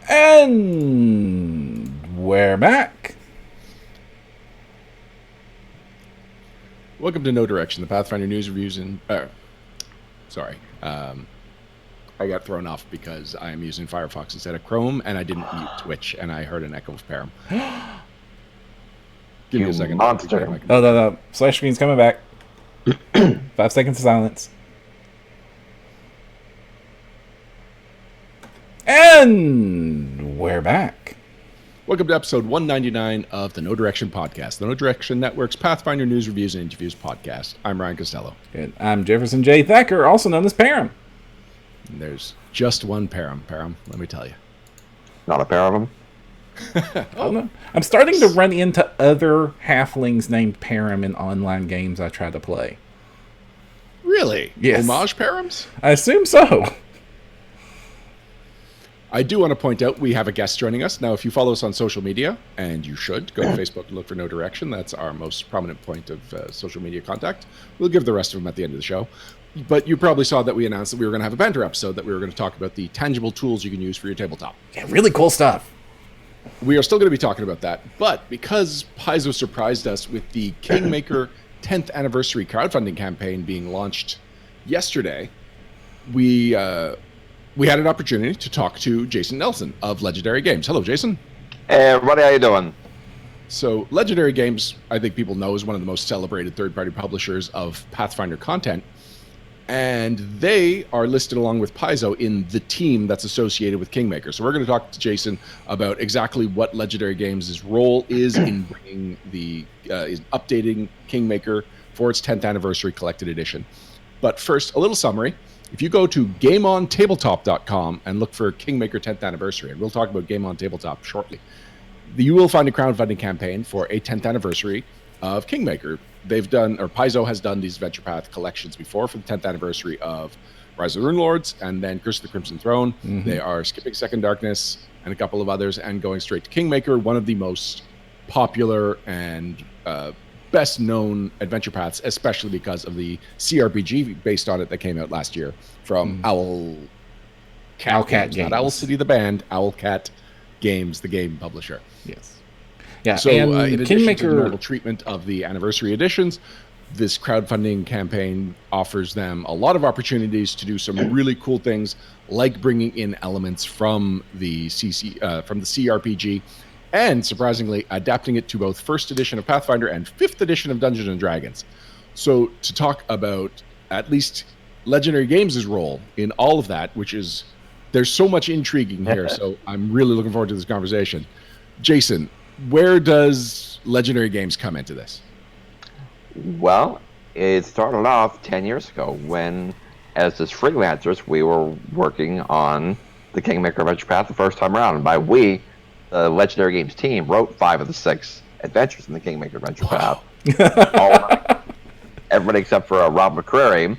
And we're back. Welcome to No Direction, the Pathfinder news reviews and... I got thrown off because I'm using Firefox instead of Chrome, and I didn't mute Twitch, and I heard an echo of Param. Give me a second. Monster. Oh, no. Slash screen's coming back. 5 seconds of silence. And we're back. Welcome to episode 199 of the No Direction podcast, the No Direction Network's Pathfinder news reviews and interviews podcast. I'm Ryan Costello. And I'm Jefferson J. Thacker, also known as Param. And there's just one Param, let me tell you. Not a pair of them. Oh no! I'm starting to run into other halflings named Param in online games I try to play. Really? Yes. Homage Params? I assume so. I do want to point out we have a guest joining us. Now, if you follow us on social media, and you should, go to Facebook and look for No Direction. That's our most prominent point of social media contact. We'll give the rest of them at the end of the show. But you probably saw that we announced that we were going to have a banter episode, that we were going to talk about the tangible tools you can use for your tabletop. Yeah, really cool stuff. We are still going to be talking about that, but because Paizo surprised us with the Kingmaker 10th anniversary crowdfunding campaign being launched yesterday, we had an opportunity to talk to Jason Nelson of Legendary Games. Hello, Jason. Hey, everybody, how you doing? So Legendary Games, I think people know, is one of the most celebrated third-party publishers of Pathfinder content. And they are listed along with Paizo in the team that's associated with Kingmaker. So we're going to talk to Jason about exactly what Legendary Games' role is in bringing is updating Kingmaker for its 10th anniversary collected edition. But first, a little summary. If you go to GameOnTabletop.com and look for Kingmaker 10th anniversary, and we'll talk about Game on Tabletop shortly, you will find a crowdfunding campaign for a 10th anniversary of Kingmaker. Paizo has done these Adventure Path collections before for the 10th anniversary of Rise of the Runelords and then Curse of the Crimson Throne. Mm-hmm. They are skipping Second Darkness and a couple of others and going straight to Kingmaker, one of the most popular and best known adventure paths, especially because of the CRPG based on it that came out last year from Owlcat Games. Not Owl City the band, Owlcat Games, the game publisher. Yes. Yeah, so and in addition Kingmaker... to the normal treatment of the anniversary editions, this crowdfunding campaign offers them a lot of opportunities to do some really cool things, like bringing in elements from the CRPG, and surprisingly, adapting it to both first edition of Pathfinder and 5th edition of Dungeons and Dragons. So to talk about at least Legendary Games' role in all of that, which is, there's so much intriguing here, so I'm really looking forward to this conversation. Jason, where does Legendary Games come into this? Well, it started off 10 years ago when, as just freelancers, we were working on the Kingmaker Adventure Path the first time around. And by we, the Legendary Games team wrote 5 of the 6 adventures in the Kingmaker Adventure Path. Everybody except for Rob McCrary,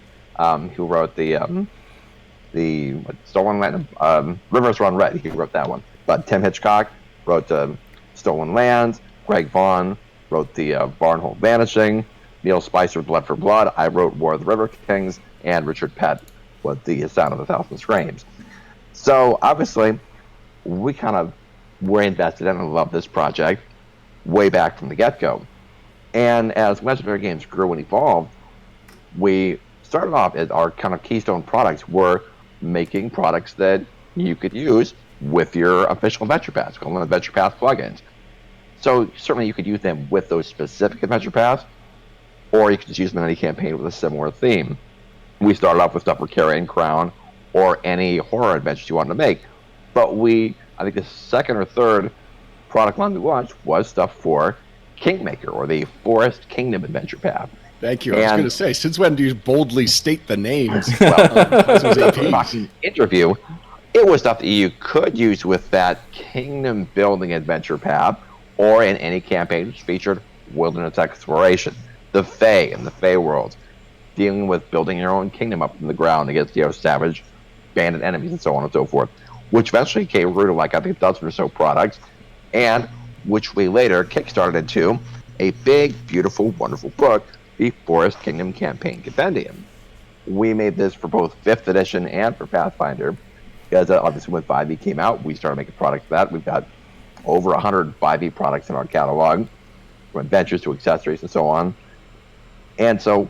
who wrote the Stolen Land, Rivers Run Red. He wrote that one. But Tim Hitchcock wrote Stolen Lands. Greg Vaughn wrote the Barnhold Vanishing. Neil Spicer, Blood for Blood. I wrote War of the River Kings. And Richard Pett was the Sound of the Thousand Screams. So obviously, we kind of were invested in and loved this project way back from the get-go. And as Legendary Games grew and evolved, we started off as our kind of keystone products were making products that you could use with your official Adventure Paths, called them Adventure Path plugins. So certainly you could use them with those specific Adventure Paths, or you could just use them in any campaign with a similar theme. We started off with stuff for Carrion Crown or any horror adventures you wanted to make. But I think the second or third product line we launched was stuff for Kingmaker, or the Forest Kingdom Adventure Path. Thank you. I was going to say, since when do you boldly state the names? Well, interview, it was stuff that you could use with that kingdom building adventure path, or in any campaign which featured wilderness exploration, the Fae and the Fae worlds, dealing with building your own kingdom up from the ground against savage bandit enemies and so on and so forth, which eventually came to like I think a dozen or so products, and which we later kickstarted into a big, beautiful, wonderful book, the Forest Kingdom Campaign Compendium. We made this for both 5th edition and for Pathfinder, Because obviously when 5e came out, we started making products for that. We've got over 100 5e products in our catalog, from adventures to accessories and so on. And so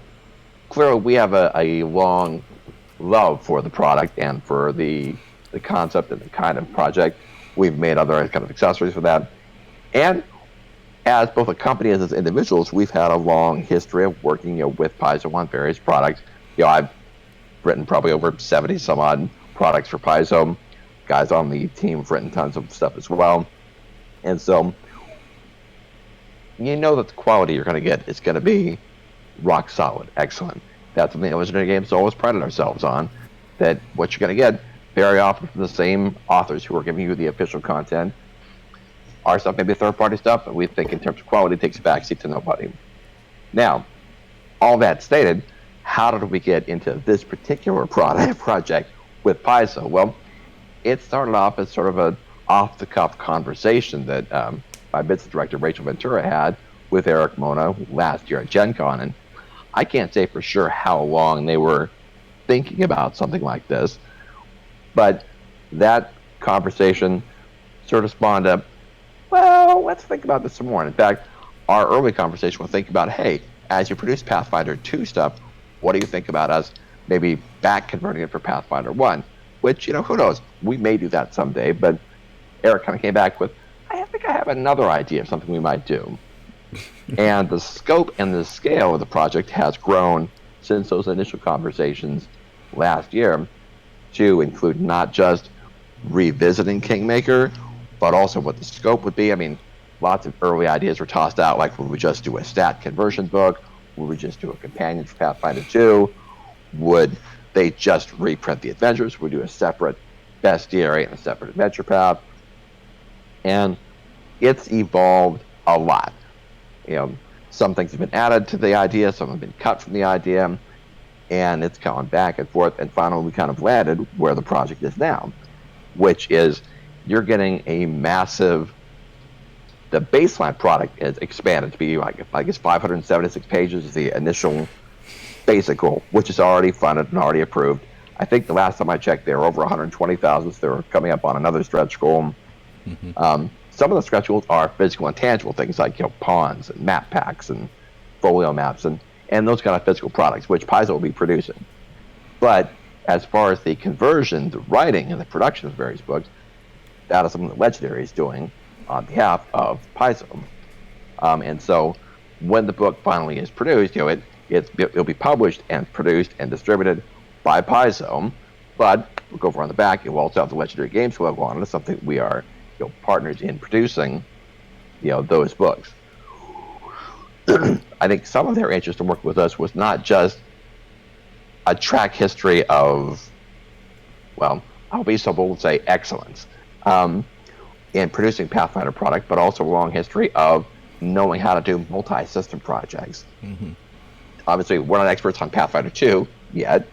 clearly we have a long love for the product and for the concept and the kind of project. We've made other kind of accessories for that. And as both a company and as individuals, we've had a long history of working with Paizo on various products. I've written probably over 70 some odd products for Paizo. Guys on the team have written tons of stuff as well. And so that the quality you're going to get is going to be rock solid, excellent. That's something that Legendary Games always prided ourselves on, that what you're going to get very often from the same authors who are giving you the official content. Our stuff may be third-party stuff, but we think in terms of quality, it takes a backseat to nobody. Now, all that stated, how did we get into this particular project with Paizo? Well, it started off as sort of an off-the-cuff conversation that my business director, Rachel Ventura, had with Eric Mona last year at Gen Con. And I can't say for sure how long they were thinking about something like this, but that conversation sort of spawned up, well, let's think about this some more. And in fact, our early conversation was thinking about, hey, as you produce Pathfinder 2 stuff, what do you think about us maybe back converting it for Pathfinder 1? Which, who knows? We may do that someday, but Eric kind of came back with, I think I have another idea of something we might do. And the scope and the scale of the project has grown since those initial conversations last year to include not just revisiting Kingmaker, but also what the scope would be. I mean, lots of early ideas were tossed out, like would we just do a stat conversion book? Would we just do a companion for Pathfinder 2? Would they just reprint the adventures? Would we do a separate bestiary and a separate adventure path? And it's evolved a lot. Some things have been added to the idea, some have been cut from the idea, and it's gone back and forth, and finally we kind of landed where the project is now, which is you're getting a massive, the baseline product is expanded to be like, I guess 576 pages is the initial basic goal, which is already funded and already approved. I think the last time I checked, they were over 120,000, so they're coming up on another stretch goal. Mm-hmm. Some of the stretch goals are physical and tangible things like pawns and map packs and folio maps and those kind of physical products, which Paizo will be producing. But as far as the conversion, the writing, and the production of various books, that is something that Legendary is doing on behalf of Paizo. And so when the book finally is produced, it'll be published and produced and distributed by Paizo. But we'll go over on the back, it will also have the Legendary Games logo on it. It's something we are partners in producing those books. I think some of their interest in working with us was not just a track history of, well, I'll be so bold to say excellence in producing Pathfinder product, but also a long history of knowing how to do multi-system projects. Mm-hmm. Obviously, we're not experts on Pathfinder 2 yet,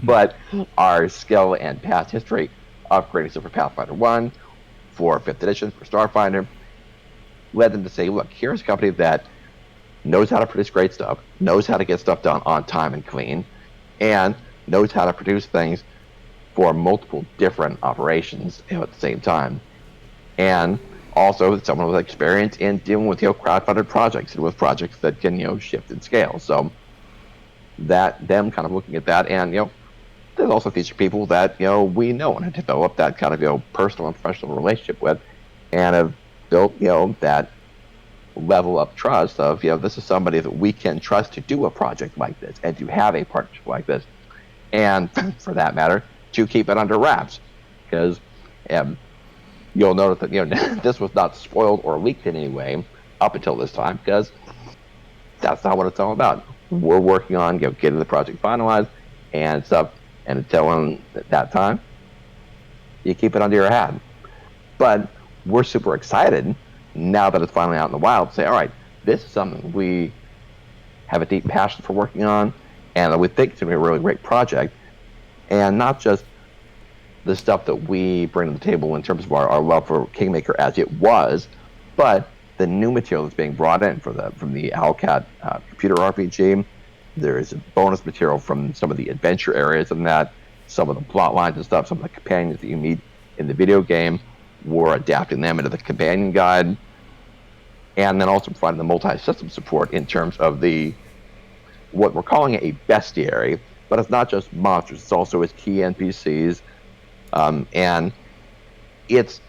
but our skill and past history of creating stuff for Pathfinder 1, for 5th edition, for Starfinder, led them to say, look, here's a company that knows how to produce great stuff, knows how to get stuff done on time and clean, and knows how to produce things for multiple different operations at the same time. And also someone with experience in dealing with crowdfunded projects and with projects that can shift in scale. So that them kind of looking at that, and there's also featured people that we know and have developed that kind of personal and professional relationship with, and have built that level of trust of this is somebody that we can trust to do a project like this and to have a partnership like this, and for that matter to keep it under wraps, because you'll notice that this was not spoiled or leaked in any way up until this time, because that's not what it's all about. We're working on getting the project finalized and stuff, and until that time, you keep it under your hat. But we're super excited now that it's finally out in the wild to say, all right, this is something we have a deep passion for working on, and that we think it's going to be a really great project, and not just the stuff that we bring to the table in terms of our love for Kingmaker as it was, but the new material that's being brought in from the Owlcat computer RPG. There is bonus material from some of the adventure areas in that. some of the plot lines and stuff, some of the companions that you meet in the video game, we're adapting them into the companion guide, and then also providing the multi-system support in terms of the what we're calling a bestiary, but it's not just monsters; it's also its key NPCs, and it's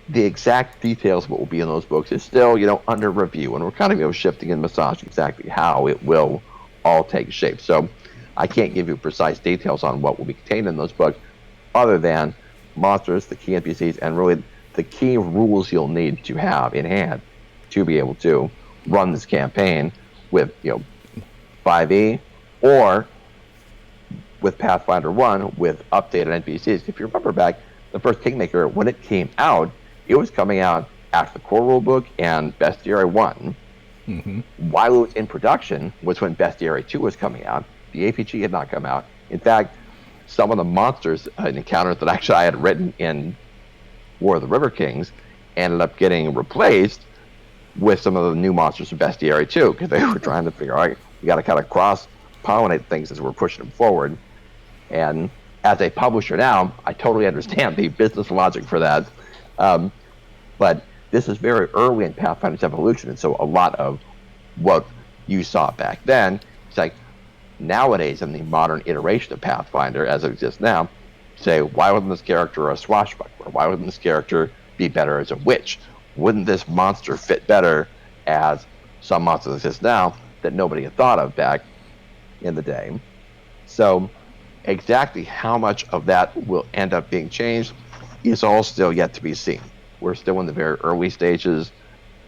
the exact details of what will be in those books is still, under review, and we're kind of, shifting and massaging exactly how it will all take shape. So I can't give you precise details on what will be contained in those books, other than monsters, the key NPCs, and really the key rules you'll need to have in hand to be able to run this campaign with, 5e or with Pathfinder 1 with updated NPCs. If you remember back, the first Kingmaker, when it came out, it was coming out after the core rulebook and Bestiary 1. Mm-hmm. While it was in production was when Bestiary 2 was coming out. The APG had not come out. In fact, some of the monsters and encounters that actually I had written in War of the River Kings ended up getting replaced with some of the new monsters from Bestiary 2, because they were trying to figure out, we got to kind of cross-pollinate things as we're pushing them forward. And as a publisher now, I totally understand the business logic for that. But this is very early in Pathfinder's evolution, and so a lot of what you saw back then, it's like nowadays in the modern iteration of Pathfinder as it exists now, say, why wasn't this character a swashbuckler? Why wouldn't this character be better as a witch? Wouldn't this monster fit better as some monsters exist now that nobody had thought of back in the day? So exactly how much of that will end up being changed is all still yet to be seen. We're still in the very early stages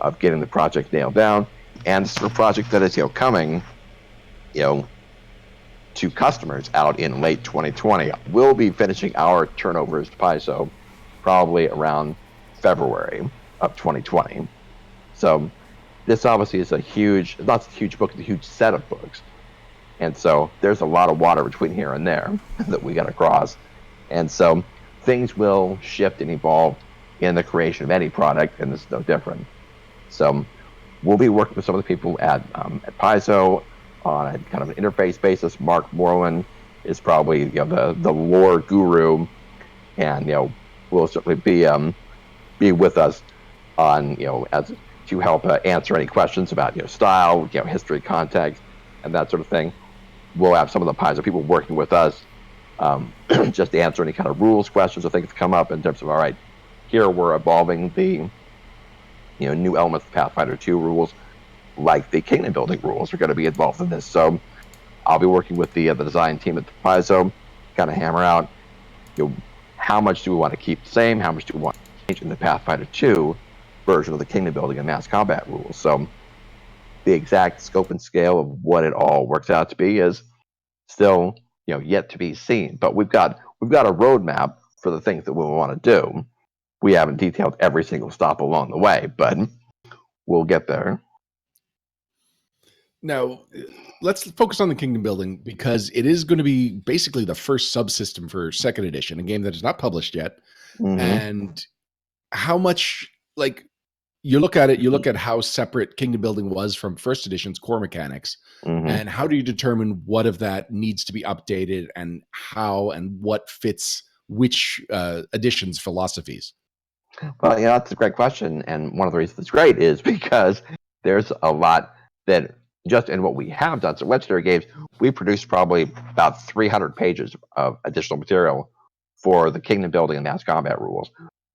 of getting the project nailed down, and this is a project that is coming to customers out in late 2020. We'll be finishing our turnovers to Paizo probably around February of 2020. So this obviously is not a huge book, it's a huge set of books. And so there's a lot of water between here and there that we got to cross. And so things will shift and evolve in the creation of any product, and this is no different. So we'll be working with some of the people at Paizo on a kind of an interface basis. Mark Moreland is probably the lore guru, and will certainly be with us on as to help answer any questions about style, history, context, and that sort of thing. We'll have some of the Paizo people working with us just to answer any kind of rules questions or things that come up in terms of, all right, here we're evolving the new elements of Pathfinder 2 rules, like the kingdom building rules are going to be involved in this. So I'll be working with the design team at the Paizo, kind of hammer out how much do we want to keep the same, how much do we want to change in the Pathfinder 2 version of the kingdom building and mass combat rules. So the exact scope and scale of what it all works out to be is still yet to be seen. But we've got a roadmap for the things that we want to do. We haven't detailed every single stop along the way, but we'll get there. Now, let's focus on the kingdom building, because it is going to be basically the first subsystem for second edition, a game that is not published yet. Mm-hmm. And how much, you look at how separate kingdom building was from first edition's core mechanics, Mm-hmm. and how do you determine what of that needs to be updated and how and what fits which edition's philosophies? Well, that's a great question, and one of the reasons it's great is because there's a lot that just in what we have done. So Legendary Games, we produced probably about 300 pages of additional material for the kingdom building and mass combat rules.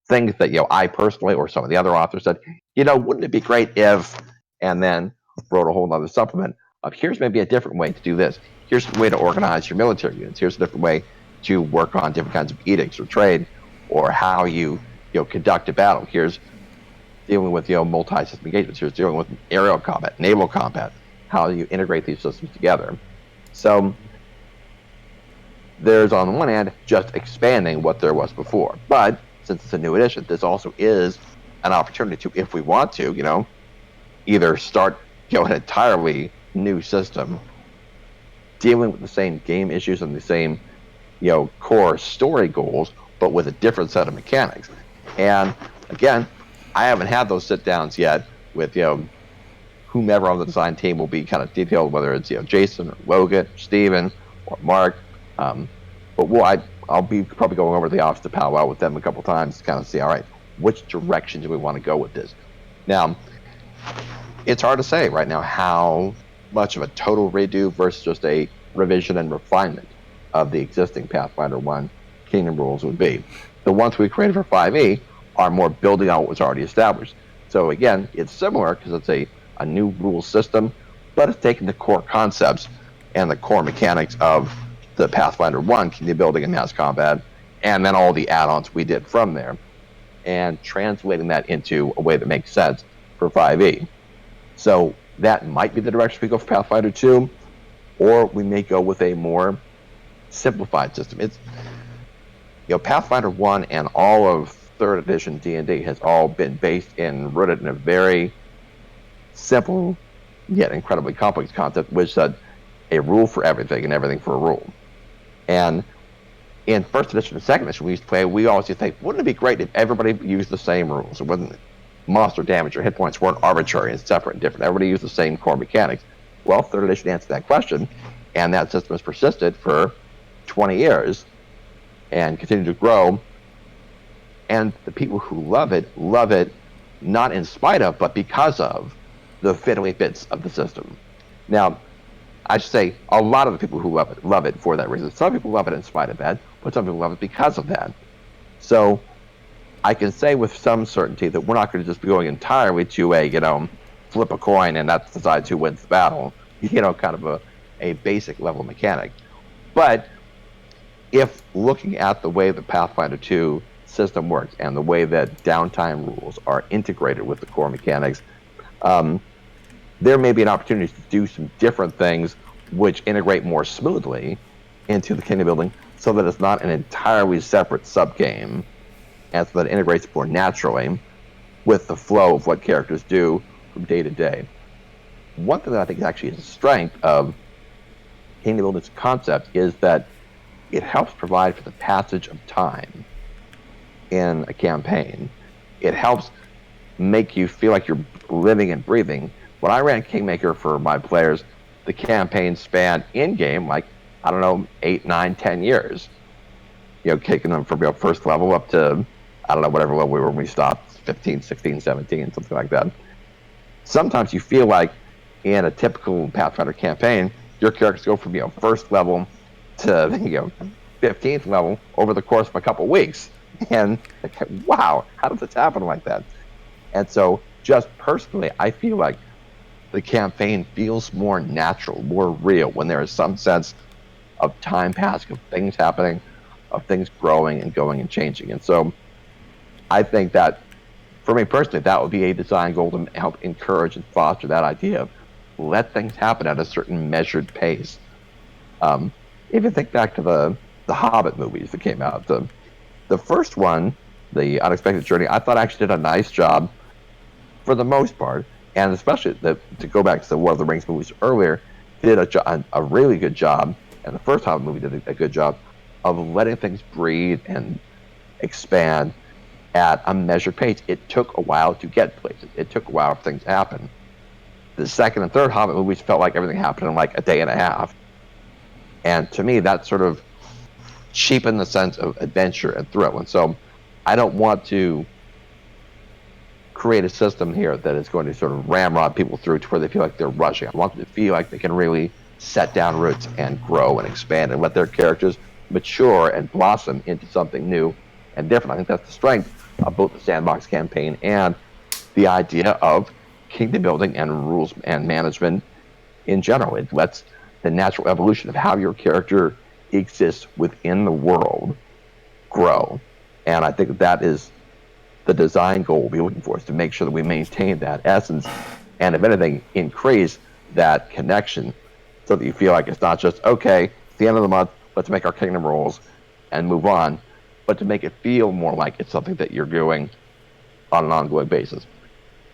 Things that I personally or some of the other authors said, wouldn't it be great if, and then wrote a whole other supplement of here's maybe a different way to do this. Here's a way to organize your military units. Here's a different way to work on different kinds of edicts or trade, or how you conduct a battle. Here's dealing with multi-system engagements. Here's dealing with aerial combat, naval combat. How you integrate these systems together. So there's on the one hand just expanding what there was before, but since it's a new edition, this also is an opportunity to, if we want to, either start an entirely new system dealing with the same game issues and the same core story goals, but with a different set of mechanics. And again, I haven't had those sit downs yet with whomever on the design team will be kind of detailed, whether it's Jason or Logan or Steven or Mark. But I'll be probably going over to the office to powwow with them a couple times to kind of see, all right, which direction do we want to go with this? Now, it's hard to say right now how much of a total redo versus just a revision and refinement of the existing Pathfinder 1 Kingdom rules would be. The ones we created for 5e are more building on what was already established. So again, it's similar because it's a new rule system, but it's taking the core concepts and the core mechanics of the Pathfinder 1 Kingdom building and mass combat, and then all the add-ons we did from there, and translating that into a way that makes sense for 5e. So that might be the direction we go for Pathfinder 2, or we may go with a more simplified system. It's, Pathfinder 1 and all of 3rd edition D&D has all been based and rooted in a very simple yet incredibly complex concept, which said a rule for everything and everything for a rule. And in 1st edition and 2nd edition, we always used to think, wouldn't it be great if everybody used the same rules? It wasn't monster damage or hit points weren't arbitrary and separate and different. Everybody used the same core mechanics. Well, 3rd edition answered that question, and that system has persisted for 20 years and continued to grow. And the people who love it not in spite of, but because of the fiddly bits of the system. Now, I should say a lot of the people who love it for that reason. Some people love it in spite of that, but some people love it because of that. So I can say with some certainty that we're not going to just be going entirely to a, flip a coin and that decides who wins the battle, kind of a basic level mechanic. But if looking at the way the Pathfinder 2 system works and the way that downtime rules are integrated with the core mechanics, there may be an opportunity to do some different things which integrate more smoothly into the kingdom building so that it's not an entirely separate sub-game, and so that it integrates more naturally with the flow of what characters do from day to day. One thing that I think actually is a strength of kingdom building's concept is that it helps provide for the passage of time in a campaign. It helps make you feel like you're living and breathing. When I ran Kingmaker for my players, the campaign spanned in-game, 8, 9, 10 years. Kicking them from first level up to, whatever level we were when we stopped, 15, 16, 17, something like that. Sometimes you feel like in a typical Pathfinder campaign, your characters go from, first level to, 15th level over the course of a couple weeks. And, wow, how does this happen like that? And so, just personally, I feel like the campaign feels more natural, more real, when there is some sense of time passing, of things happening, of things growing and going and changing. And so I think that, for me personally, that would be a design goal to help encourage and foster that idea of let things happen at a certain measured pace. If you think back to the Hobbit movies that came out, the first one, The Unexpected Journey, I thought actually did a nice job for the most part, and especially to go back to the Lord of the Rings movies earlier, did a really good job, and the first Hobbit movie did a good job of letting things breathe and expand at a measured pace. It took a while to get places. It took a while for things to happen. The second and third Hobbit movies felt like everything happened in a day and a half. And to me, that sort of cheapened the sense of adventure and thrill. And so I don't want to create a system here that is going to sort of ramrod people through to where they feel like they're rushing. I want them to feel like they can really set down roots and grow and expand and let their characters mature and blossom into something new and different. I think that's the strength of both the sandbox campaign and the idea of kingdom building and rules and management in general. It lets the natural evolution of how your character exists within the world grow. And I think that is the design goal we'll be looking for, is to make sure that we maintain that essence and, if anything, increase that connection so that you feel like it's not just, okay, it's the end of the month, let's make our kingdom rules and move on, but to make it feel more like it's something that you're doing on an ongoing basis.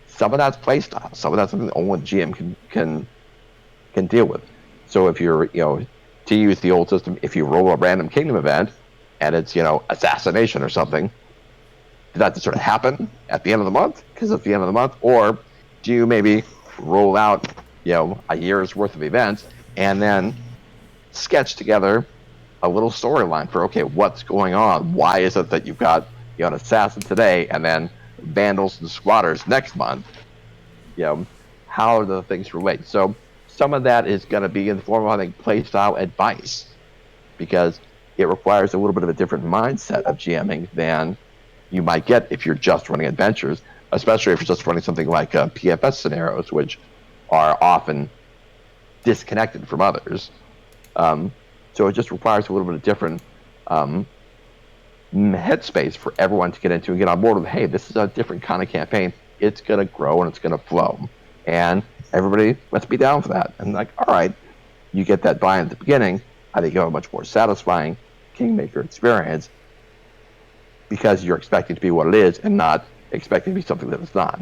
Some of that's play style. Some of that's something that only GM can deal with. So if you're, to use the old system, if you roll a random kingdom event and it's, assassination or something, does that just sort of happen at the end of the month because it's the end of the month? Or do you maybe roll out, a year's worth of events and then sketch together a little storyline for, okay, what's going on? Why is it that you've got an assassin today and then vandals and squatters next month? How do the things relate? So some of that is going to be in the form of, I think, play style advice, because it requires a little bit of a different mindset of GMing than you might get if you're just running adventures, especially if you're just running something like PFS scenarios, which are often disconnected from others. So it just requires a little bit of different headspace for everyone to get into and get on board with, hey, this is a different kind of campaign. It's going to grow and it's going to flow. And everybody, let's be down for that. And like, all right, you get that buy-in at the beginning. I think you have a much more satisfying Kingmaker experience because you're expecting to be what it is and not expecting to be something that it's not.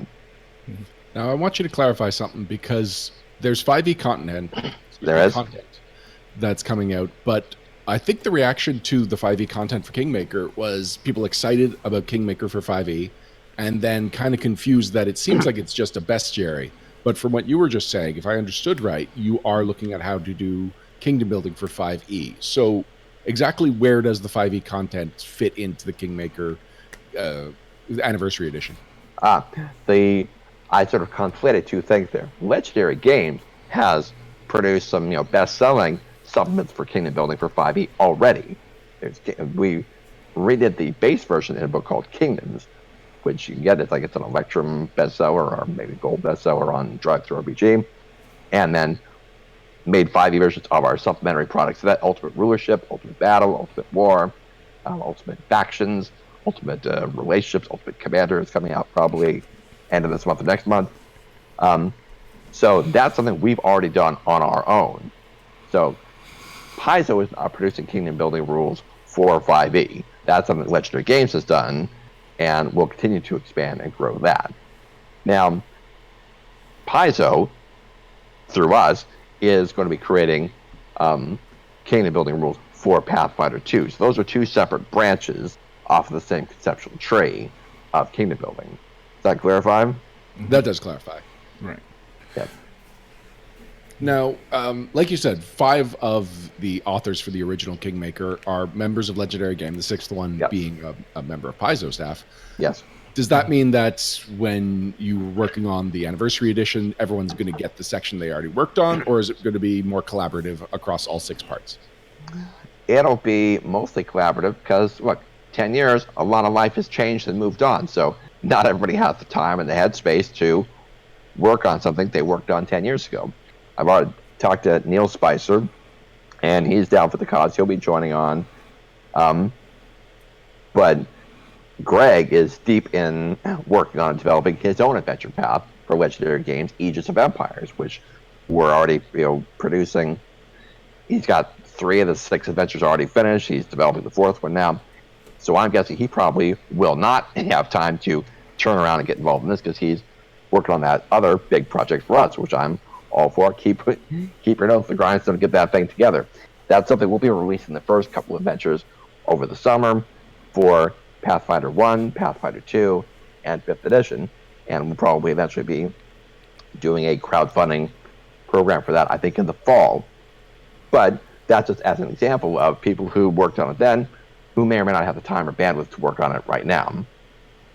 Now, I want you to clarify something, because there's 5e content. There is content that's coming out, but I think the reaction to the 5e content for Kingmaker was people excited about Kingmaker for 5e, and then kind of confused that it seems like it's just a bestiary. But from what you were just saying, if I understood right, you are looking at how to do kingdom building for 5e. So exactly where does the 5e content fit into the Kingmaker Anniversary Edition? I sort of conflated two things there. Legendary Games has produced some, best-selling supplements for kingdom building for 5e already. We redid the base version in a book called Kingdoms, which you can get. It's an Electrum bestseller or maybe gold bestseller on Drive Through RPG, and then made 5e versions of our supplementary products. So that Ultimate Rulership, Ultimate Battle, Ultimate War, Ultimate Factions, Ultimate Relationships, Ultimate Commander is coming out probably end of this month or next month. So that's something we've already done on our own. So Paizo is not producing kingdom building rules for 5e. That's something that Legendary Games has done, and we'll continue to expand and grow that. Now, Paizo, through us, is going to be creating kingdom building rules for Pathfinder 2. So those are two separate branches off of the same conceptual tree of kingdom building. Does that clarify? That does clarify. Right. Yeah. Now, like you said, 5 of the authors for the original Kingmaker are members of Legendary Game, the 6th one being a member of Paizo staff. Yes. Does that mean that when you're working on the Anniversary Edition, everyone's going to get the section they already worked on, or is it going to be more collaborative across all 6 parts? It'll be mostly collaborative because, look, 10 years, a lot of life has changed and moved on. So not everybody has the time and the headspace to work on something they worked on 10 years ago. I've already talked to Neil Spicer, and he's down for the cause. He'll be joining on. But Greg is deep in working on developing his own adventure path for Legendary Games, Aegis of Empires, which we're already producing. He's got 3 of the 6 adventures already finished. He's developing the 4th one now. So I'm guessing he probably will not have time to turn around and get involved in this because he's working on that other big project for us, which I'm all for. Keep your nose to the grindstone and get that thing together. That's something we'll be releasing the first couple of adventures over the summer for Pathfinder 1, Pathfinder 2, and 5th edition. And we'll probably eventually be doing a crowdfunding program for that, I think, in the fall. But that's just as an example of people who worked on it then, who may or may not have the time or bandwidth to work on it right now.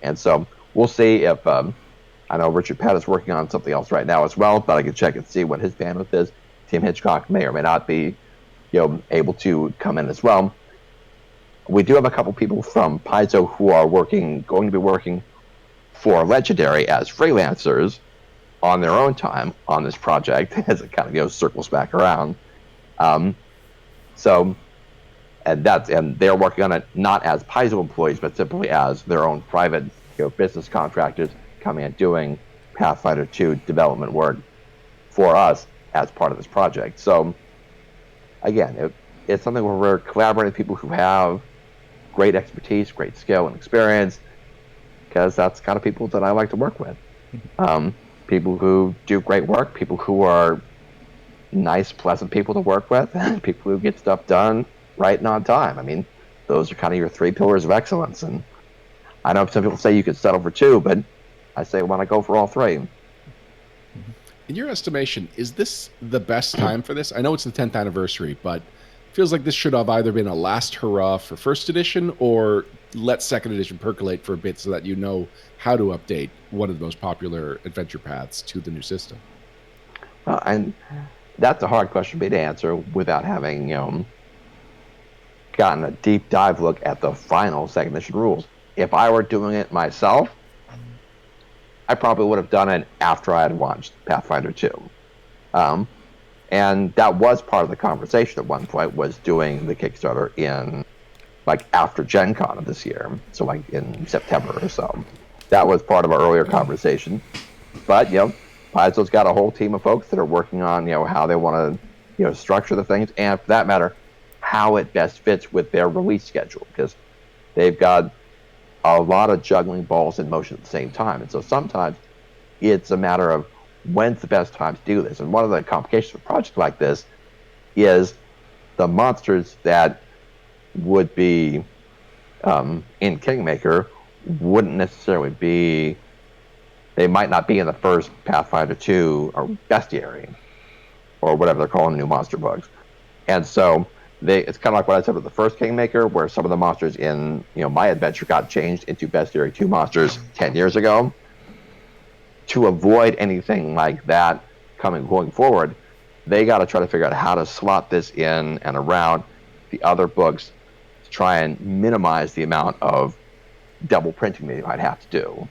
And so we'll see if, I know Richard Pett is working on something else right now as well, but I can check and see what his bandwidth is. Tim Hitchcock may or may not be, able to come in as well. We do have a couple people from Paizo who are going to be working for Legendary as freelancers on their own time on this project as it kind of circles back around. And they're working on it not as Paizo employees, but simply as their own private business contractors coming and doing Pathfinder 2 development work for us as part of this project. So again, it's something where we're collaborating with people who have great expertise, great skill and experience, because that's the kind of people that I like to work with. People who do great work, people who are nice, pleasant people to work with, people who get stuff done right and on time. I mean, those are kind of your 3 pillars of excellence. And I know some people say you could settle for 2, but I say why not go for all 3? In your estimation, is this the best time for this? I know it's the 10th anniversary, but feels like this should have either been a last hurrah for first edition or let second edition percolate for a bit so that you know how to update one of the most popular adventure paths to the new system. And that's a hard question for me to answer without having, gotten a deep dive look at the final second edition rules. If I were doing it myself, I probably would have done it after I had watched Pathfinder 2. And that was part of the conversation at one point, was doing the Kickstarter in, like, after Gen Con of this year. So, like, in September or so. That was part of our earlier conversation. But, Paizo's got a whole team of folks that are working on, how they want to, structure the things. And for that matter, how it best fits with their release schedule. Because they've got a lot of juggling balls in motion at the same time. And so sometimes it's a matter of when's the best time to do this. And one of the complications of a project like this is the monsters that would be in Kingmaker wouldn't necessarily be, they might not be in the first Pathfinder 2 or Bestiary or whatever they're calling the new monster books. And so it's kind of like what I said with the first Kingmaker, where some of the monsters in my adventure got changed into Bestiary 2 monsters 10 years ago. To avoid anything like that going forward, they got to try to figure out how to slot this in and around the other books to try and minimize the amount of double printing they might have to do,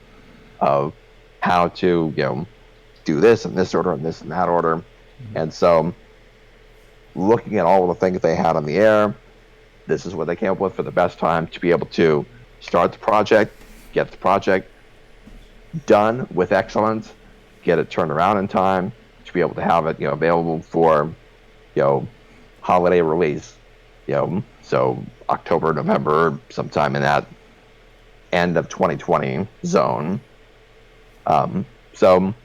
of how to do this in this order and this in that order. Mm-hmm. And so looking at all of the things they had on the air, this is what they came up with for the best time to be able to start the project, get the project done with excellence, get it turned around in time to be able to have it available for holiday release, so October, November, sometime in that end of 2020 zone. So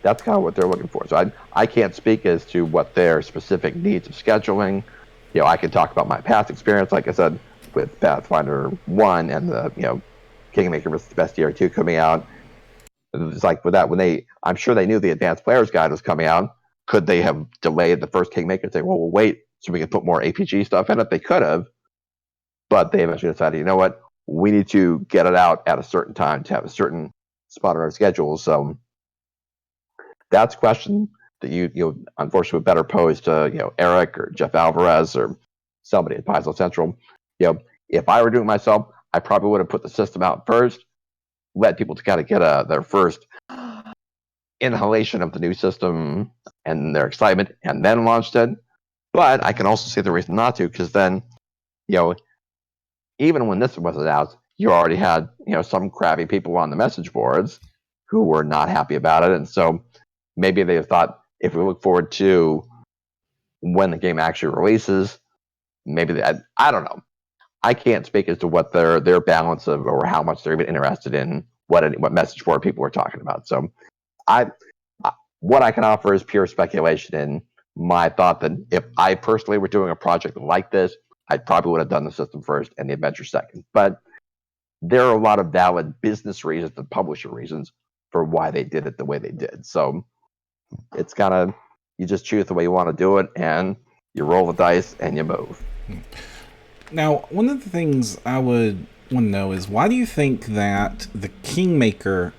that's kind of what they're looking for. So I can't speak as to what their specific needs of scheduling. I can talk about my past experience, like I said, with Pathfinder 1 and the Kingmaker vs. Bestiary 2 coming out. It's like with that, I'm sure they knew the Advanced Player's Guide was coming out. Could they have delayed the first Kingmaker and say, well, we'll wait so we can put more APG stuff in it? They could have, but they eventually decided, you know what, we need to get it out at a certain time to have a certain spot on our schedule. So that's a question that you unfortunately would better pose to Eric or Jeff Alvarez or somebody at Paizo Central. If I were doing it myself, I probably would have put the system out first, let people to kind of get their first inhalation of the new system and their excitement, and then launched it. But I can also see the reason not to, because then, even when this was announced, you already had some crabby people on the message boards who were not happy about it, and so maybe they thought, if we look forward to when the game actually releases, maybe I don't know. I can't speak as to what their balance of, or how much they're even interested in what message board people were talking about. So what I can offer is pure speculation and my thought that if I personally were doing a project like this, I probably would have done the system first and the adventure second. But there are a lot of valid business reasons and publisher reasons for why they did it the way they did. So it's kind of, you just choose the way you want to do it, and you roll the dice and you move. Now, one of the things I would want to know is, why do you think that the Kingmaker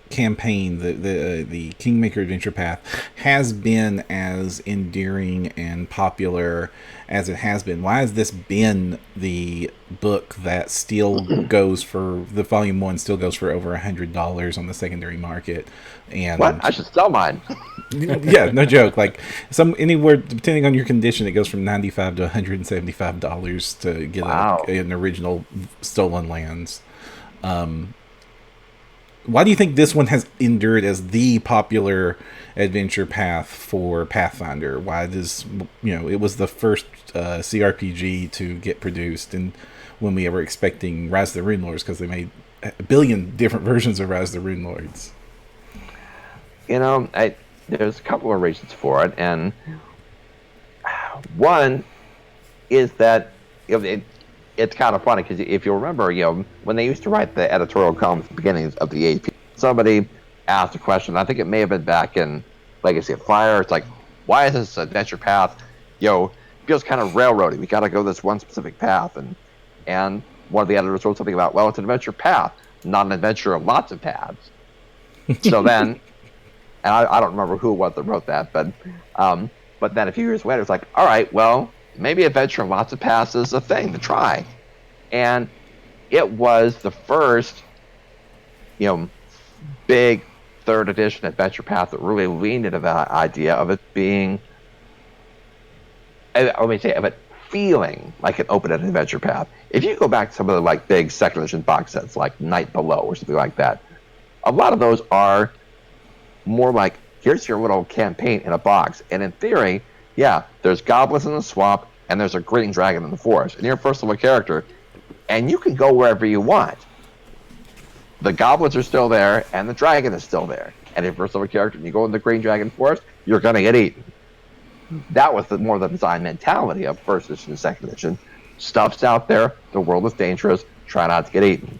campaign, the Kingmaker Adventure Path, has been as endearing and popular as it has been? Why has this been the book that still goes for, the volume 1 still goes for over $100 on the secondary market? And what? I should sell mine. Yeah, no joke. Like, anywhere, depending on your condition, it goes from $95 to $175 to get an original Stolen Lands. Why do you think this one has endured as the popular adventure path for Pathfinder? Why does, it was the first CRPG to get produced, and when we were expecting Rise of the Rune Lords, because they made a billion different versions of Rise of the Rune Lords. There's a couple of reasons for it, and one is that it's kind of funny, because if you remember, when they used to write the editorial columns at the beginnings of the AP, somebody asked a question. I think it may have been back in Legacy of Fire. It's like, why is this adventure path, feels kind of railroady. We got to go this one specific path, and one of the editors wrote something about, well, it's an adventure path, not an adventure of lots of paths. So then, and I don't remember who it was that wrote that, but then a few years later, it's like, all right, well, maybe adventure of lots of paths is a thing to try, and it was the first, big third edition adventure path that really leaned into that idea of it being, let me say, of it feeling like an open-ended adventure path. If you go back to some of the like big second edition box sets, like Night Below or something like that, a lot of those are more like, here's your little campaign in a box, and in theory, yeah, there's goblins in the swamp and there's a green dragon in the forest, and you're a first level character, and you can go wherever you want. The goblins are still there, and the dragon is still there. And if you're a first level character and you go in the green dragon forest, you're going to get eaten. That was more the design mentality of first edition and second edition. Stuff's out there, the world is dangerous, try not to get eaten.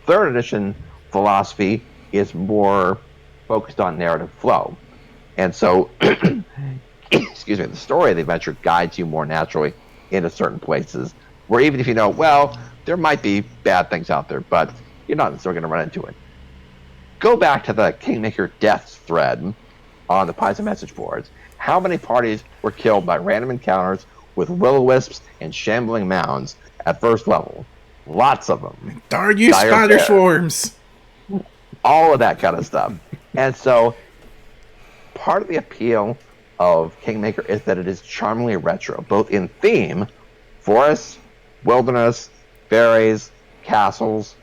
Third edition philosophy is more focused on narrative flow. And so, excuse me, the story of the adventure guides you more naturally into certain places, where even if you know, well, there might be bad things out there, but you're not necessarily going to run into it. Go back to the Kingmaker deaths thread on the Paizo message boards. How many parties were killed by random encounters with will-o-wisps and shambling mounds at first level? Lots of them. Darn you, spider swarms! All of that kind of stuff. And so, part of the appeal of Kingmaker is that it is charmingly retro, both in theme, forests, wilderness, fairies, castles,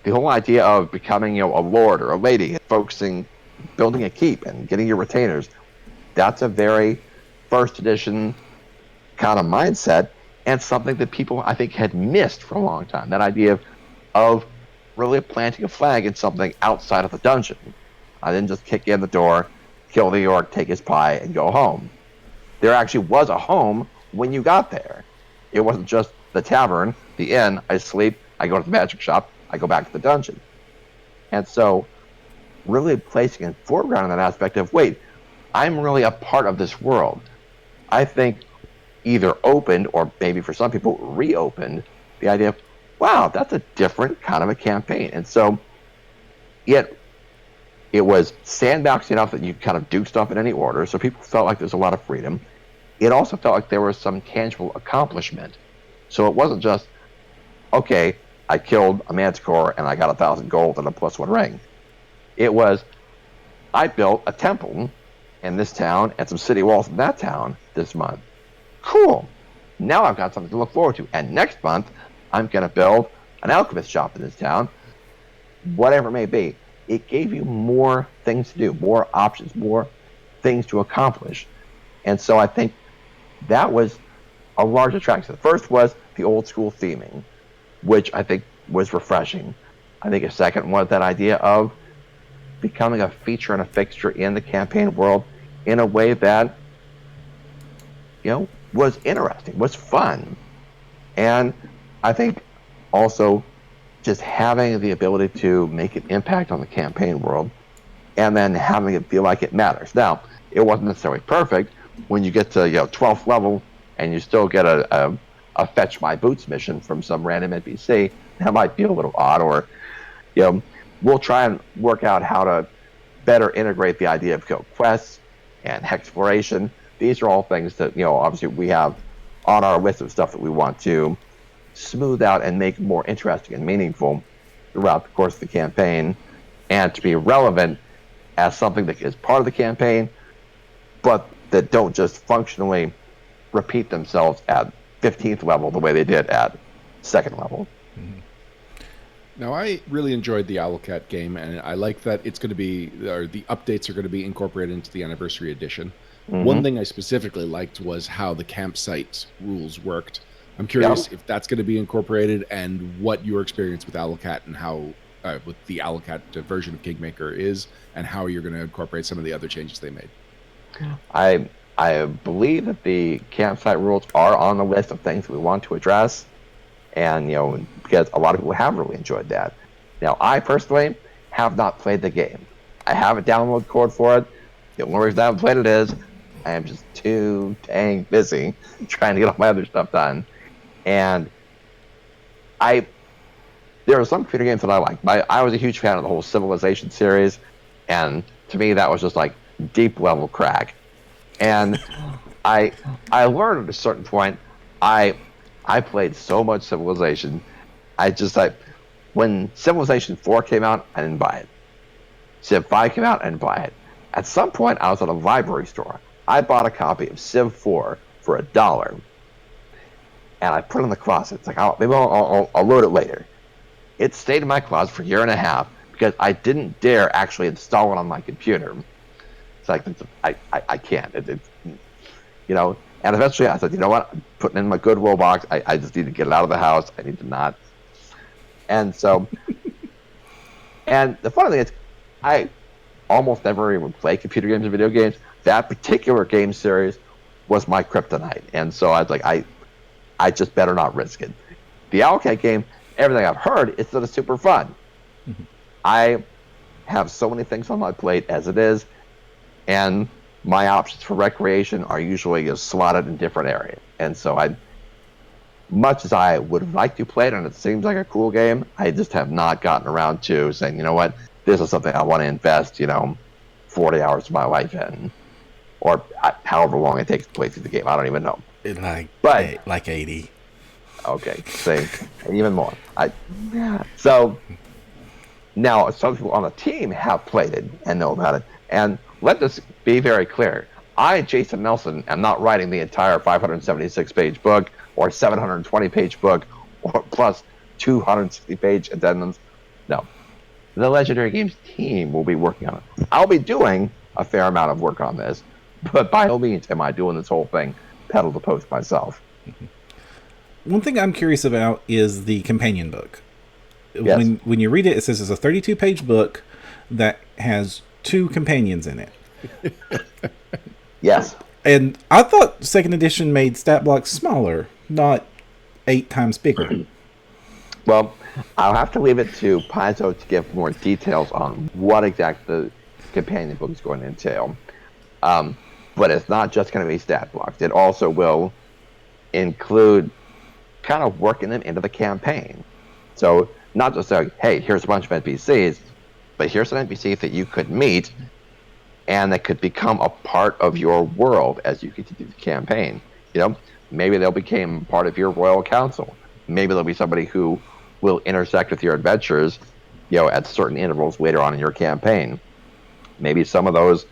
the whole idea of becoming, a lord or a lady, focusing, building a keep and getting your retainers. That's a very first edition kind of mindset, and something that people, I think, had missed for a long time. That idea of really planting a flag in something outside of the dungeon. I didn't just kick in the door, kill the orc, take his pie, and go home. There actually was a home when you got there. It wasn't just the tavern, the inn, I sleep, I go to the magic shop, I go back to the dungeon. And so, really placing in foreground in that aspect of, wait, I'm really a part of this world. I think either opened, or maybe for some people reopened, the idea of, wow, that's a different kind of a campaign. And so, it was sandboxed enough that you kind of do stuff in any order, so people felt like there's a lot of freedom. It also felt like there was some tangible accomplishment. So it wasn't just, okay, I killed a manticore and I got 1,000 gold and a +1 ring. It was, I built a temple in this town and some city walls in that town this month. Cool. Now I've got something to look forward to. And next month, I'm going to build an alchemist shop in this town. Whatever it may be. It gave you more things to do, more options, more things to accomplish. And so I think that was a large attraction. The first was the old school theming, which I think was refreshing. I think a second was that idea of becoming a feature and a fixture in the campaign world in a way that, was interesting, was fun. And I think also just having the ability to make an impact on the campaign world and then having it feel like it matters. Now, it wasn't necessarily perfect. When you get to 12th level and you still get a fetch my boots mission from some random NPC, that might be a little odd. Or we'll try and work out how to better integrate the idea of quests and exploration. These are all things that obviously we have on our list of stuff that we want to smooth out and make more interesting and meaningful throughout the course of the campaign, and to be relevant as something that is part of the campaign, but that don't just functionally repeat themselves at 15th level the way they did at 2nd level. Now, I really enjoyed the Owlcat game, and I like that it's going to be, or the updates are going to be incorporated into the Anniversary Edition. Mm-hmm. One thing I specifically liked was how the campsite rules worked. I'm curious if that's going to be incorporated, and what your experience with Owlcat and how, with the Owlcat version of Kingmaker is, and how you're going to incorporate some of the other changes they made. I believe that the campsite rules are on the list of things that we want to address, and because a lot of people have really enjoyed that. Now, I personally have not played the game. I have a download code for it. The only reason I haven't played it is I am just too dang busy trying to get all my other stuff done. And there are some computer games that I like. I was a huge fan of the whole Civilization series, and to me that was just like deep level crack. And I learned at a certain point, I played so much Civilization. When Civilization 4 came out, I didn't buy it. Civ 5 came out, I didn't buy it. At some point, I was at a library store. I bought a copy of Civ 4 for $1, and I put it in the closet. It's like, maybe I'll load it later. It stayed in my closet for a year and a half because I didn't dare actually install it on my computer. It's like, I can't. And eventually I said, you know what? I'm putting it in my Goodwill box. I just need to get it out of the house. I need to not. And so, and the funny thing is, I almost never even play computer games and video games. That particular game series was my kryptonite. And so I was like, I just better not risk it. The Owlcat game, everything I've heard is that it's super fun. Mm-hmm. I have so many things on my plate as it is, and my options for recreation are usually slotted in different areas. And so much as I would like to play it, and it seems like a cool game, I just have not gotten around to saying, you know what, this is something I want to invest, 40 hours of my life in, or however long it takes to play through the game. I don't even know. Like 80. Okay, see, even more. So now some people on the team have played it and know about it. And let this be very clear. I, Jason Nelson, am not writing the entire 576-page book or 720-page book or plus 260-page addendums. No. The Legendary Games team will be working on it. I'll be doing a fair amount of work on this, but by no means am I doing this whole thing pedal to post myself. One thing I'm curious about is the companion book. Yes. When you read it, it says it's a 32-page book that has 2 companions in it. Yes. And I thought second edition made stat blocks smaller, not 8 times bigger. Well, I'll have to leave it to Paizo to give more details on what exactly the companion book is going to entail. But it's not just going to be stat blocks. It also will include kind of working them into the campaign. So not just like, hey, here's a bunch of NPCs, but here's an NPC that you could meet and that could become a part of your world as you continue the campaign. Maybe they'll become part of your royal council. Maybe there'll be somebody who will intersect with your adventures, at certain intervals later on in your campaign. Maybe some of those,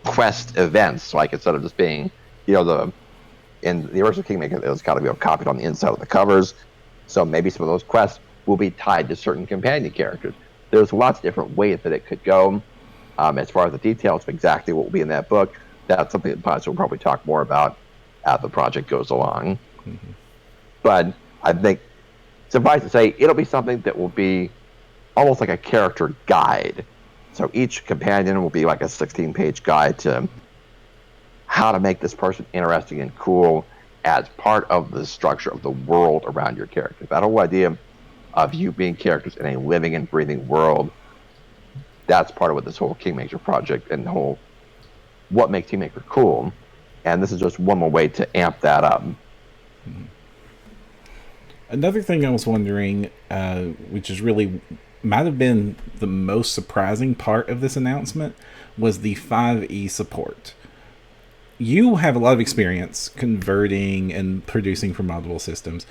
quest events, like instead of just being, in the original Kingmaker, it was kind of copied on the inside of the covers. So maybe some of those quests will be tied to certain companion characters. There's lots of different ways that it could go. As far as the details of exactly what will be in that book, that's something that Paz will probably talk more about as the project goes along. Mm-hmm. But I think, suffice to say, it'll be something that will be almost like a character guide. So each companion will be like a 16-page guide to how to make this person interesting and cool as part of the structure of the world around your character. That whole idea of you being characters in a living and breathing world, that's part of what this whole Kingmaker project and the whole what makes Kingmaker cool. And this is just one more way to amp that up. Mm-hmm. Another thing I was wondering, which is really might have been the most surprising part of this announcement, was the 5e support. You have a lot of experience converting and producing for multiple systems,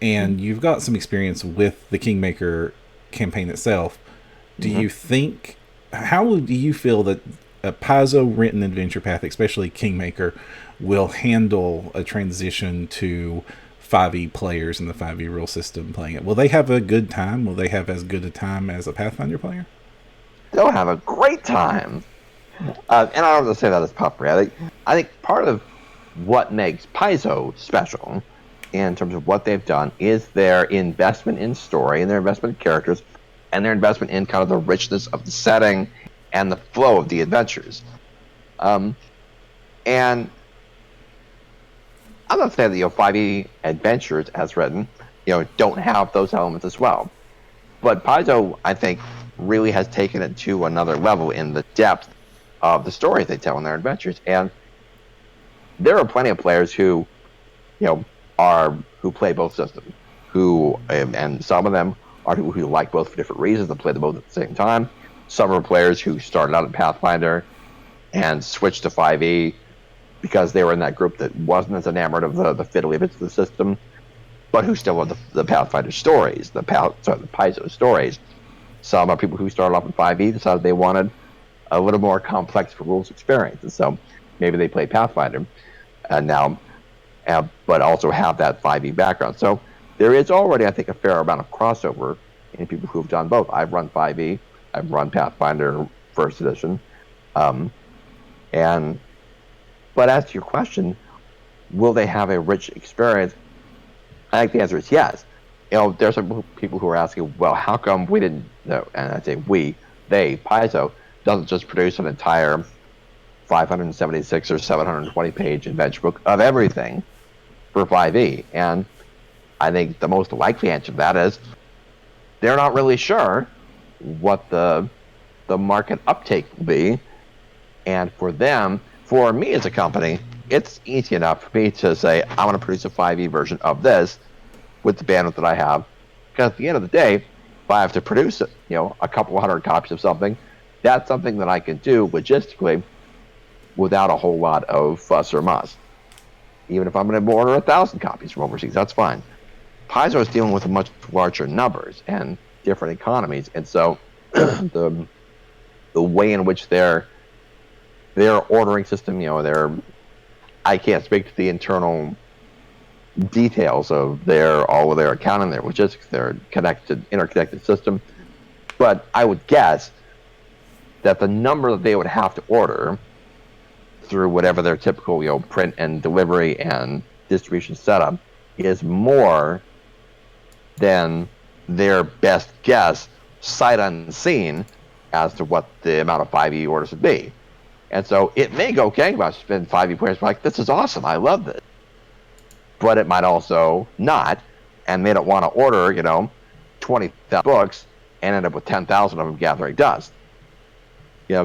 and you've got some experience with the Kingmaker campaign itself. Do you think, how do you feel that a Paizo written adventure path, especially Kingmaker, will handle a transition to 5e players in the 5e rule system playing it? Will they have a good time? Will they have as good a time as a Pathfinder player? They'll have a great time. And I don't have to say that as puffery. I think part of what makes Paizo special in terms of what they've done is their investment in story and their investment in characters and their investment in kind of the richness of the setting and the flow of the adventures. And I'm not saying that 5e adventures, as written, don't have those elements as well. But Paizo, I think, really has taken it to another level in the depth of the stories they tell in their adventures. And there are plenty of players who, who play both systems, and some of them are people who like both for different reasons and play them both at the same time. Some are players who started out in Pathfinder and switched to 5e because they were in that group that wasn't as enamored of the fiddly bits of the system, but who still want the Pathfinder stories, the Paizo stories. Some are people who started off in 5e, decided they wanted a little more complex rules experience, and so maybe they play Pathfinder now, but also have that 5e background. So there is already, I think, a fair amount of crossover in people who've done both. I've run 5e, I've run Pathfinder First Edition, but as to your question, will they have a rich experience? I think the answer is yes. There's some people who are asking, well, how come we didn't, and I say Paizo doesn't just produce an entire 576 or 720 page adventure book of everything for 5e? And I think the most likely answer to that is they're not really sure what the market uptake will be. And for me as a company, it's easy enough for me to say, I want to produce a 5e version of this with the bandwidth that I have. Because at the end of the day, if I have to produce a couple hundred copies of something, that's something that I can do logistically without a whole lot of fuss or muss. Even if I'm going to order 1,000 copies from overseas, that's fine. Paizo is dealing with much larger numbers and different economies, and so the way in which their ordering system, I can't speak to the internal details of all of their accounting, their logistics, their interconnected system, but I would guess that the number that they would have to order through whatever their typical print and delivery and distribution setup is more than their best guess, sight unseen, as to what the amount of 5e orders would be. And so it may go gangbusters, spend 5e players like, this is awesome, I love this. But it might also not, and they don't want to order, 20,000 books and end up with 10,000 of them gathering dust.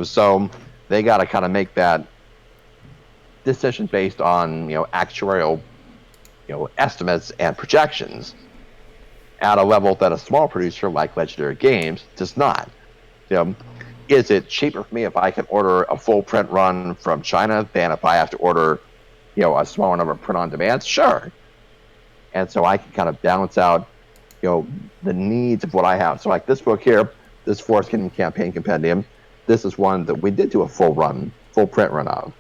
So they got to kind of make that decision based on, actuarial, estimates and projections at a level that a small producer like Legendary Games does not. Is it cheaper for me if I can order a full print run from China than if I have to order, a smaller number of print on demands? Sure. And so I can kind of balance out, the needs of what I have. So like this book here, this Fourth Kingdom Campaign Compendium, this is one that we did do a full print run of.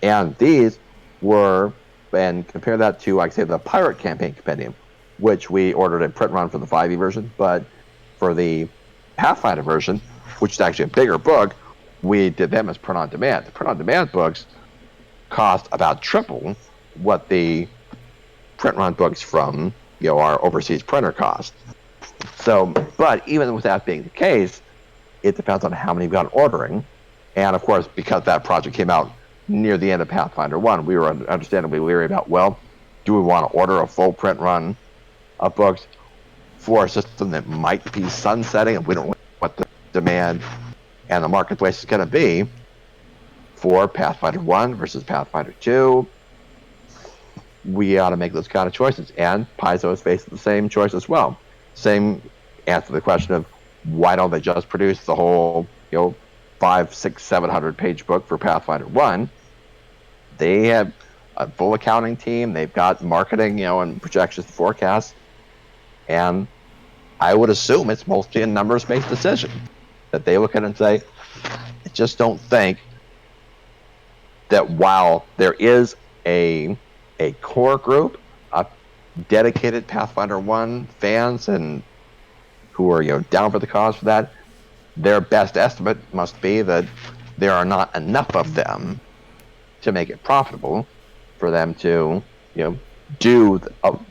And these were, and compare that to, like, say, the Pirate Campaign Compendium, which we ordered a print run for the 5e version, but for the Pathfinder version, which is actually a bigger book, we did them as print on demand. The print on demand books cost about triple what the print run books from our overseas printer cost. So, but even with that being the case, it depends on how many we got ordering. And of course, because that project came out near the end of Pathfinder 1, we were understandably leery about, well, do we want to order a full print run of books for a system that might be sunsetting, and we don't know what the demand and the marketplace is going to be for Pathfinder 1 versus Pathfinder 2. We ought to make those kind of choices, and Paizo is facing the same choice as well. Same answer to the question of why don't they just produce the whole 500, 600, 700 page book for Pathfinder 1. They have a full accounting team, they've got marketing, and projections and forecasts, and I would assume it's mostly a numbers-based decision that they look at and say, I just don't think that while there is a core group of dedicated Pathfinder 1 fans and who are down for the cause for that, their best estimate must be that there are not enough of them to make it profitable for them to do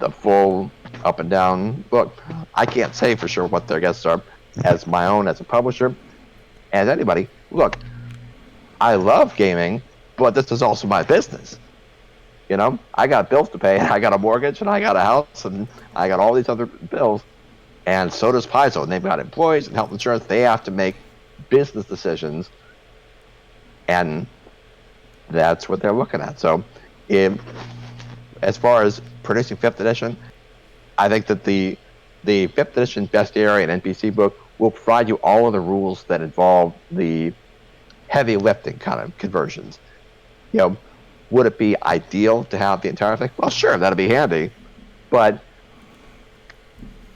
the full up and down book. I can't say for sure what their guests are. As a publisher, as anybody, look, I love gaming, but this is also my business. I got bills to pay, and I got a mortgage, and I got a house, and I got all these other bills, and so does Paizo, and they've got employees and health insurance. They have to make business decisions, and that's what they're looking at. So, if, as far as producing 5th edition, I think that the 5th edition bestiary and NPC book will provide you all of the rules that involve the heavy lifting kind of conversions. Would it be ideal to have the entire thing? Well, sure, that'd be handy, but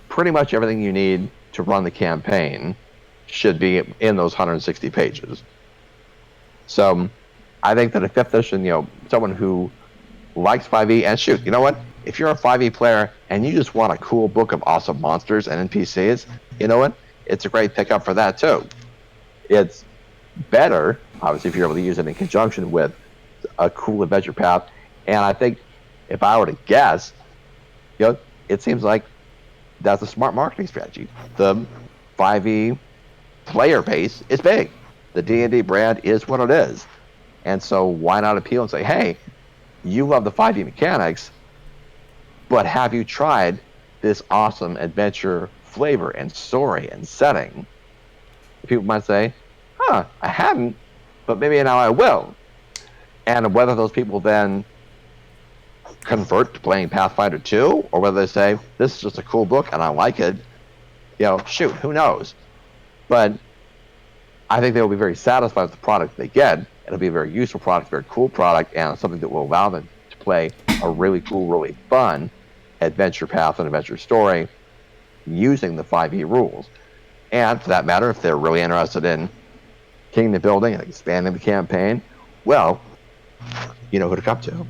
pretty much everything you need to run the campaign should be in those 160 pages. So I think that a 5th edition, someone who likes 5e, and shoot, you know what? If you're a 5e player and you just want a cool book of awesome monsters and NPCs, you know what? It's a great pickup for that too. It's better, obviously, if you're able to use it in conjunction with a cool adventure path. And I think if I were to guess, it seems like that's a smart marketing strategy. The 5e player base is big. The D&D brand is what it is. And so why not appeal and say, hey, you love the 5e mechanics, but have you tried this awesome adventure flavor and story and setting? People might say, I haven't, but maybe now I will. And whether those people then convert to playing Pathfinder 2, or whether they say, this is just a cool book and I like it, shoot, who knows? But I think they will be very satisfied with the product they get. It'll be a very useful product, very cool product, and something that will allow them to play a really cool, really fun adventure path and adventure story using the 5e rules. And for that matter, if they're really interested in kingdom building and expanding the campaign, well, you know who to come to.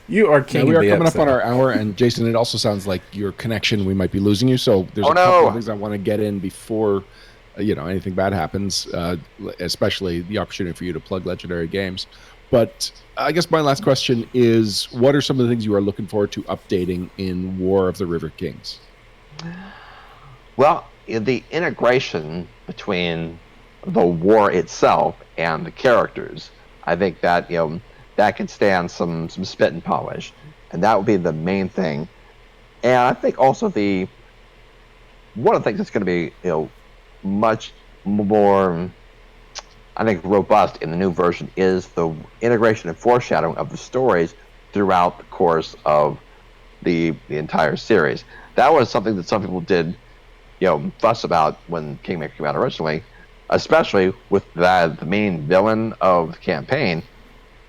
You are king. We are coming up on our hour, and Jason, it also sounds like your connection, we might be losing you. So there's a couple of things I want to get in before anything bad happens, especially the opportunity for you to plug Legendary Games. But I guess my last question is, what are some of the things you are looking forward to updating in War of the River Kings? Well, the integration between the war itself and the characters, I think that that can stand some spit and polish, and that would be the main thing. And I think also one of the things that's going to be much more, I think, robust in the new version is the integration and foreshadowing of the stories throughout the course of the entire series. That was something that some people did fuss about when Kingmaker came out originally, especially with the main villain of the campaign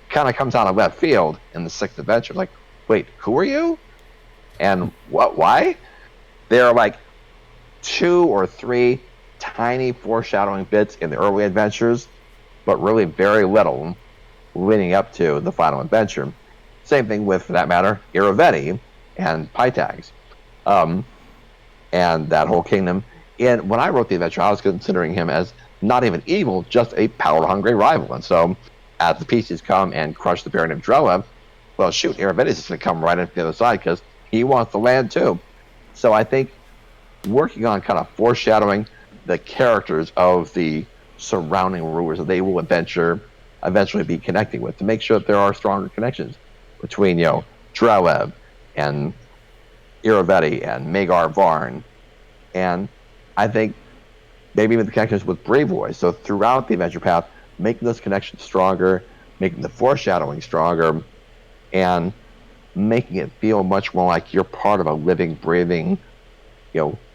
kind of comes out of left field in the 6th adventure. Like, wait, who are you? And what? Why? There are like 2 or 3 tiny foreshadowing bits in the early adventures, but really very little leading up to the final adventure. Same thing with, for that matter, Iravetti and Pytax, and that whole kingdom. And when I wrote the adventure, I was considering him as not even evil, just a power-hungry rival. And so, as the pieces come and crush the Baron of Droa, well, shoot, Iravetti is going to come right into the other side because he wants the land too. So I think working on kind of foreshadowing the characters of the surrounding rulers that they will eventually be connecting with, to make sure that there are stronger connections between Droa and Iravetti and Magar Varn, and I think maybe even the connections with Brevoy. So throughout the adventure path, making those connections stronger, making the foreshadowing stronger, and making it feel much more like you're part of a living, breathing,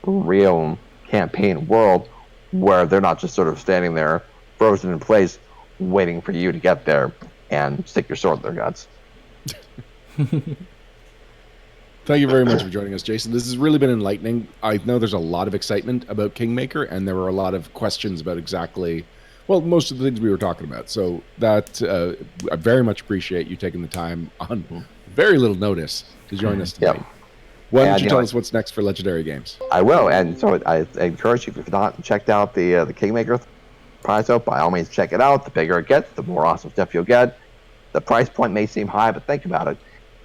real campaign world, where they're not just sort of standing there frozen in place waiting for you to get there and stick your sword in their guts. Thank you very much for joining us, Jason. This has really been enlightening. I know there's a lot of excitement about Kingmaker, and there were a lot of questions about most of the things we were talking about. So that I very much appreciate you taking the time on very little notice to join us tonight. Yep. Why don't you tell us what's next for Legendary Games? I will, and so I encourage you, if you've not checked out the Kingmaker prize out, by all means check it out. The bigger it gets, the more awesome stuff you'll get. The price point may seem high, but think about it.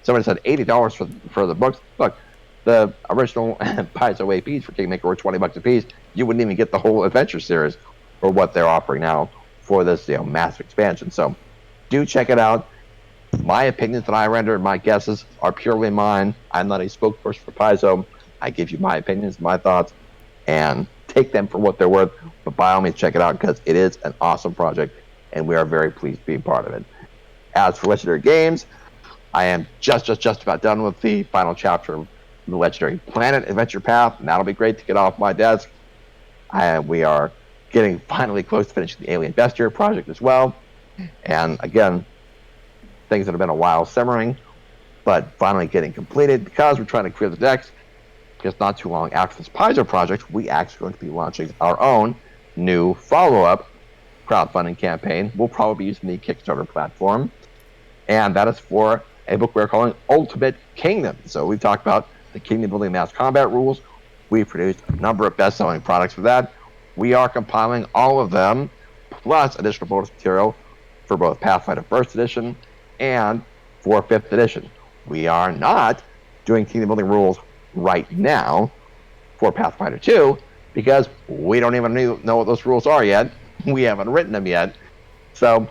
Somebody said $80 for the books. Look, the original Paizo APs for Kingmaker were $20 a piece. You wouldn't even get the whole adventure series for what they're offering now for this massive expansion. So do check it out. My opinions that I render, my guesses, are purely mine. I'm not a spokesperson for Paizo. I give you my opinions, my thoughts, and take them for what they're worth. But by all means, check it out, because it is an awesome project, and we are very pleased to be part of it. As for Legendary Games, I am just about done with the final chapter of the Legendary Planet Adventure Path, and that'll be great to get off my desk. We are getting finally close to finishing the Alien Bestiary project as well. And again, things that have been a while simmering, but finally getting completed because we're trying to clear the decks. Because not too long after this Paizo project, we actually going to be launching our own new follow-up crowdfunding campaign. We'll probably be using the Kickstarter platform, and that is for a book we're calling Ultimate Kingdom. So we've talked about the kingdom building mass combat rules. We've produced a number of best-selling products for that. We are compiling all of them, plus additional bonus material for both Pathfinder First Edition and for 5th Edition. We are not doing kingdom building rules right now for Pathfinder 2 because we don't even know what those rules are yet. We haven't written them yet. So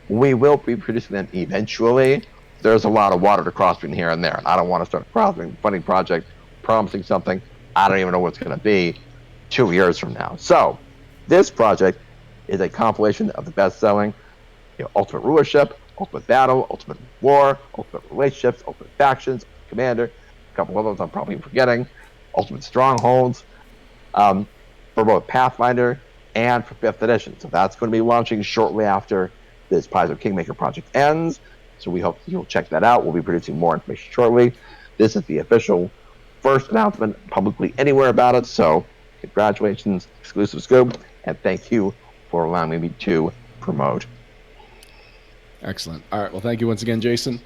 we will be producing them eventually. There's a lot of water to cross between here and there, and I don't want to start a crowdfunding project promising something I don't even know what's going to be 2 years from now. So this project is a compilation of the best-selling Ultimate Rulership, Ultimate Battle, Ultimate War, Ultimate Relationships, Ultimate Factions, Commander, a couple of those I'm probably forgetting, Ultimate Strongholds, for both Pathfinder and for 5th Edition. So that's going to be launching shortly after this Paizo Kingmaker project ends. So we hope you'll check that out. We'll be producing more information shortly. This is the official first announcement publicly anywhere about it. So congratulations, exclusive scoop, and thank you for allowing me to promote. Excellent. All right. Well, thank you once again, Jason.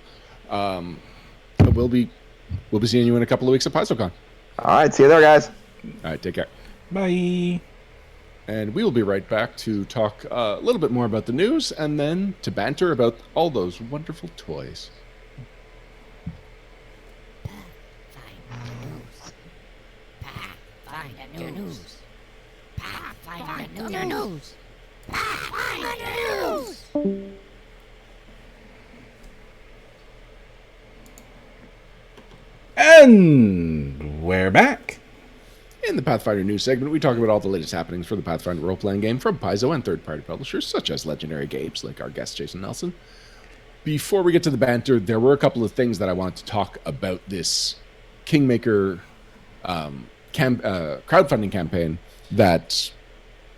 We'll be seeing you in a couple of weeks at PaizoCon. All right. See you there, guys. All right. Take care. Bye. And we will be right back to talk a little bit more about the news and then to banter about all those wonderful toys. Pathfinder News. Pathfinder News. Pathfinder News. And we're back. In the Pathfinder News segment, we talk about all the latest happenings for the Pathfinder role-playing game from Paizo and third-party publishers, such as Legendary Games, like our guest Jason Nelson. Before we get to the banter, there were a couple of things that I wanted to talk about this Kingmaker crowdfunding campaign that,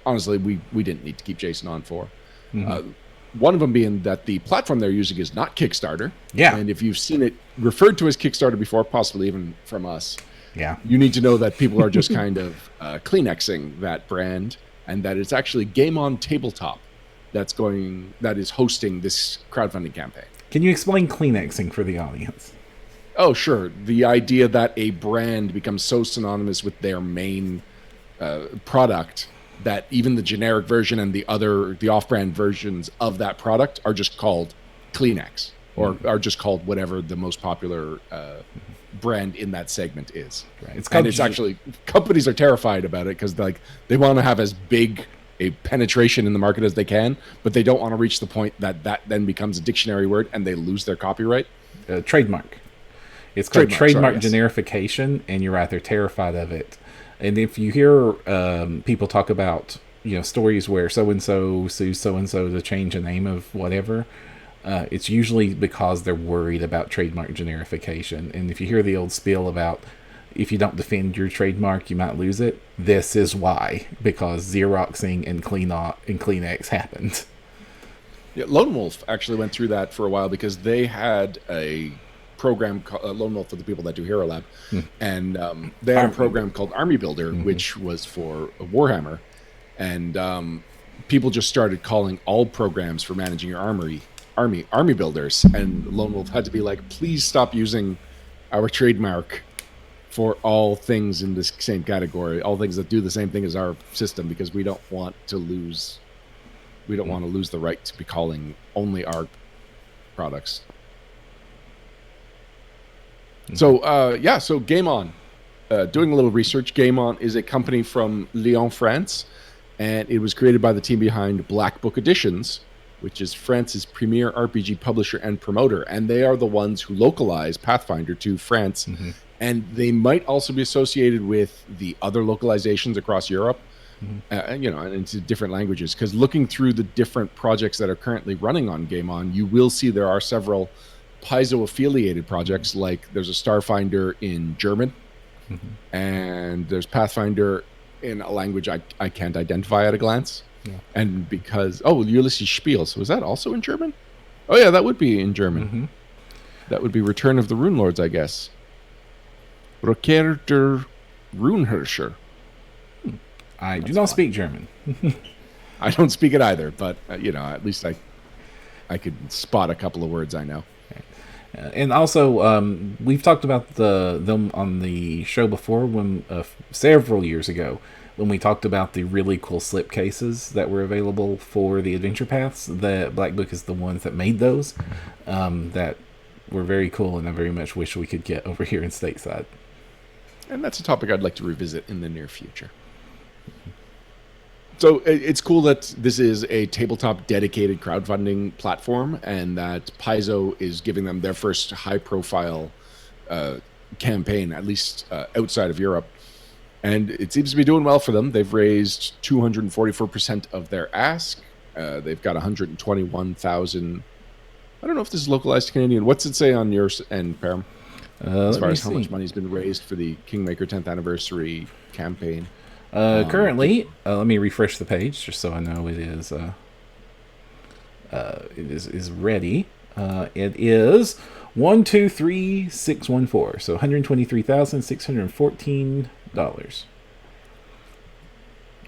honestly, we didn't need to keep Jason on for. Mm-hmm. One of them being that the platform they're using is not Kickstarter. Yeah. And if you've seen it referred to as Kickstarter before, possibly even from us, yeah, you need to know that people are just kind of Kleenexing that brand, and that it's actually Game On Tabletop that is hosting this crowdfunding campaign. Can you explain Kleenexing for the audience? Oh, sure. The idea that a brand becomes so synonymous with their main product that even the generic version and the off-brand versions of that product are just called Kleenex, or are just called whatever the most popular brand in that segment is. Right. It's actually, companies are terrified about it because they want to have as big a penetration in the market as they can, but they don't want to reach the point that then becomes a dictionary word and they lose their copyright. Trademark. It's called trademark yes. generification, and you're right, they're terrified of it. And if you hear people talk about stories where so-and-so sues so-and-so to change the name of whatever, it's usually because they're worried about trademark generification. And if you hear the old spiel about if you don't defend your trademark, you might lose it, this is why. Because Xeroxing and Kleenex happened. Yeah, Lone Wolf actually went through that for a while because they had a program called Lone Wolf for the people that do Hero Lab, and they had a program called Army Builder, which was for Warhammer, and people just started calling all programs for managing your army builders, and Lone Wolf had to be like, please stop using our trademark for all things in this same category, all things that do the same thing as our system, because we don't want to lose the right to be calling only our products. So Game On, doing a little research, Game On is a company from Lyon, France, and it was created by the team behind Black Book Editions, which is France's premier RPG publisher and promoter, and they are the ones who localize Pathfinder to France, and they might also be associated with the other localizations across Europe, and into different languages. Because looking through the different projects that are currently running on Game On, you will see there are several Paizo affiliated projects. Like there's a Starfinder in German, and there's Pathfinder in a language I can't identify at a glance. Yeah. And because Ulysses Spiel, so is that also in German? Oh yeah, that would be in German. That would be Return of the Rune Lords, I guess. Rückkehr der Runeherrscher. I do not speak German. I don't speak it either, but at least I could spot a couple of words I know. And also, we've talked about them on the show before when several years ago when we talked about the really cool slipcases that were available for the adventure paths. The Black Book is the ones that made those that were very cool, and I very much wish we could get over here in stateside. And that's a topic I'd like to revisit in the near future. So it's cool that this is a tabletop dedicated crowdfunding platform, and that Paizo is giving them their first high-profile campaign, at least outside of Europe. And it seems to be doing well for them. They've raised 244% of their ask. They've got 121,000. I don't know if this is localized to Canadian. What's it say on your end, Param? As far as how much money has been raised for the Kingmaker 10th anniversary campaign. Currently, let me refresh the page just so I know it is ready. It is 123,614, so $123,614,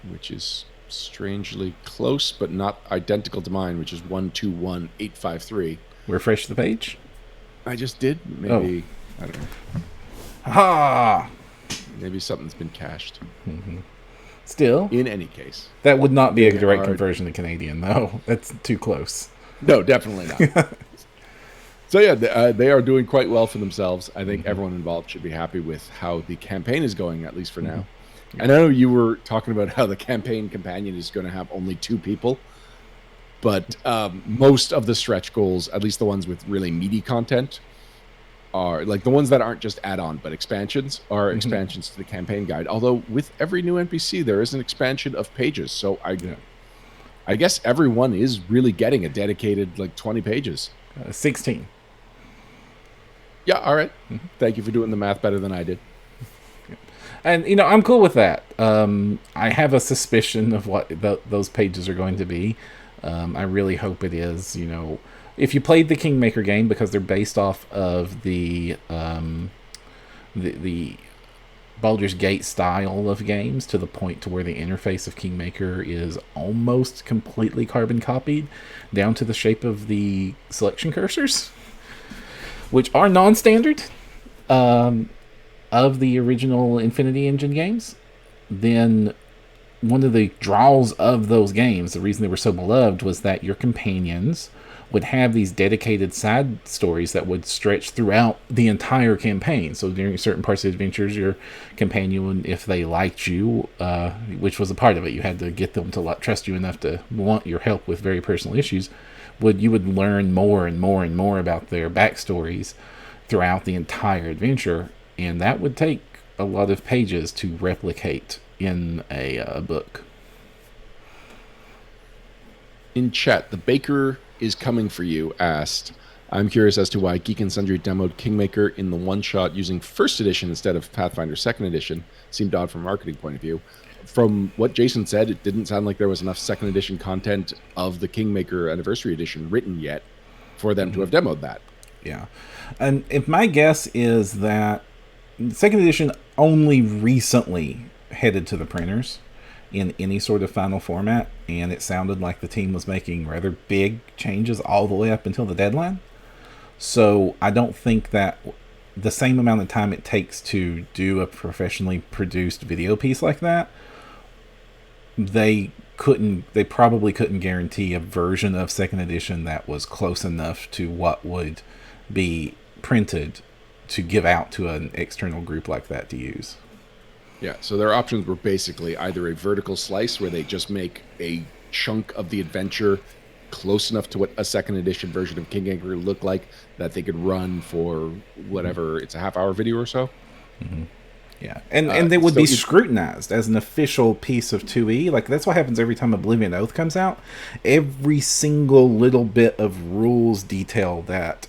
which is strangely close, but not identical to mine, which is 121,853. Refresh the page. I just did. Maybe I don't know. Ha! Maybe something's been cached. Still, in any case, that would not be a direct conversion to Canadian, though. That's too close. No, definitely not. So yeah, they are doing quite well for themselves. I think everyone involved should be happy with how the campaign is going, at least for now. And I know you were talking about how the campaign companion is going to have only 2 people, but most of the stretch goals, at least the ones with really meaty content, are like the ones that aren't just add-on but expansions, are expansions to the campaign guide. Although with every new NPC there is an expansion of pages, so I guess everyone is really getting a dedicated 20 pages. 16. Yeah, all right. Thank you for doing the math better than I did. And I'm cool with that. I have a suspicion of what those pages are going to be. I really hope it is. If you played the Kingmaker game, because they're based off of the Baldur's Gate style of games, to the point to where the interface of Kingmaker is almost completely carbon copied down to the shape of the selection cursors, which are non-standard of the original Infinity Engine games. Then one of the draws of those games, the reason they were so beloved, was that your companions would have these dedicated side stories that would stretch throughout the entire campaign. So during certain parts of the adventures, your companion, if they liked you, which was a part of it, you had to get them to trust you enough to want your help with very personal issues, you would learn more and more and more about their backstories throughout the entire adventure, and that would take a lot of pages to replicate in a book. In chat, the Baker is coming for you asked, I'm curious as to why Geek and Sundry demoed Kingmaker in the one-shot using first edition instead of Pathfinder second edition. Seemed odd from a marketing point of view. From what Jason said, it didn't sound like there was enough second edition content of the Kingmaker Anniversary Edition written yet for them to have demoed that. Yeah. And if my guess is that second edition only recently headed to the printers in any sort of final format, and it sounded like the team was making rather big changes all the way up until the deadline. So I don't think that the same amount of time it takes to do a professionally produced video piece like that, they probably couldn't guarantee a version of second edition that was close enough to what would be printed to give out to an external group like that to use. Yeah, so their options were basically either a vertical slice where they just make a chunk of the adventure close enough to what a second edition version of Kingmaker looked like that they could run for whatever, it's a half-hour video or so. Yeah, and they would so be it- scrutinized as an official piece of 2E. Like, that's what happens every time Oblivion Oath comes out. Every single little bit of rules detail that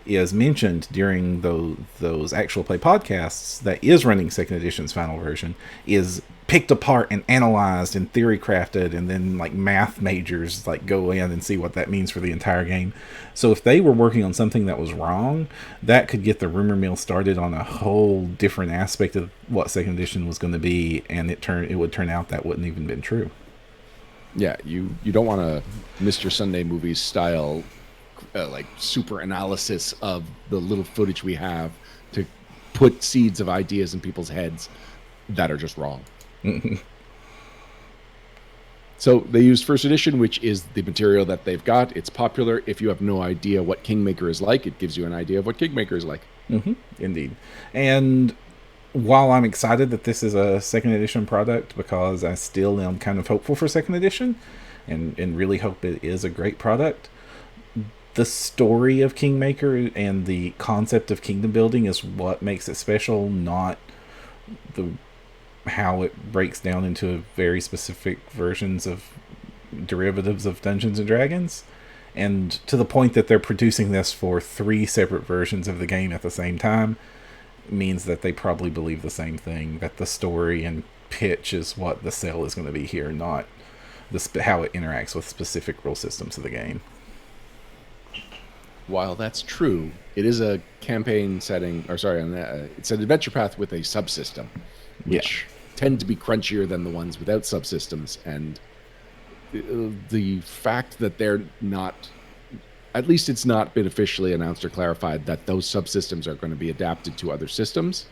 is mentioned during those actual play podcasts that is running second edition's final version is picked apart and analyzed and theory crafted, and then like math majors like go in and see what that means for the entire game. So if they were working on something that was wrong, that could get the rumor mill started on a whole different aspect of what second edition was going to be, and it would turn out that wouldn't even been true. Yeah, you don't want to Mr. Sunday Movies style like super analysis of the little footage we have to put seeds of ideas in people's heads that are just wrong. So they used first edition, which is the material that they've got. It's popular. If you have no idea what Kingmaker is like, it gives you an idea of what Kingmaker is like. Indeed. And while I'm excited that this is a second edition product, because I still am kind of hopeful for second edition and really hope it is a great product, the story of Kingmaker and the concept of kingdom building is what makes it special, not the how it breaks down into very specific versions of derivatives of Dungeons and Dragons. And to the point that they're producing this for 3 separate versions of the game at the same time means that they probably believe the same thing, that the story and pitch is what the sell is going to be here, not how it interacts with specific rule systems of the game. While that's true, it is a campaign setting, or sorry, it's an adventure path with a subsystem, which tend to be crunchier than the ones without subsystems. And the fact that they're not, at least it's not been officially announced or clarified that those subsystems are going to be adapted to other systems,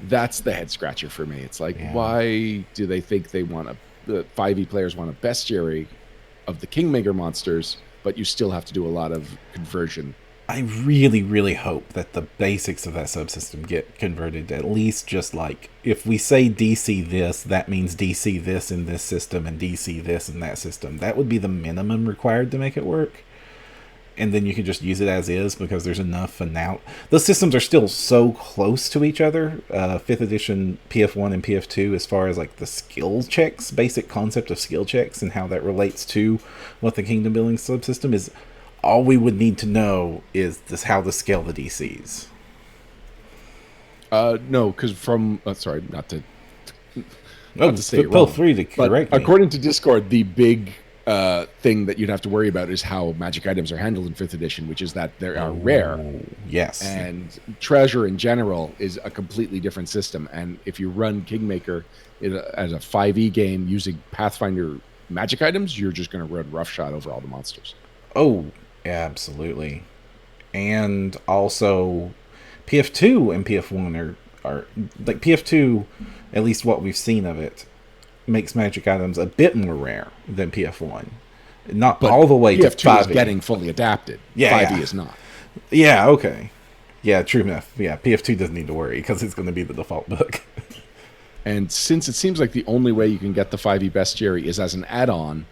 that's the head scratcher for me. It's like, why do they think they want the 5e players want a bestiary of the Kingmaker monsters, but you still have to do a lot of conversion? I really, really hope that the basics of that subsystem get converted to at least just like, if we say DC this, that means DC this in this system and DC this in that system. That would be the minimum required to make it work. And then you can just use it as is, because there's enough. And now those systems are still so close to each other. 5th edition PF1 and PF2, as far as like the skill checks, basic concept of skill checks and how that relates to what the kingdom building subsystem is. All we would need to know is this, how to scale the DCs. No, because from sorry, not to say it Feel wrong, free to correct but me. according to Discord, the big thing that you'd have to worry about is how magic items are handled in 5th edition, which is that they are rare. Yes. And treasure in general is a completely different system. And if you run Kingmaker as a 5e game using Pathfinder magic items, you're just going to run roughshod over all the monsters. Oh, absolutely. And also, PF2 and PF1 are like, PF2, at least what we've seen of it, makes magic items a bit more rare than PF1. Not But all the way to PF2 is 5e. getting fully adapted. Yeah, 5e yeah. is not. Yeah, okay. Yeah, true enough. Yeah, PF2 doesn't need to worry because it's going to be the default book. And since it seems like the only way you can get the 5e bestiary is as an add-on,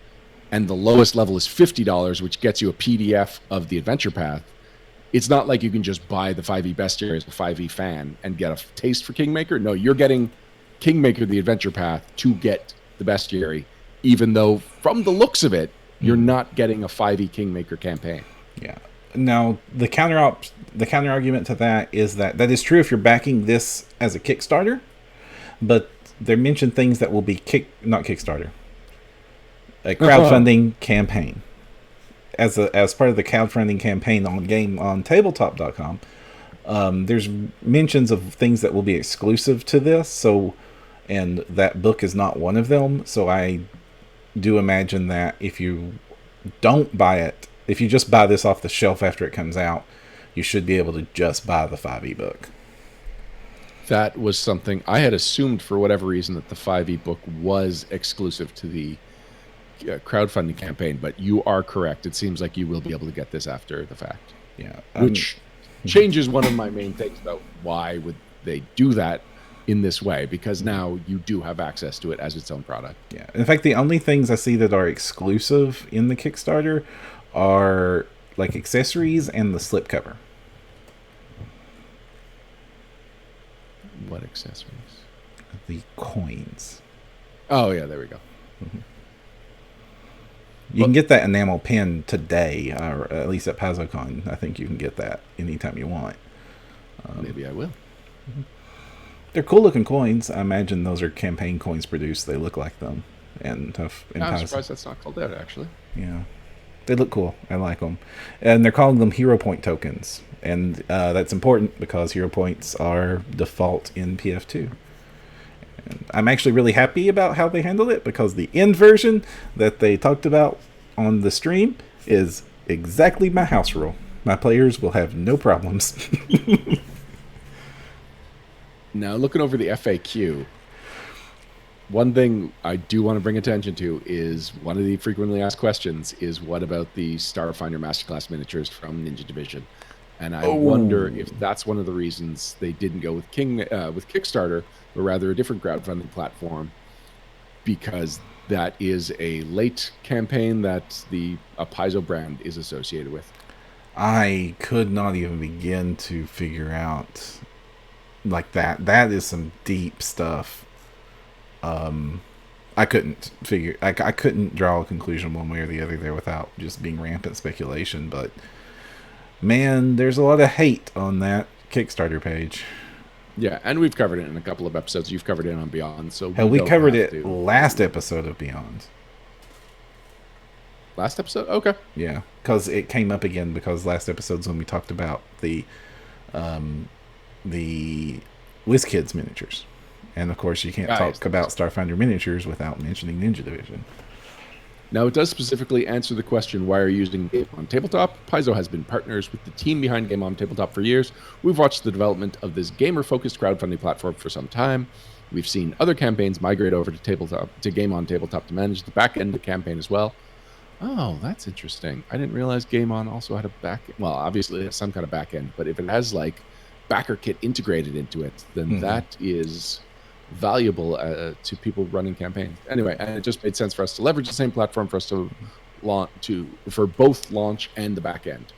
and the lowest level is $50, which gets you a PDF of the adventure path, it's not like you can just buy the 5e bestiary as a 5e fan and get a taste for Kingmaker. No, you're getting Kingmaker the adventure path to get the bestiary, even though from the looks of it, you're not getting a 5e Kingmaker campaign. Yeah. Now, the counter argument to that is that is true if you're backing this as a Kickstarter, but they mention things that will be not Kickstarter, a crowdfunding campaign. As part of the crowdfunding campaign on tabletop.com, there's mentions of things that will be exclusive to this. So, and that book is not one of them. So I do imagine that if you don't buy it, if you just buy this off the shelf after it comes out, you should be able to just buy the 5e book. That was something I had assumed for whatever reason, that the 5e book was exclusive to the crowdfunding campaign, but you are correct. It seems like you will be able to get this after the fact. Yeah. Which changes one of my main things about why would they do that in this way, because now you do have access to it as its own product. Yeah. In fact, the only things I see that are exclusive in the Kickstarter are like accessories and the slipcover. What accessories? the coins. Oh yeah, there we go. You can get that enamel pin today, or at least at PaizoCon. I think you can get that anytime you want. Maybe I will. They're cool looking coins. I imagine those are campaign coins produced. They look like them. And I'm surprised that's not called out, actually. Yeah. They look cool. I like them. And they're calling them hero point tokens. And that's important because hero points are default in PF2. And I'm actually really happy about how they handled it because the end version that they talked about on the stream is exactly my house rule. My players will have no problems. Now, looking over the FAQ, one thing I do want to bring attention to is one of the frequently asked questions is what about the Starfinder Masterclass miniatures from Ninja Division? And I wonder if that's one of the reasons they didn't go with Kickstarter, but rather a different crowdfunding platform, because that is a late campaign that the Paizo brand is associated with. I could not even begin to figure out like that. That is some deep stuff. I couldn't figure. I couldn't draw a conclusion one way or the other there without just being rampant speculation. But man, there's a lot of hate on that Kickstarter page. Yeah, and we've covered it in a couple of episodes. You've covered it on Beyond, so hell, we covered it last episode of Beyond. Last episode, okay. Yeah, because it came up again because last episode's when we talked about the WizKids miniatures, and of course you can't talk about Starfinder miniatures without mentioning Ninja Division. Now, it does specifically answer the question, why are you using Game on Tabletop? Paizo has been partners with the team behind Game on Tabletop for years. We've watched the development of this gamer-focused crowdfunding platform for some time. We've seen other campaigns migrate over to Game on Tabletop to manage the back end of the campaign as well. Oh, that's interesting. I didn't realize Game On also had a back end. Well, obviously it has some kind of back end, but if it has like backer kit integrated into it, then that is valuable to people running campaigns. Anyway, and it just made sense for us to leverage the same platform for us to launch for both launch and the back end.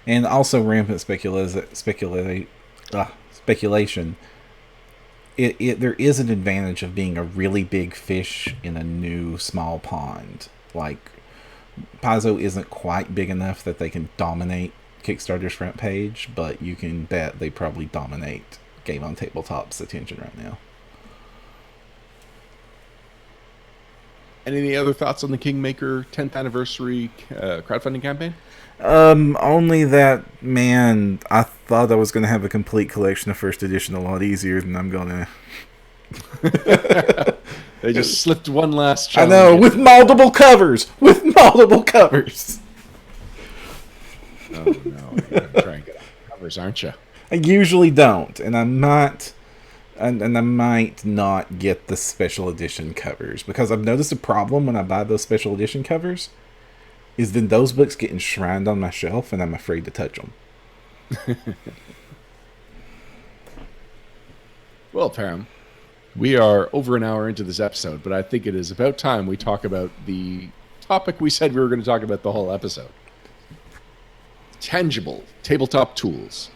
And also rampant speculation. There is an advantage of being a really big fish in a new small pond. Like Paizo isn't quite big enough that they can dominate Kickstarter's front page, but you can bet they probably dominate Game on Tabletop's attention right now. Any other thoughts on the Kingmaker 10th anniversary crowdfunding campaign? Only that, man, I thought I was going to have a complete collection of first edition a lot easier than I'm going to. They just slipped one last challenge. I know, with multiple covers! Oh, no. You're going to try and get covers, aren't you? I usually don't, and I might not get the special edition covers, because I've noticed a problem when I buy those special edition covers is then those books get enshrined on my shelf and I'm afraid to touch them. Well, Pam, we are over an hour into this episode, but I think it is about time we talk about the topic we said we were going to talk about the whole episode. Tangible tabletop tools.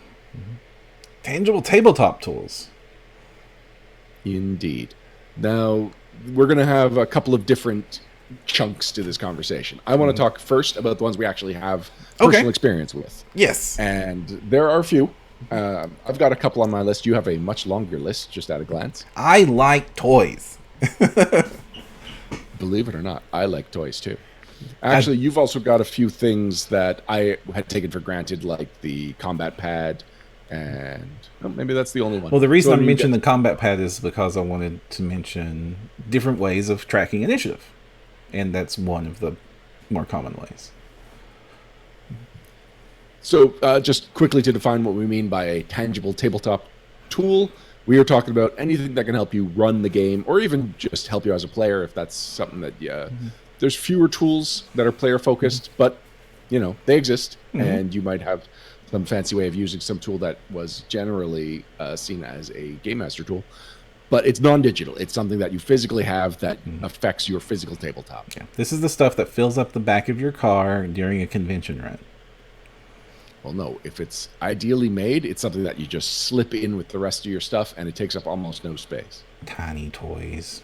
Tangible tabletop tools. Indeed. Now, we're going to have a couple of different chunks to this conversation. I want to talk first about the ones we actually have personal experience with. Yes. And there are a few. I've got a couple on my list. You have a much longer list, just at a glance. I like toys. Believe it or not, I like toys too. Actually, you've also got a few things that I had taken for granted, like the combat pad, and maybe that's the only one. Well, the reason I mentioned the combat pad is because I wanted to mention different ways of tracking initiative, and that's one of the more common ways. So just quickly to define what we mean by a tangible tabletop tool, we are talking about anything that can help you run the game, or even just help you as a player if that's something that there's fewer tools that are player focused, but they exist, and you might have some fancy way of using some tool that was generally seen as a game master tool, but it's non-digital. It's something that you physically have that affects your physical tabletop. Yeah. This is the stuff that fills up the back of your car during a convention run. Well, no, if it's ideally made, it's something that you just slip in with the rest of your stuff, and it takes up almost no space. Tiny toys.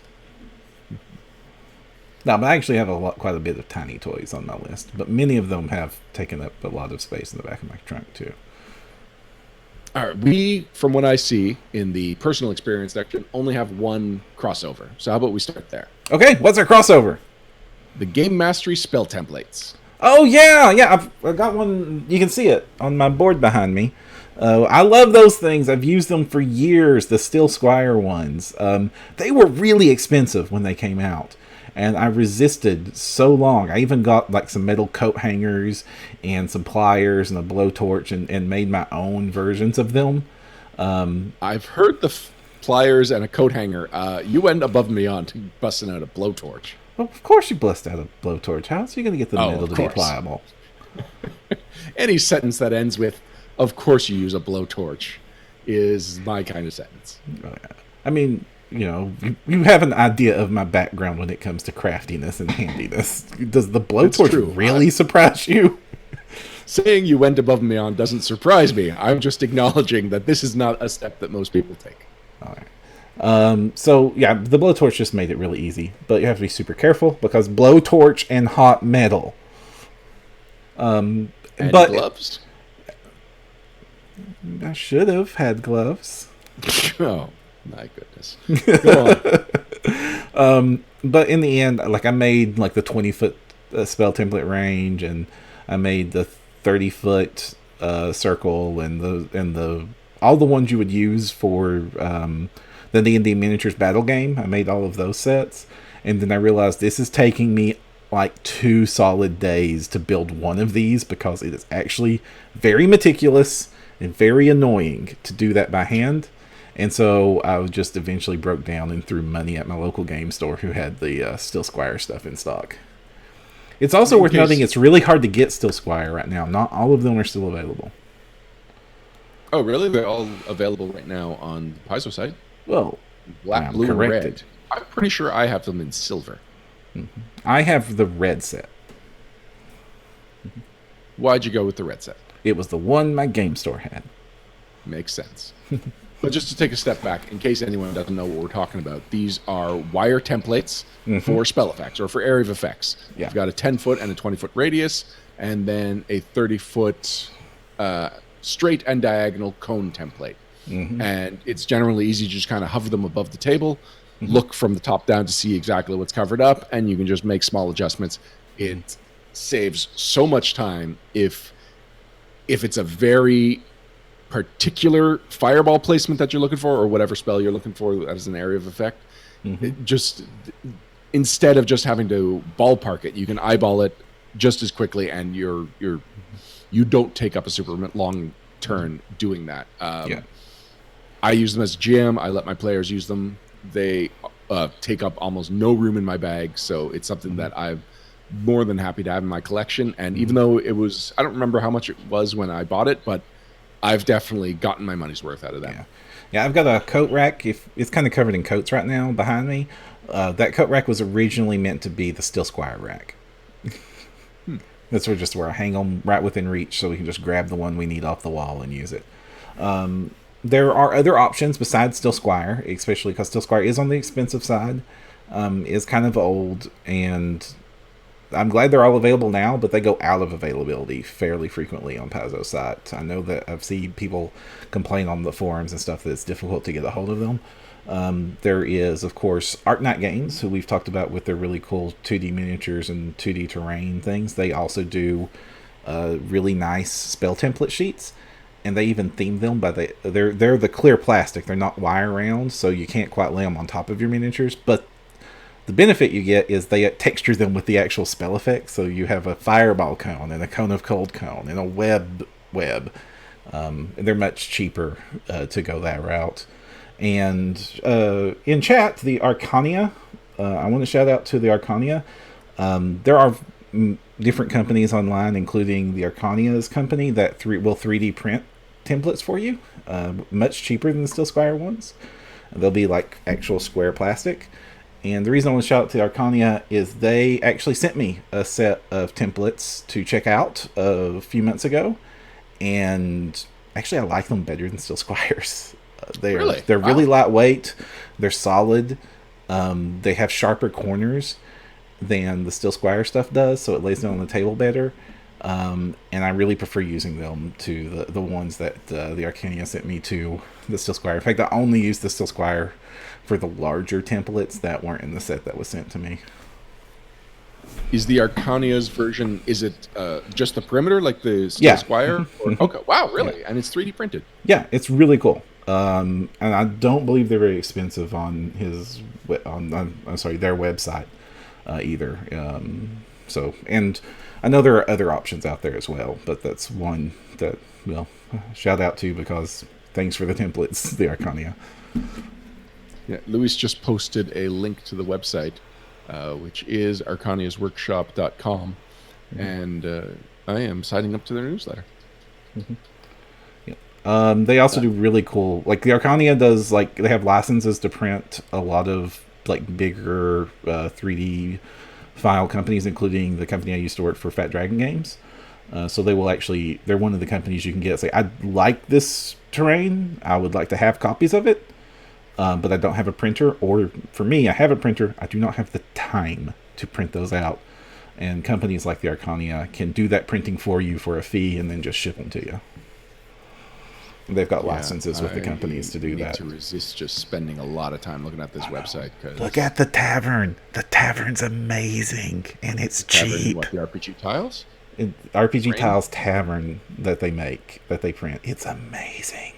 No, but I actually have quite a bit of tiny toys on my list, but many of them have taken up a lot of space in the back of my trunk too. All right, we, from what I see in the personal experience section, only have one crossover. So how about we start there? Okay, what's our crossover? The Game Mastery spell templates. Oh yeah, I've got one. You can see it on my board behind me. I love those things. I've used them for years. The Steel Squire ones. They were really expensive when they came out, and I resisted so long. I even got like some metal coat hangers and some pliers and a blowtorch, and made my own versions of them. I've heard the pliers and a coat hanger. You went above and beyond to busting out a blowtorch. Well, of course you bust out a blowtorch. How else are you going to get the metal of to be course. pliable? Any sentence that ends with, "Of course you use a blowtorch," is my kind of sentence. I mean, you have an idea of my background when it comes to craftiness and handiness. Does the blowtorch really surprise you? Saying you went above and beyond doesn't surprise me. I'm just acknowledging that this is not a step that most people take. All right. So yeah, the blowtorch just made it really easy, but you have to be super careful because blowtorch and hot metal. And But gloves? I should have had gloves. Oh, my goodness. Go on. But in the end, like I made like the 20-foot spell template range, and I made the 30-foot circle, and the all the ones you would use for the D&D miniatures battle game. I made all of those sets, and then I realized this is taking me like 2 solid days to build one of these because it is actually very meticulous and very annoying to do that by hand. And so I just eventually broke down and threw money at my local game store who had the Steel Squire stuff in stock. It's also worth noting it's really hard to get Steel Squire right now. Not all of them are still available. Oh, really? They're all available right now on the Paizo site? Well, Black, I'm blue, and corrected. red. I'm pretty sure I have them in silver. I have the red set. Why'd you go with the red set? It was the one my game store had. Makes sense. But just to take a step back, in case anyone doesn't know what we're talking about, these are wire templates for spell effects or for area of effects. Yeah. You've got a 10-foot and a 20-foot radius, and then a 30-foot straight and diagonal cone template. And it's generally easy to just kind of hover them above the table, look from the top down to see exactly what's covered up, and you can just make small adjustments. It saves so much time if it's a very particular fireball placement that you're looking for, or whatever spell you're looking for as an area of effect. Just instead of just having to ballpark it, you can eyeball it just as quickly, and you don't take up a super long turn doing that. I use them as GM. I let my players use them. They take up almost no room in my bag, so it's something that I'm more than happy to have in my collection. And even though it was, I don't remember how much it was when I bought it, but I've definitely gotten my money's worth out of that. Yeah, I've got a coat rack. It's kind of covered in coats right now behind me. That coat rack was originally meant to be the Steel Squire rack. That's just where I hang them right within reach, so we can just grab the one we need off the wall and use it. There are other options besides Steel Squire, especially because Steel Squire is on the expensive side. Is kind of old, and I'm glad they're all available now, but they go out of availability fairly frequently on Paizo's site. I know that I've seen people complain on the forums and stuff that it's difficult to get a hold of them. There is, of course, Arknight Games, who we've talked about with their really cool 2D miniatures and 2D terrain things. They also do really nice spell template sheets, and they even theme them by they're the clear plastic. They're not wire round, so you can't quite lay them on top of your miniatures, but the benefit you get is they texture them with the actual spell effects. So you have a fireball cone and a cone of cold cone and a web. And they're much cheaper to go that route. And in chat, the Arcania, I want to shout out to the Arcania. There are different companies online, including the Arcania's company, that will 3D print templates for you, much cheaper than the Steel Squire ones. They'll be like actual square plastic. And the reason I want to shout out to Arcania is they actually sent me a set of templates to check out a few months ago. and actually I like them better than Steel Squires. Really? They're Wow. really lightweight. They're solid. They have sharper corners than the Steel Squire stuff does, so it lays down on the table better. And I really prefer using them to the ones that the Arcania sent me to the Steel Squire. In fact, I only used the Steel Squire for the larger templates that weren't in the set that was sent to me. Is the Arcania's version, is it just the perimeter like the Steel Squire? Or, okay, wow, really? And it's 3D printed. Yeah, it's really cool. And I don't believe they're very expensive on their website either. So, and I know there are other options out there as well, but that's one that, well, shout out to, because thanks for the templates, the Arcania. Yeah, Luis just posted a link to the website, which is arcaniasworkshop.com, and I am signing up to their newsletter. They also do really cool, like the Arcania does, like they have licenses to print a lot of like bigger 3D file companies, including the company I used to work for, Fat Dragon Games. So they will actually, they're one of the companies you can get, say, I like this terrain, I would like to have copies of it, but I don't have a printer, or for me, I have a printer, I do not have the time to print those out. And companies like the Arcania can do that printing for you for a fee and then just ship them to you. They've got licenses with the companies to do that. To resist just spending a lot of time looking at this website. Look at the tavern. The tavern's amazing, and it's cheap. What, the RPG tiles? RPG Tiles Tavern that they make, that they print. It's amazing.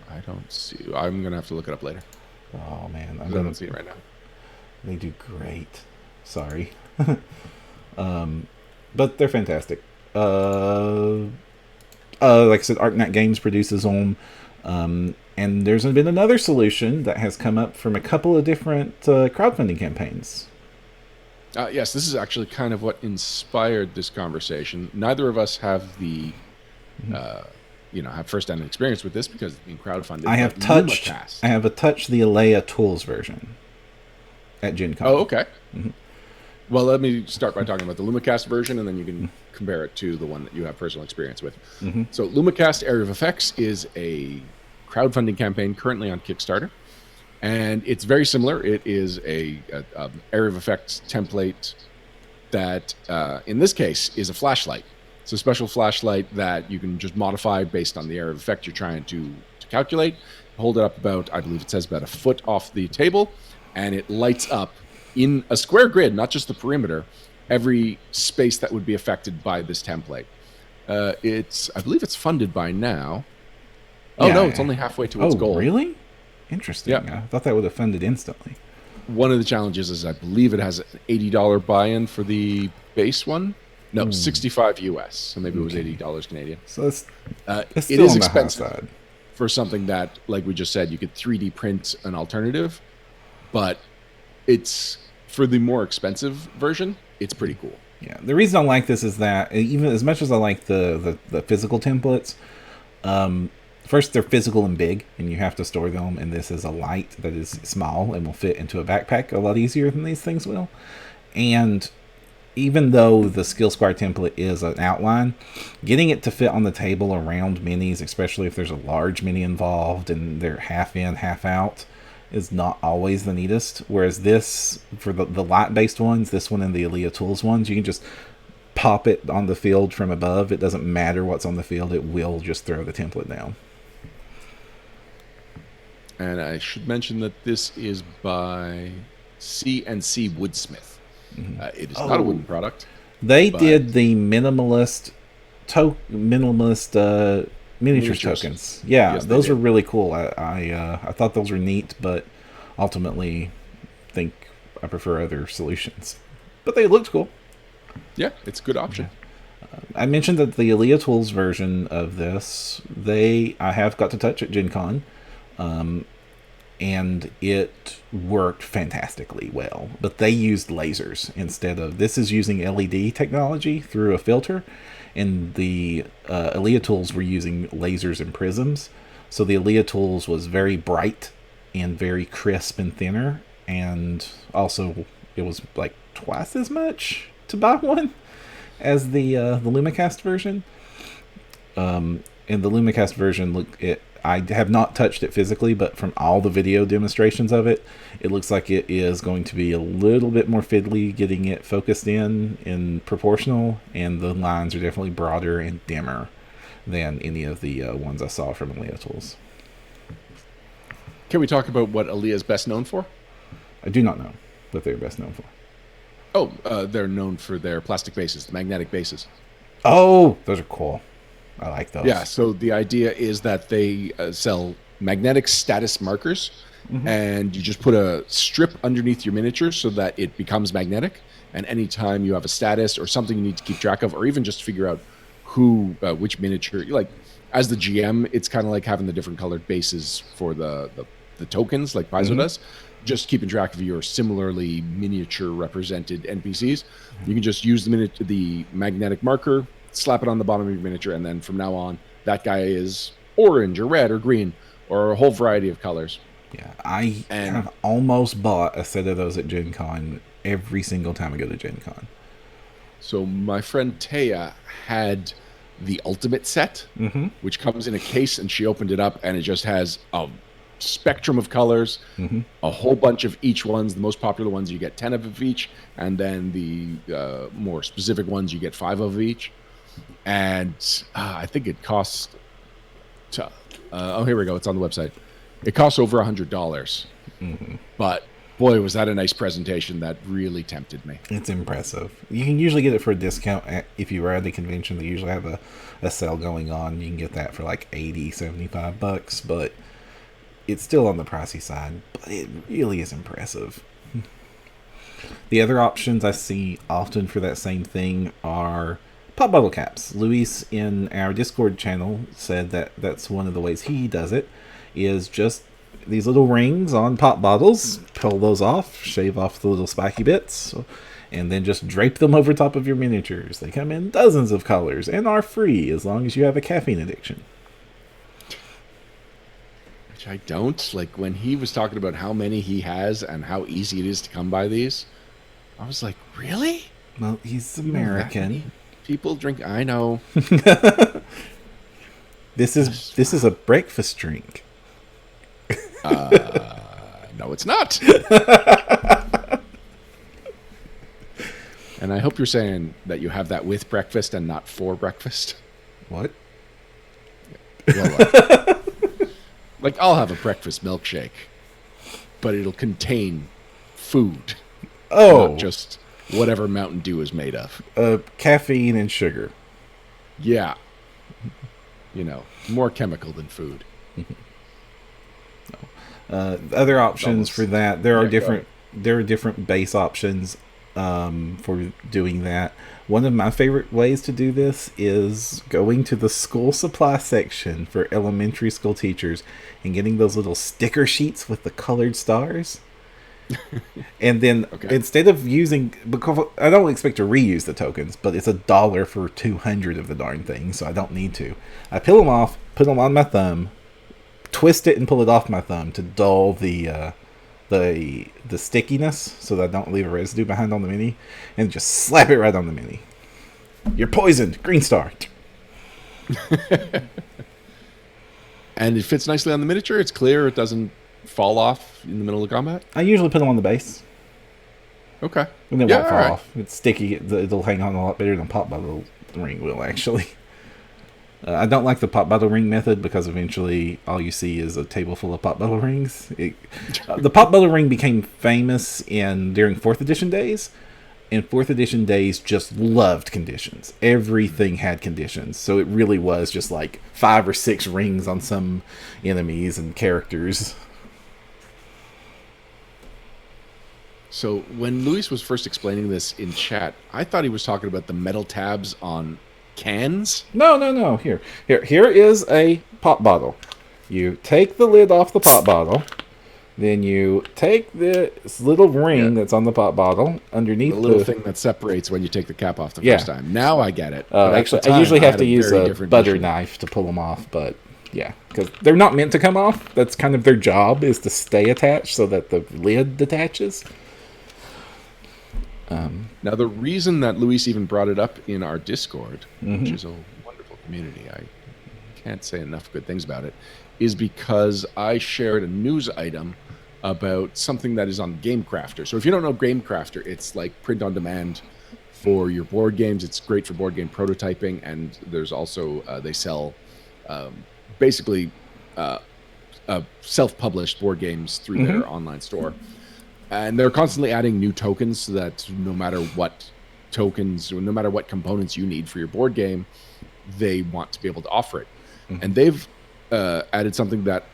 I don't see. I'm gonna have to look it up later. Oh man, I don't see it right now. They do great. Sorry, but they're fantastic. Like I said, ArcNet Games produces them, and there's been another solution that has come up from a couple of different crowdfunding campaigns. Yes, this is actually kind of what inspired this conversation. Neither of us have the, have first-hand experience with this because it's being crowdfunded. I have touched the Alea Tools version at Gen Con. Oh, okay. Mm-hmm. Well, let me start by talking about the Lumicast version, and then you can compare it to the one that you have personal experience with. Mm-hmm. So Lumicast Area of Effects is a crowdfunding campaign currently on Kickstarter, and it's very similar. It is a Area of Effects template that, in this case, is a flashlight. It's a special flashlight that you can just modify based on the area of effect you're trying to calculate. Hold it up about, I believe it says about a foot off the table, and it lights up in a square grid, not just the perimeter, every space that would be affected by this template. I believe it's funded by now. Oh, yeah. No, it's only halfway to its goal. Oh, really? Interesting. Yeah. I thought that would have funded instantly. One of the challenges is I believe it has an $80 buy-in for the base one. No, $65 US. So maybe it was $80 Canadian. So it is expensive for something that, like we just said, you could 3D print an alternative, but it's, for the more expensive version, it's pretty cool. Yeah, the reason I like this is that even as much as I like the physical templates, first they're physical and big, and you have to store them, and this is a light that is small and will fit into a backpack a lot easier than these things will. And even though the Skill Squire template is an outline, getting it to fit on the table around minis, especially if there's a large mini involved and they're half in, half out, is not always the neatest. Whereas this, for the light-based ones, this one and the Alea Tools ones, you can just pop it on the field from above. It doesn't matter what's on the field. It will just throw the template down. And I should mention that this is by C&C Woodsmith. Mm-hmm. It is not a wooden product. They did the minimalist miniatures tokens. Yeah, yes, those were really cool. I thought those were neat, but ultimately think I prefer other solutions. But they looked cool. Yeah, it's a good option. I mentioned that the Alea Tools version of this, I have got to touch at Gen Con, and it worked fantastically well. But they used lasers instead of... This is using LED technology through a filter, and the Alea Tools were using lasers and prisms. So the Alea Tools was very bright and very crisp and thinner, and also it was like twice as much to buy one as the Lumicast version. In the Lumicast version, I have not touched it physically, but from all the video demonstrations of it, it looks like it is going to be a little bit more fiddly getting it focused in proportional, and the lines are definitely broader and dimmer than any of the ones I saw from Alea Tools. Can we talk about what Alea is best known for? I do not know what they're best known for. Oh, they're known for their plastic bases, the magnetic bases. Oh, those are cool. I like those. Yeah, so the idea is that they sell magnetic status markers, and you just put a strip underneath your miniature so that it becomes magnetic. And anytime you have a status or something you need to keep track of, or even just figure out which miniature, like as the GM, it's kind of like having the different colored bases for the tokens, like Paizo does. Just keeping track of your similarly miniature represented NPCs. You can just use the magnetic marker, slap it on the bottom of your miniature, and then from now on, that guy is orange or red or green or a whole variety of colors. Yeah, I have almost bought a set of those at Gen Con every single time I go to Gen Con. So my friend Taya had the ultimate set, which comes in a case, and she opened it up, and it just has a spectrum of colors, a whole bunch of each ones. The most popular ones, you get 10 of each, and then the more specific ones, you get 5 of each. And I think it costs here we go, it's on the website. It costs over $100. But boy, was that a nice presentation. That really tempted me. It's impressive. You can usually get it for a discount if you were at the convention. They usually have a sale going on. You can get that for like $75, but it's still on the pricey side. But it really is impressive. The other options I see often for that same thing are pop bottle caps. Luis in our Discord channel said that that's one of the ways he does it, is just these little rings on pop bottles, pull those off, shave off the little spiky bits, and then just drape them over top of your miniatures. They come in dozens of colors and are free as long as you have a caffeine addiction. Which I don't. Like, when he was talking about how many he has and how easy it is to come by these, I was like, really? Well, he's American. People drink. I know. This is a breakfast drink. No, it's not. And I hope you're saying that you have that with breakfast and not for breakfast. What? Well, like, I'll have a breakfast milkshake, but it'll contain food. Oh, not just whatever Mountain Dew is made of. Caffeine and sugar. Yeah. You know, more chemical than food. Other options for that, there are different base options for doing that. One of my favorite ways to do this is going to the school supply section for elementary school teachers and getting those little sticker sheets with the colored stars. And then instead of using, because I don't expect to reuse the tokens, but it's $1 for 200 of the darn thing, so I don't need to. I peel them off, put them on my thumb, twist it and pull it off my thumb to dull the stickiness so that I don't leave a residue behind on the mini, and just slap it right on the mini. You're poisoned. Green star. And it fits nicely on the miniature. It's clear. It doesn't fall off in the middle of combat. I usually put them on the base. Okay. And it won't fall off. It's sticky. It'll hang on a lot better than pop bottle ring will, actually. I don't like the pop bottle ring method because eventually all you see is a table full of pop bottle rings. The pop bottle ring became famous during 4th edition days, and 4th edition days just loved conditions. Everything had conditions, so it really was just like 5 or 6 rings on some enemies and characters. So when Luis was first explaining this in chat, I thought he was talking about the metal tabs on cans. No. Here is a pop bottle. You take the lid off the pop bottle, then you take this little ring that's on the pop bottle underneath the little thing that separates when you take the cap off the first time. Now I get it. Actually, I usually have to use a butter knife to pull them off, but yeah, because they're not meant to come off. That's kind of their job, is to stay attached so that the lid detaches. Now, the reason that Luis even brought it up in our Discord, which is a wonderful community, I can't say enough good things about it, is because I shared a news item about something that is on Game Crafter. So if you don't know Game Crafter, it's like print on demand for your board games. It's great for board game prototyping, and there's also they sell basically self-published board games through their online store, and they're constantly adding new tokens so that no matter what tokens or no matter what components you need for your board game, they want to be able to offer it. And they've added something that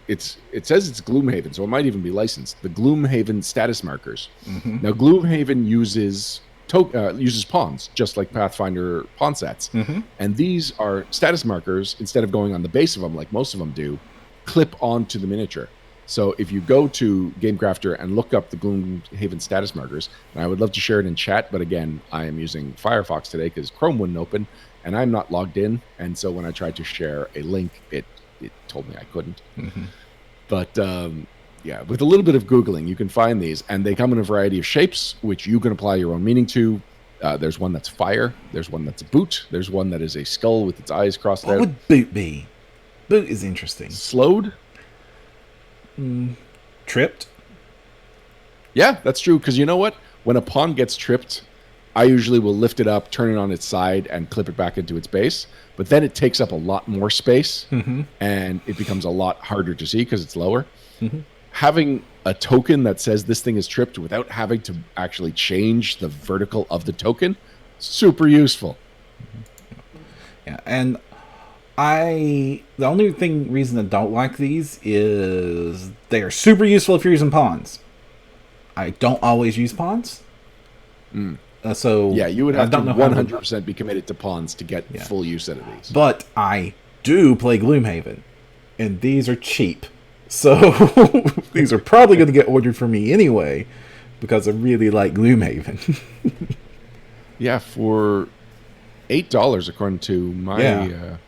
it says it's Gloomhaven, so it might even be licensed. The Gloomhaven status markers. Now Gloomhaven uses pawns, just like Pathfinder pawn sets. And these are status markers. Instead of going on the base of them like most of them do, clip onto the miniature. So if you go to GameCrafter and look up the Gloomhaven status markers, and I would love to share it in chat, but again, I am using Firefox today because Chrome wouldn't open, and I'm not logged in. And so when I tried to share a link, it told me I couldn't. But yeah, with a little bit of Googling, you can find these, and they come in a variety of shapes, which you can apply your own meaning to. There's one that's fire. There's one that's a boot. There's one that is a skull with its eyes crossed out. What would boot be? Boot is interesting. Slowed? Tripped? Yeah, that's true. Because you know what? When a pawn gets tripped, I usually will lift it up, turn it on its side, and clip it back into its base. But then it takes up a lot more space, and it becomes a lot harder to see because it's lower. Having a token that says this thing is tripped without having to actually change the vertical of the token, super useful. Yeah, and the only reason I don't like these is they are super useful if you're using pawns. I don't always use pawns. So yeah, you would have to 100% be committed to pawns to get full use out of these. But I do play Gloomhaven, and these are cheap. So these are probably going to get ordered for me anyway because I really like Gloomhaven. Yeah, for $8 according to my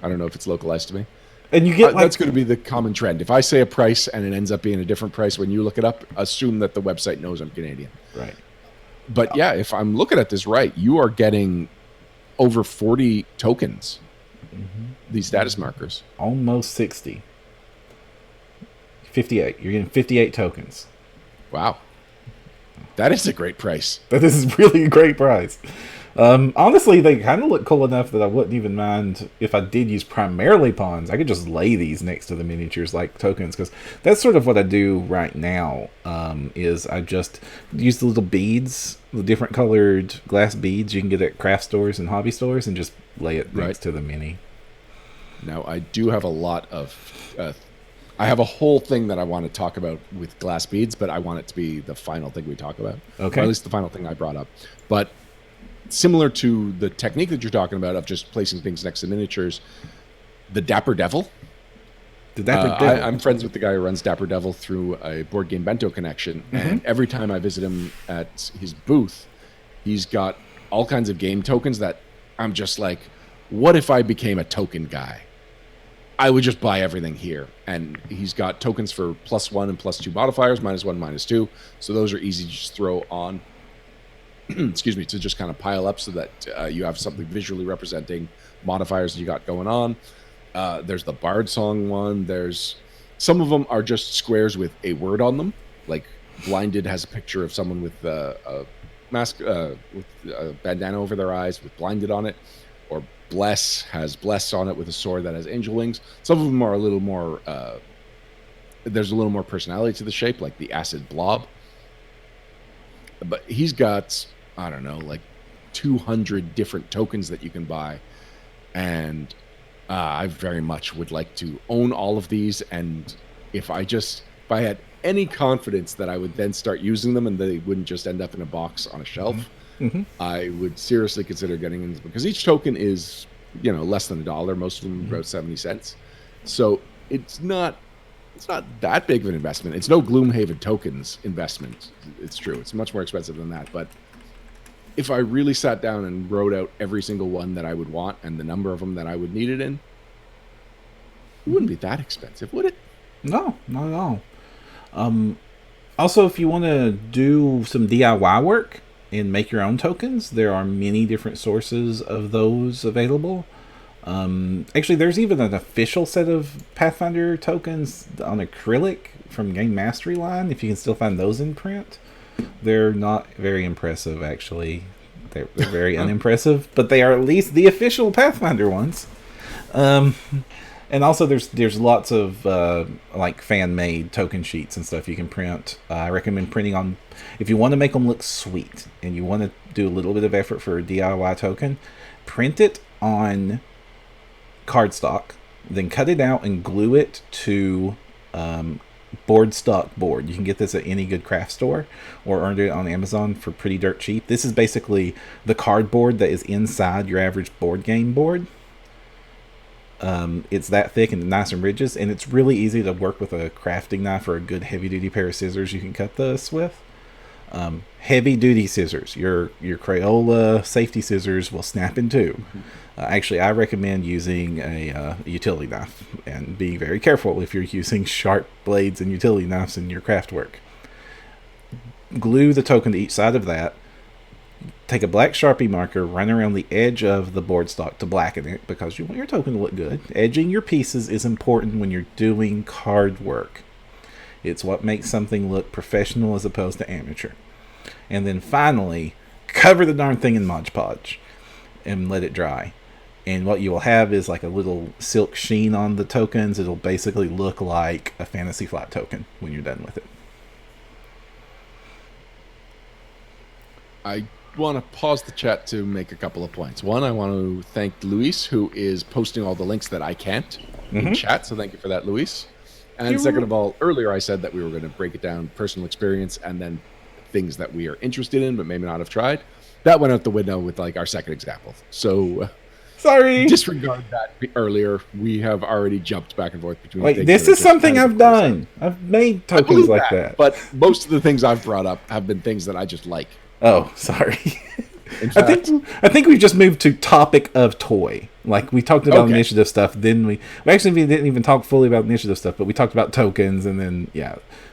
I don't know if it's localized to me. And you get that's going to be the common trend. If I say a price and it ends up being a different price when you look it up, assume that the website knows I'm Canadian. Right. But yeah, if I'm looking at this right, you are getting over 40 tokens. These status markers. Almost 60. 58. You're getting 58 tokens. Wow. That is a great price. That is really a great price. Honestly, they kind of look cool enough that I wouldn't even mind if I did use primarily pawns. I could just lay these next to the miniatures like tokens, because that's sort of what I do right now. Is I just use the little beads, the different colored glass beads you can get at craft stores and hobby stores, and just lay it next to the mini. Now, I do have a lot of... I have a whole thing that I want to talk about with glass beads, but I want it to be the final thing we talk about. Okay. Or at least the final thing I brought up. But similar to the technique that you're talking about of just placing things next to miniatures, the Dapper Devil. The Dapper Devil. I'm friends with the guy who runs Dapper Devil through a Board Game Bento connection, and every time I visit him at his booth, he's got all kinds of game tokens that I'm just like, what if I became a token guy? I would just buy everything here. And he's got tokens for +1 and +2 modifiers, -1, -2. So those are easy to just throw on, excuse me, to just kind of pile up so that you have something visually representing modifiers that you got going on. There's the Bard Song one. There's some of them are just squares with a word on them. Like Blinded has a picture of someone with a mask, with a bandana over their eyes with Blinded on it. Or Bless has Bless on it with a sword that has angel wings. Some of them are a little more, there's a little more personality to the shape, like the Acid Blob. But he's got, I don't know, like 200 different tokens that you can buy. And I very much would like to own all of these. And if I had any confidence that I would then start using them and they wouldn't just end up in a box on a shelf, I would seriously consider getting into them, because each token is, less than $1. Most of them about 70 cents. So it's not that big of an investment. It's no Gloomhaven tokens investment. It's true. It's much more expensive than that. But if I really sat down and wrote out every single one that I would want and the number of them that I would need it in, it wouldn't be that expensive, would it? No, not at all. Also, if you want to do some DIY work and make your own tokens, there are many different sources of those available. Actually, there's even an official set of Pathfinder tokens on acrylic from Game Mastery line, if you can still find those in print. They're not very impressive, actually. They're very unimpressive, but they are at least the official Pathfinder ones. And also, there's lots of like fan-made token sheets and stuff you can print. I recommend printing on, if you want to make them look sweet and you want to do a little bit of effort for a DIY token, print it on cardstock, then cut it out and glue it to board stock board. You can get this at any good craft store or order it on Amazon for pretty dirt cheap. This is basically the cardboard that is inside your average board game board. It's that thick and nice and ridges, and it's really easy to work with a crafting knife or a good heavy-duty pair of scissors you can cut this with. Heavy-duty scissors. Your Crayola safety scissors will snap in two. Actually, I recommend using a utility knife, and be very careful if you're using sharp blades and utility knives in your craft work. Glue the token to each side of that. Take a black Sharpie marker, run around the edge of the board stock to blacken it, because you want your token to look good. Edging your pieces is important when you're doing card work. It's what makes something look professional as opposed to amateur. And then finally, cover the darn thing in Mod Podge and let it dry. And what you will have is like a little silk sheen on the tokens. It'll basically look like a Fantasy Flight token when you're done with it. I want to pause the chat to make a couple of points. One, I want to thank Luis, who is posting all the links that I can't in chat. So thank you for that, Luis. And second of all, earlier I said that we were going to break it down, personal experience, and then things that we are interested in but maybe not have tried. That went out the window with like our second example. So sorry, disregard that earlier. We have already jumped back and forth between. Wait, this is something I've done. I've made tokens like that. But most of the things I've brought up have been things that I just like. Oh, sorry. In fact, I think we've just moved to topic of toy. Like we talked about initiative stuff, then we didn't even talk fully about initiative stuff, but we talked about tokens, and then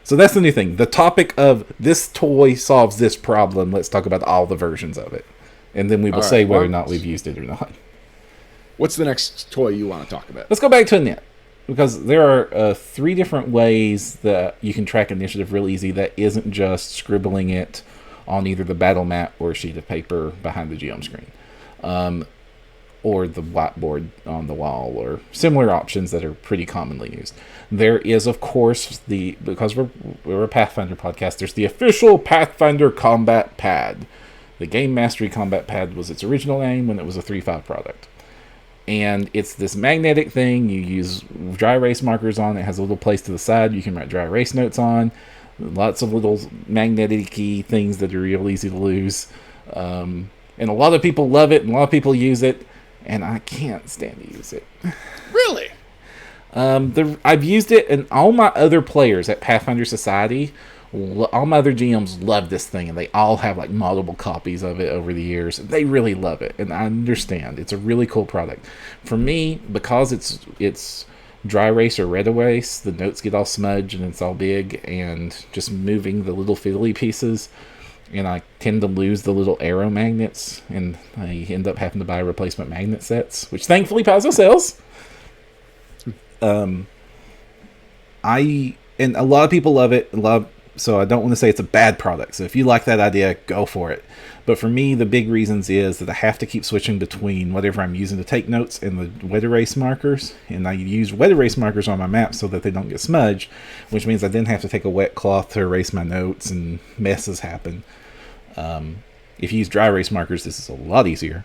So that's the new thing. The topic of this toy solves this problem. Let's talk about all the versions of it, and then we will say whether or not we've used it or not. What's the next toy you want to talk about? Let's go back to a net, because there are 3 different ways that you can track initiative real easy. That isn't just scribbling it on either the battle map or a sheet of paper behind the GM screen, or the whiteboard on the wall, or similar options that are pretty commonly used. There is, of course, because we're a Pathfinder podcast, there's the official Pathfinder Combat Pad. The Game Mastery Combat Pad was its original name when it was a 3.5 product. And it's this magnetic thing. You use dry erase markers on it. It has a little place to the side you can write dry erase notes on. Lots of little magnetic-y things that are real easy to lose. And a lot of people love it, and a lot of people use it, and I can't stand to use it. Really? I've used it, and all my other players at Pathfinder Society, all my other GMs love this thing, and they all have like multiple copies of it over the years. They really love it, and I understand. It's a really cool product. For me, because it's dry erase or red erase, the notes get all smudged and it's all big, and just moving the little fiddly pieces, and I tend to lose the little arrow magnets, and I end up having to buy replacement magnet sets, which thankfully Paizo sells. And a lot of people love it, so I don't want to say it's a bad product. So if you like that idea, go for it. But for me, the big reasons is that I have to keep switching between whatever I'm using to take notes and the wet erase markers. And I use wet erase markers on my maps so that they don't get smudged, which means I then have to take a wet cloth to erase my notes, and messes happen. If you use dry erase markers, this is a lot easier.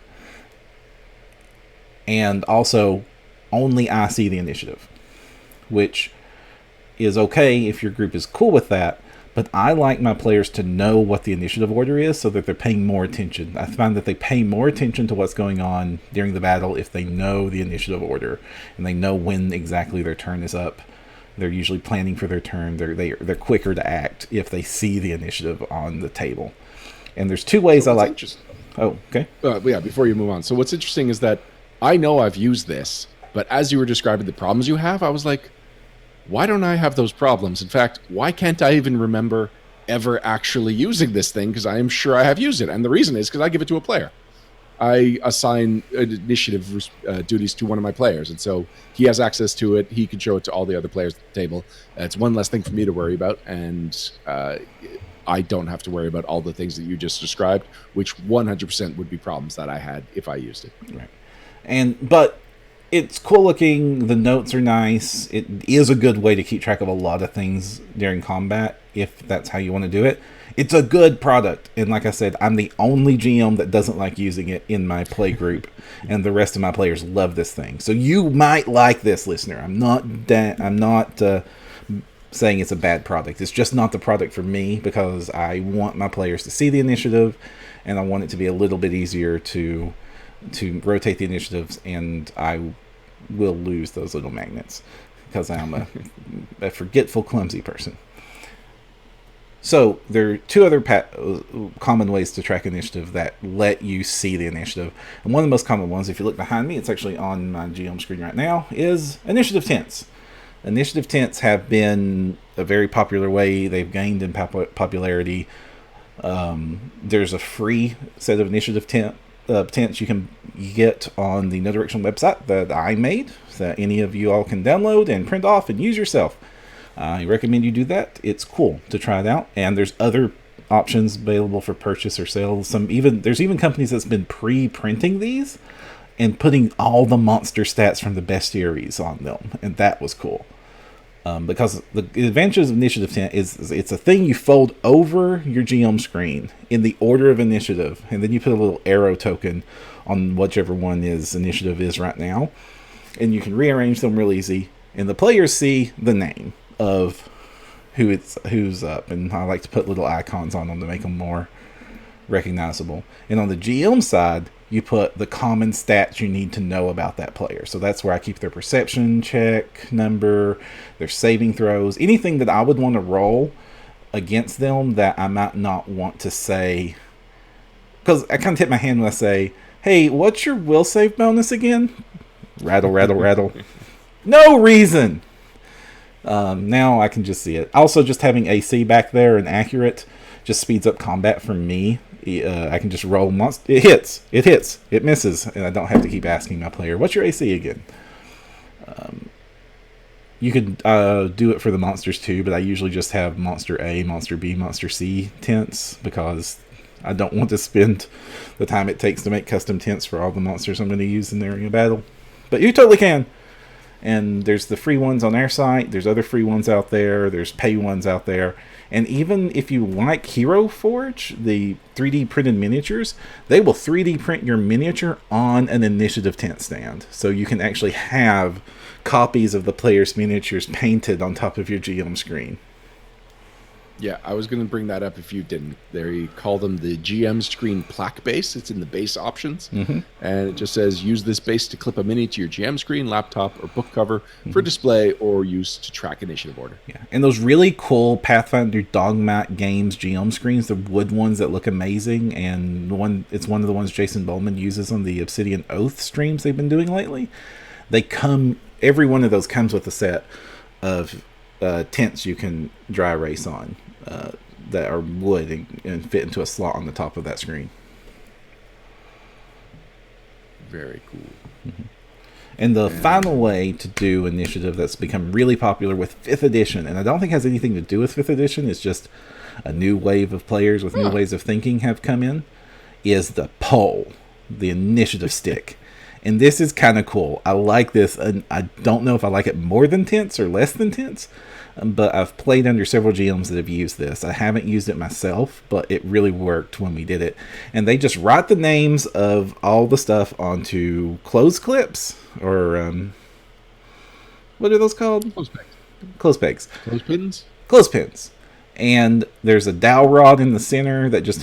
And also, only I see the initiative, which is okay if your group is cool with that. But I like my players to know what the initiative order is so that they're paying more attention. I find that they pay more attention to what's going on during the battle if they know the initiative order and they know when exactly their turn is up. They're usually planning for their turn. They're quicker to act if they see the initiative on the table. And there's 2 ways I like. Oh, okay. Yeah, before you move on. So what's interesting is that I know I've used this, but as you were describing the problems you have, I was like, why don't I have those problems? In fact, why can't I even remember ever actually using this thing? Because I am sure I have used it. And the reason is because I give it to a player. I assign initiative duties to one of my players, and so he has access to it. He can show it to all the other players at the table. It's one less thing for me to worry about, and I don't have to worry about all the things that you just described, which 100% would be problems that I had if I used it. Right. But it's cool looking. The notes are nice. It is a good way to keep track of a lot of things during combat, if that's how you want to do it. It's a good product, and like I said, I'm the only GM that doesn't like using it in my play group, and the rest of my players love this thing. So you might like this, listener. I'm not saying it's a bad product. It's just not the product for me, because I want my players to see the initiative, and I want it to be a little bit easier to rotate the initiatives, and I will lose those little magnets because I'm a forgetful, clumsy person. So there are two other common ways to track initiative that let you see the initiative. And one of the most common ones, if you look behind me, it's actually on my GM screen right now, is initiative tents. Initiative tents have been a very popular way. They've gained in popularity. There's a free set of initiative tents you can get on the No Direction website that I made, that any of you all can download and print off and use yourself. I recommend you do that. It's cool to try it out, and there's other options available for purchase or sale. There's even companies that's been pre-printing these and putting all the monster stats from the bestiaries on them, and that was cool. Because the advantages of Initiative Tent is it's a thing you fold over your GM screen in the order of initiative, and then you put a little arrow token on whichever one initiative is right now, and you can rearrange them real easy, and the players see the name of who's up, and I like to put little icons on them to make them more recognizable. And on the GM side, you put the common stats you need to know about that player. So that's where I keep their perception check number, their saving throws, anything that I would want to roll against them that I might not want to say. Because I kind of tip my hand when I say, hey, what's your will save bonus again? Rattle, rattle, rattle. No reason. Now I can just see it. Also, just having AC back there and accurate just speeds up combat for me. I can just roll monster. It hits, it misses, and I don't have to keep asking my player, what's your AC again? You could do it for the monsters too, but I usually just have Monster A, Monster B, Monster C tents, because I don't want to spend the time it takes to make custom tents for all the monsters I'm going to use in the ring of battle. But you totally can. And there's the free ones on our site. There's other free ones out there. There's pay ones out there. And even if you like Hero Forge, the 3D printed miniatures, they will 3D print your miniature on an initiative tent stand. So you can actually have copies of the player's miniatures painted on top of your GM screen. Yeah, I was going to bring that up if you didn't. They call them the GM screen plaque base. It's in the base options. Mm-hmm. And it just says, use this base to clip a mini to your GM screen, laptop, or book cover for display or use to track initiative order. Yeah, and those really cool Pathfinder Dogmat Games GM screens, the wood ones that look amazing, and it's one of the ones Jason Bowman uses on the Obsidian Oath streams they've been doing lately. Every one of those comes with a set of tents you can dry erase on. That are wood and fit into a slot on the top of that screen. Very cool. Mm-hmm. And the final way to do initiative that's become really popular with 5th edition, and I don't think has anything to do with 5th edition, it's just a new wave of players with new ways of thinking have come in, is the pole, the initiative stick. And this is kind of cool. I like this, and I don't know if I like it more than tents or less than tents, but I've played under several GMs that have used this. I haven't used it myself, but it really worked when we did it. And they just write the names of all the stuff onto clothes clips, or what are those called? Clothes pegs. Clothes pegs. Clothes pins? Clothes pins. And there's a dowel rod in the center that just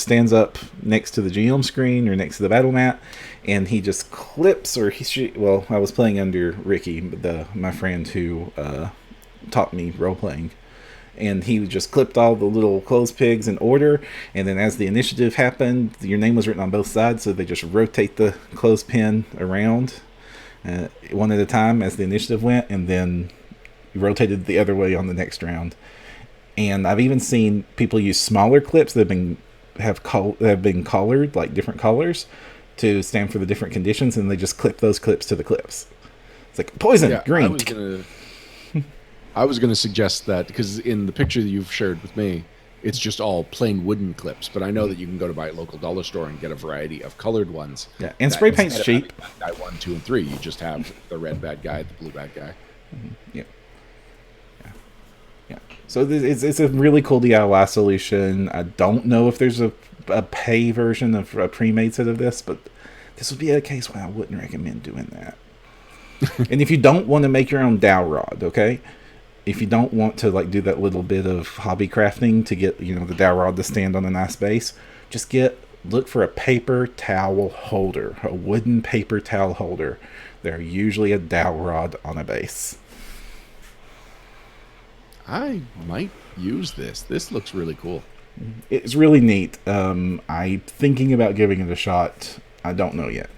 stands up next to the GM screen or next to the battle mat, and he just clips, I was playing under Ricky, my friend who taught me role playing, and he just clipped all the little clothes pegs in order, and then as the initiative happened, your name was written on both sides, so they just rotate the clothes pin around one at a time as the initiative went, and then rotated the other way on the next round. And I've even seen people use smaller clips that have been colored, like different colors, to stand for the different conditions, and they just clip those clips to the clips. It's like poison, green. I was gonna suggest that because in the picture that you've shared with me, it's just all plain wooden clips. But I know that you can go to my local dollar store and get a variety of colored ones. Yeah, and spray paint's cheap. Bad guy 1, 2, and 3. You just have the red bad guy, the blue bad guy. Yeah. So it's a really cool DIY solution. I don't know if there's a pay version of a pre-made set of this, but this would be a case where I wouldn't recommend doing that. And if you don't want to make your own dowel rod, okay? If you don't want to like do that little bit of hobby crafting to get, you know, the dowel rod to stand on a nice base, just look for a paper towel holder, a wooden paper towel holder. They're usually a dowel rod on a base. I might use this. This looks really cool. It's really neat. I'm thinking about giving it a shot. I don't know yet.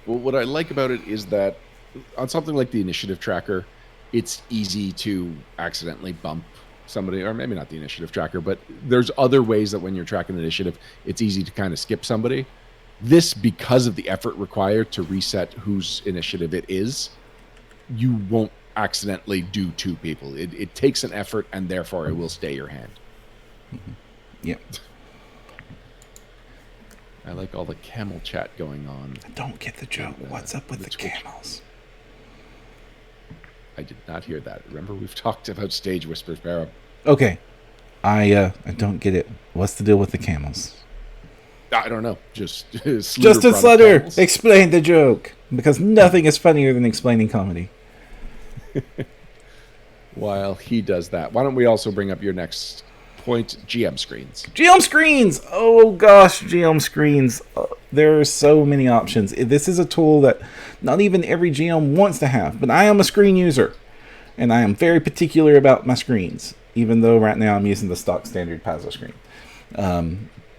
Well, what I like about it is that on something like the initiative tracker, it's easy to accidentally bump somebody, or maybe not the initiative tracker, but there's other ways that when you're tracking initiative, it's easy to kind of skip somebody. This, because of the effort required to reset whose initiative it is, you won't accidentally do 2 people. It takes an effort, and therefore it will stay your hand. Yep. I like all the camel chat going on. I don't get the joke. What's up with the camels? I did not hear that. Remember, we've talked about stage whispers, Barrow. Okay. I don't get it. What's the deal with the camels? I don't know. Just Justin Slutter, explain the joke. Because nothing is funnier than explaining comedy. While he does that, why don't we also bring up your next point, GM screens. GM screens! Oh gosh, GM screens. There are so many options. This is a tool that not even every GM wants to have, but I am a screen user. And I am very particular about my screens, even though right now I'm using the stock standard Paizo screen.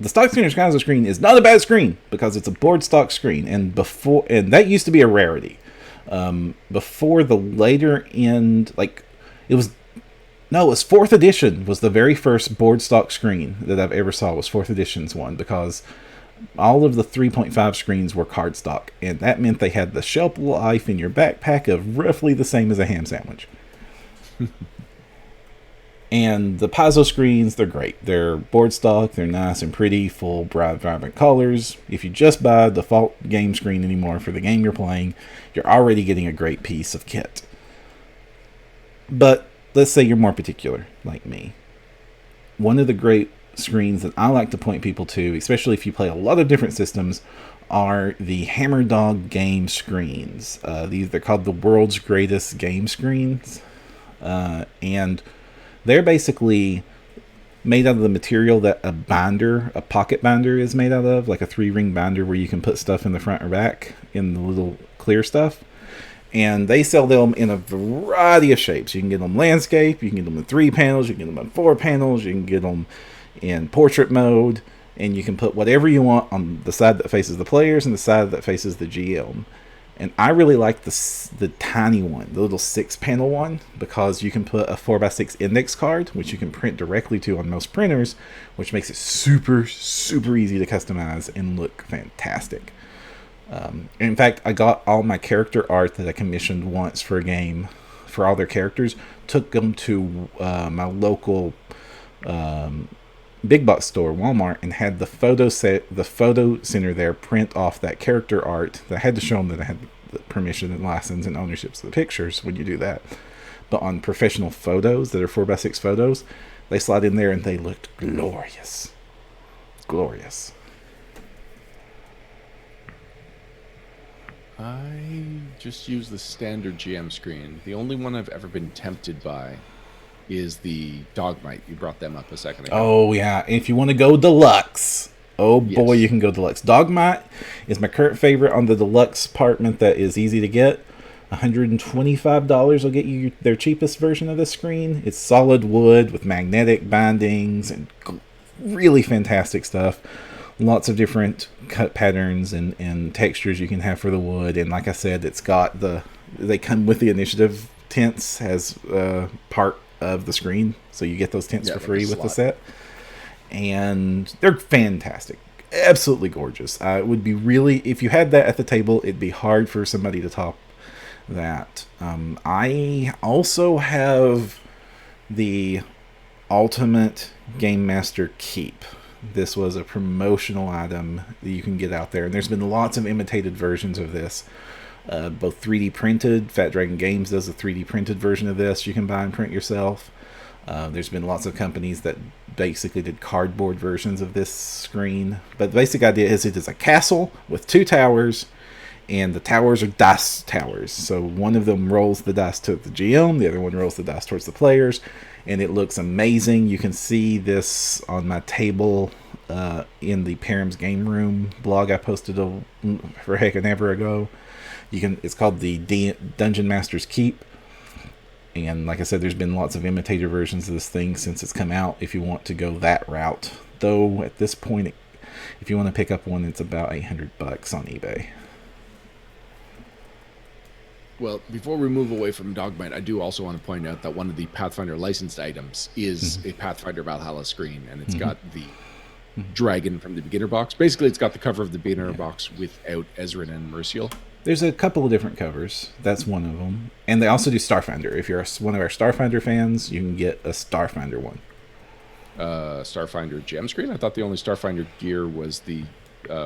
The stock standard Paizo screen is not a bad screen because it's a board stock screen, and that used to be a rarity. Before the later end, it was 4th edition was the very first board stock screen that I've ever saw, was 4th edition's one, because all of the 3.5 screens were cardstock, and that meant they had the shelf life in your backpack of roughly the same as a ham sandwich. And the Paizo screens, they're great. They're board stock, they're nice and pretty, full, bright, vibrant colors. If you just buy a default game screen anymore for the game you're playing, you're already getting a great piece of kit. But let's say you're more particular, like me. One of the great screens that I like to point people to, especially if you play a lot of different systems, are the Hammer Dog game screens. They're called the world's greatest game screens. And they're basically made out of the material that a pocket binder is made out of, like a 3-ring binder where you can put stuff in the front or back in the little clear stuff. And they sell them in a variety of shapes. You can get them landscape, you can get them in 3 panels, you can get them in 4 panels, you can get them in portrait mode, and you can put whatever you want on the side that faces the players and the side that faces the GM. And I really like the tiny one, the little 6-panel one, because you can put a 4x6 index card, which you can print directly to on most printers, which makes it super, super easy to customize and look fantastic. In fact, I got all my character art that I commissioned once for a game, for all their characters, took them to my local big box store, Walmart, and had the photo center there print off that character art. I had to show them that I had the permission and license and ownerships of the pictures when you do that. But on professional photos that are 4x6 photos, they slide in there and they looked glorious. Glorious. I just use the standard GM screen. The only one I've ever been tempted by is the Dogmite. You brought them up a second ago. Oh, yeah. If you want to go deluxe, boy, you can go deluxe. Dogmite is my current favorite on the deluxe department that is easy to get. $125 will get you their cheapest version of this screen. It's solid wood with magnetic bindings and really fantastic stuff. Lots of different cut patterns and textures you can have for the wood. And like I said, it's got they come with the initiative tints as part of the screen. So you get those tints for free with the set. And they're fantastic. absolutely gorgeous. It would be really, if you had that at the table, it'd be hard for somebody to top that. I also have the Ultimate Game Master Keep. This was a promotional item that you can get out there, and there's been lots of imitated versions of this. Both 3D printed. Fat Dragon Games does a 3D printed version of this you can buy and print yourself. There's been lots of companies that basically did cardboard versions of this screen. But the basic idea is it is a castle with 2 towers, and the towers are dice towers. So one of them rolls the dice to the GM, the other one rolls the dice towards the players, and it looks amazing. You can see this on my table in the Param's Game Room blog I posted for heck and ever ago. It's called the Dungeon Master's Keep. And like I said, there's been lots of imitator versions of this thing since it's come out if you want to go that route. Though at this point, if you want to pick up one, it's about $800 on eBay. Well, before we move away from Dogmite, I do also want to point out that one of the Pathfinder licensed items is a Pathfinder Valhalla screen, and it's got the dragon from the beginner box. Basically, it's got the cover of the beginner box without Ezrin and Mercial. There's a couple of different covers. That's one of them. And they also do Starfinder. If you're one of our Starfinder fans, you can get a Starfinder one. Starfinder gem screen? I thought the only Starfinder gear was the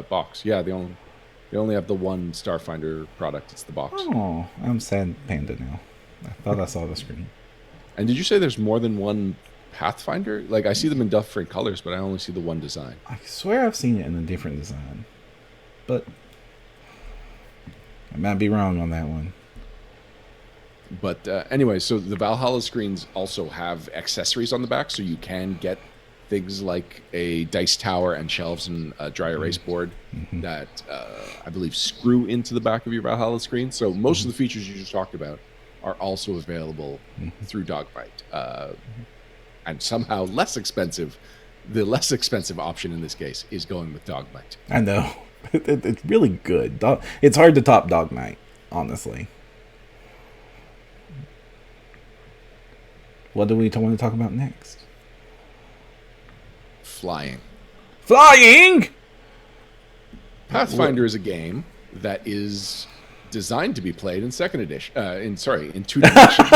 box. Yeah, they only have the one Starfinder product. It's the box. Oh, I'm sad Panda now. I thought I saw the screen. And did you say there's more than one Pathfinder? Like, I see them in different colors, but I only see the one design. I swear I've seen it in a different design. But I might be wrong on that one. But anyway, so the Valhalla screens also have accessories on the back, so you can get things like a dice tower and shelves and a dry erase board that I believe screw into the back of your Valhalla screen. So most of the features you just talked about are also available through Dogmite. And somehow less expensive. The less expensive option in this case is going with Dogmite. I know. It's really good. It's hard to top Dogmite, honestly. What do we want to talk about next? Flying. Flying! Pathfinder is a game that is designed to be played in second edition. In 2 dimensions.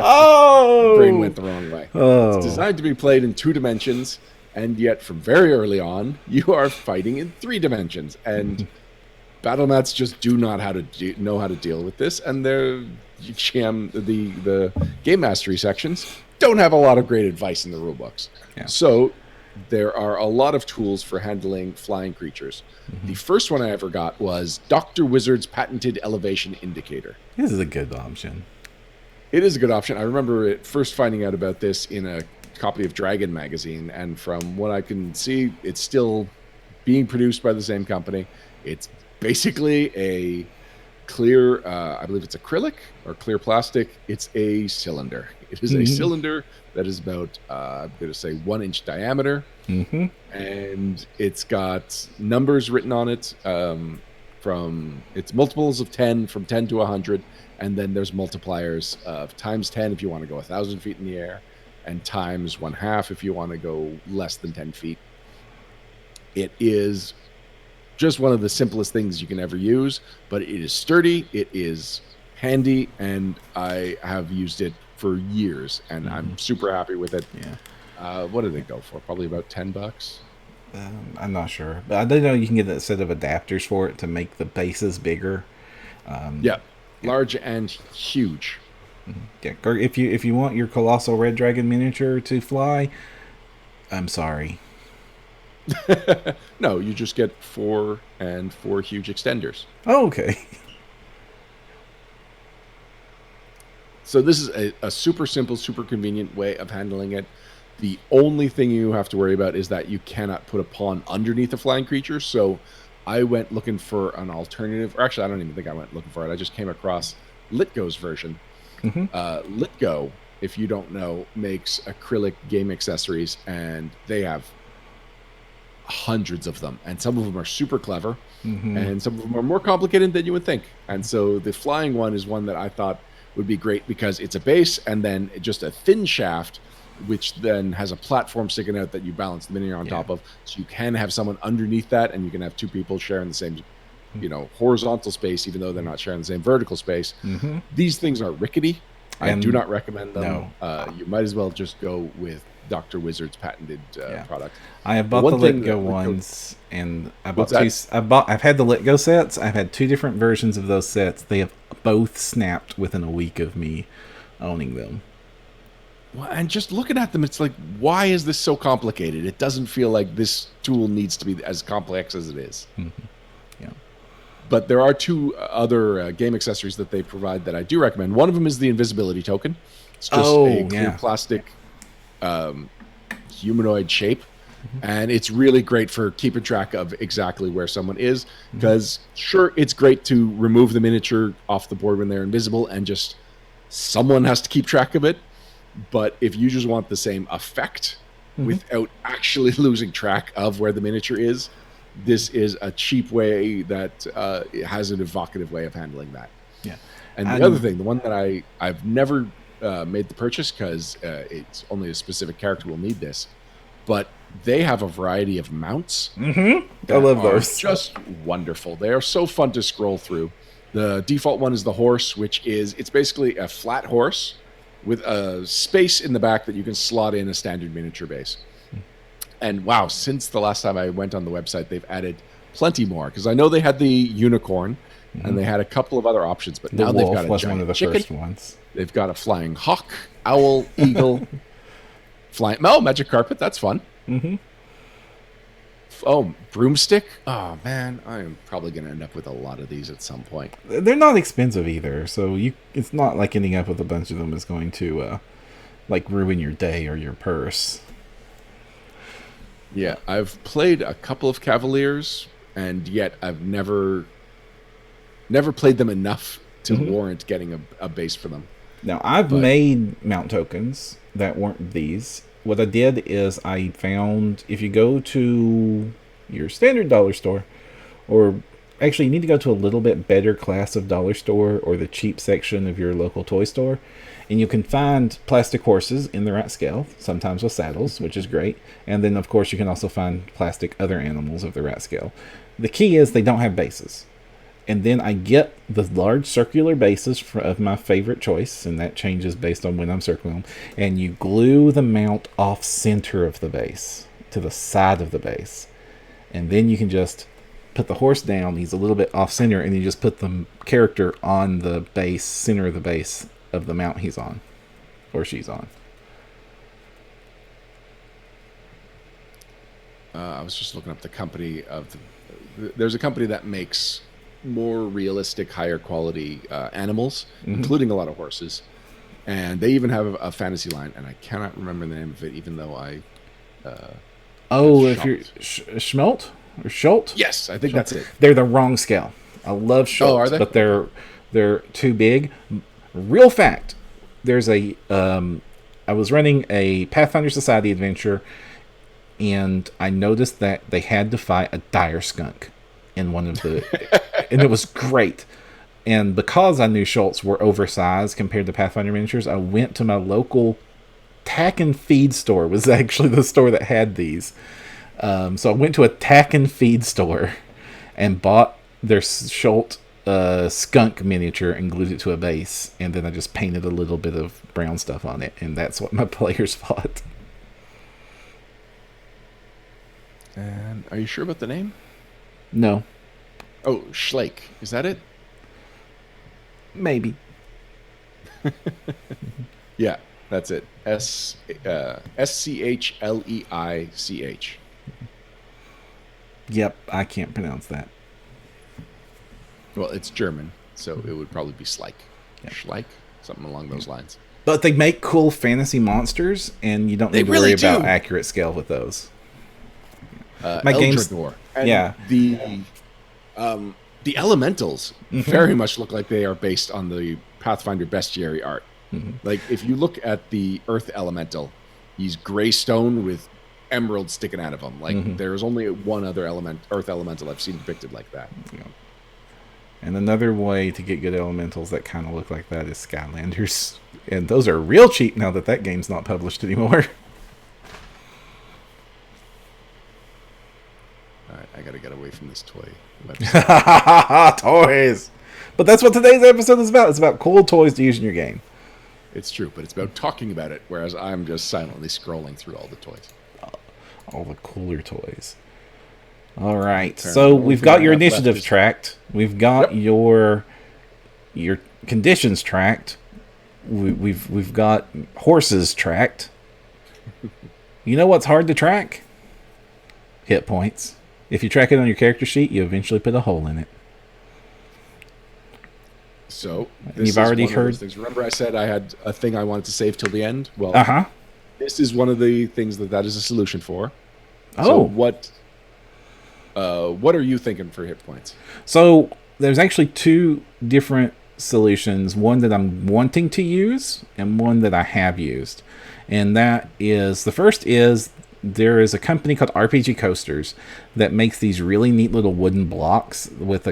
Oh! Brain went the wrong way. Oh. It's designed to be played in 2 dimensions, and yet from very early on, you are fighting in 3 dimensions. And battle mats just do not know how to deal with this, and the game mastery sections don't have a lot of great advice in the rule books. Yeah. So there are a lot of tools for handling flying creatures. The first one I ever got was Dr. Wizard's patented elevation indicator. This is a good option. It is a good option. I remember first finding out about this in a copy of Dragon magazine, and from what I can see, it's still being produced by the same company. It's basically a clear, I believe it's acrylic or clear plastic. It's a cylinder. It is a cylinder that is about, I'm going to say 1 inch diameter. And it's got numbers written on it it's multiples of 10, from 10 to 100. And then there's multipliers of times 10 if you want to go 1,000 feet in the air, and times 1/2 if you want to go less than 10 feet. It is just one of the simplest things you can ever use, but it is sturdy, it is handy, and I have used it for years, and I'm super happy with it. Yeah. What did it go for? Probably about $10. I'm not sure, but I do know you can get a set of adapters for it to make the bases bigger. Yeah, large and huge. Yeah, if you want your colossal red dragon miniature to fly, I'm sorry. No, you just get 4 huge extenders. Oh, okay. So this is a super simple, super convenient way of handling it. The only thing you have to worry about is that you cannot put a pawn underneath a flying creature. So I went looking for an alternative. Or actually, I don't even think I went looking for it. I just came across Litgo's version. Litgo, if you don't know, makes acrylic game accessories, and they have hundreds of them. And some of them are super clever, and some of them are more complicated than you would think. And so the flying one is one that I thought would be great because it's a base and then just a thin shaft which then has a platform sticking out that you balance the miniature on top of. So you can have someone underneath that, and you can have two people sharing the same, horizontal space, even though they're not sharing the same vertical space. Mm-hmm. These things are rickety. I And do not recommend them. no. You might as well just go with Dr. Wizard's patented product. I have bought One the thing Let Go that Let Go- ones, and I bought What's two. that? I've had the Let Go sets. I've had two different versions of those sets. They have both snapped within a week of me owning them. Well, and just looking at them, it's like, why is this so complicated? It doesn't feel like this tool needs to be as complex as it is. Mm-hmm. Yeah. But there are two other game accessories that they provide that I do recommend. One of them is the invisibility token. It's just a clear plastic humanoid shape. And it's really great for keeping track of exactly where someone is. Because, sure, it's great to remove the miniature off the board when they're invisible and just someone has to keep track of it. But if you just want the same effect without actually losing track of where the miniature is, this is a cheap way that it has an evocative way of handling that. Yeah. And the other thing, the one that I've never made the purchase because it's only a specific character will need this, but they have a variety of mounts. I love those. Just wonderful. They are so fun to scroll through. The default one is the horse, it's basically a flat horse with a space in the back that you can slot in a standard miniature base. And wow, since the last time I went on the website, they've added plenty more. Because I know they had the unicorn, and they had a couple of other options, but now they've got a was giant one of the chicken. first ones. They've got a flying hawk, owl, eagle, magic carpet. That's fun. Mm-hmm. Oh, broomstick. Oh man, I am probably going to end up with a lot of these at some point. They're not expensive either, so it's not like ending up with a bunch of them is going to ruin your day or your purse. Yeah, I've played a couple of Cavaliers, and yet I've never played them enough to warrant getting a base for them. Now, I've made mount tokens that weren't these. What I did is I found, if you go to your standard dollar store, or actually you need to go to a little bit better class of dollar store or the cheap section of your local toy store, and you can find plastic horses in the right scale, sometimes with saddles, which is great. And then, of course, you can also find plastic other animals of the right scale. The key is they don't have bases. And then I get the large circular bases of my favorite choice, and that changes based on when I'm circling them. And you glue the mount off center of the base, to the side of the base. And then you can just put the horse down. He's a little bit off center, and you just put the character on the base, center of the base of the mount he's on, or she's on. I was just looking up the company there's a company that makes more realistic, higher quality animals, including a lot of horses. And they even have a fantasy line, and I cannot remember the name of it, even though I... if you're... Schmelt? Or Schult? Yes, I think that's it. They're the wrong scale. I love Schultz, are they? But they're too big. Real fact, there's I was running a Pathfinder Society adventure, and I noticed that they had to fight a dire skunk in one of the... and it was great. And because I knew Schultz were oversized compared to Pathfinder miniatures, I went to my local tack and feed store. Was actually the store that had these. So I went to a tack and feed store and bought their Schultz skunk miniature and glued it to a base. And then I just painted a little bit of brown stuff on it. And that's what my players fought. And are you sure about the name? No. Oh, Schlake. Is that it? Maybe. Yeah, that's it. Schleich. Yep, I can't pronounce that. Well, it's German, so it would probably be Schleich. Yeah. Schleich? Something along those lines. But they make cool fantasy monsters, and you don't need to worry about accurate scale with those. My games, yeah. The elementals very much look like they are based on the Pathfinder bestiary art. Like if you look at the Earth Elemental, he's gray stone with emeralds sticking out of him. Like there's only one other Earth Elemental I've seen depicted like that. And another way to get good elementals that kind of look like that is Skylanders. And those are real cheap now that that game's not published anymore. All right, I gotta get away from this toy. Toys! But that's what today's episode is about. It's about cool toys to use in your game. It's true, but it's about talking about it, whereas I'm just silently scrolling through all the toys. All the cooler toys. All right, so we've got your initiatives tracked. We've got your conditions tracked. We've got horses tracked. You know what's hard to track? Hit points. If you track it on your character sheet, you eventually put a hole in it. So you've already heard. Things. Remember, I said I had a thing I wanted to save till the end. Well, this is one of the things that is a solution for. Oh, so what are you thinking for hit points? So there's actually two different solutions. One that I'm wanting to use, and one that I have used. And that is, the first is, there is a company called RPG Coasters that makes these really neat little wooden blocks with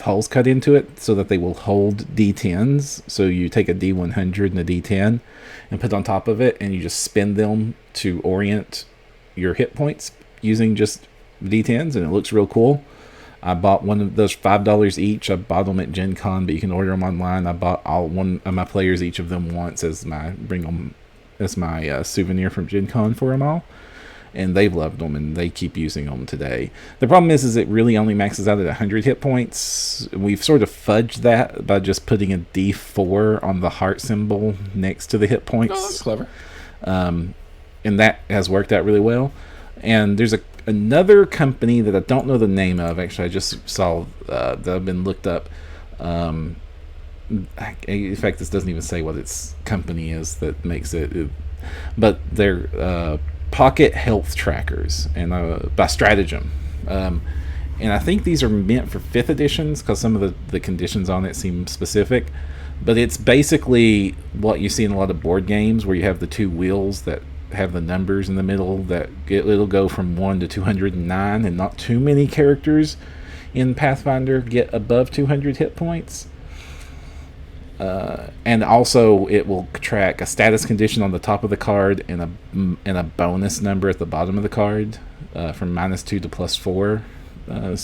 holes cut into it so that they will hold D10s. So you take a D100 and a D10 and put on top of it, and you just spin them to orient your hit points using just D10s, and it looks real cool. I bought one of those $5 each. I bought them at Gen Con, but you can order them online. I bought one of my players each of them once as my souvenir from Gen Con for them all. And they've loved them, and they keep using them today. The problem is it really only maxes out at 100 hit points. We've sort of fudged that by just putting a D4 on the heart symbol next to the hit points. Oh, that's clever. And that has worked out really well. And there's another company that I don't know the name of. Actually, I just saw that I've been looked up. In fact, this doesn't even say what its company is that makes it. But they're pocket health trackers, and by Stratagem. And I think these are meant for 5th editions because some of the conditions on it seem specific. But it's basically what you see in a lot of board games where you have the two wheels that have the numbers in the middle that it'll go from 1 to 209, and not too many characters in Pathfinder get above 200 hit points. And also it will track a status condition on the top of the card and a bonus number at the bottom of the card, from -2 to +4,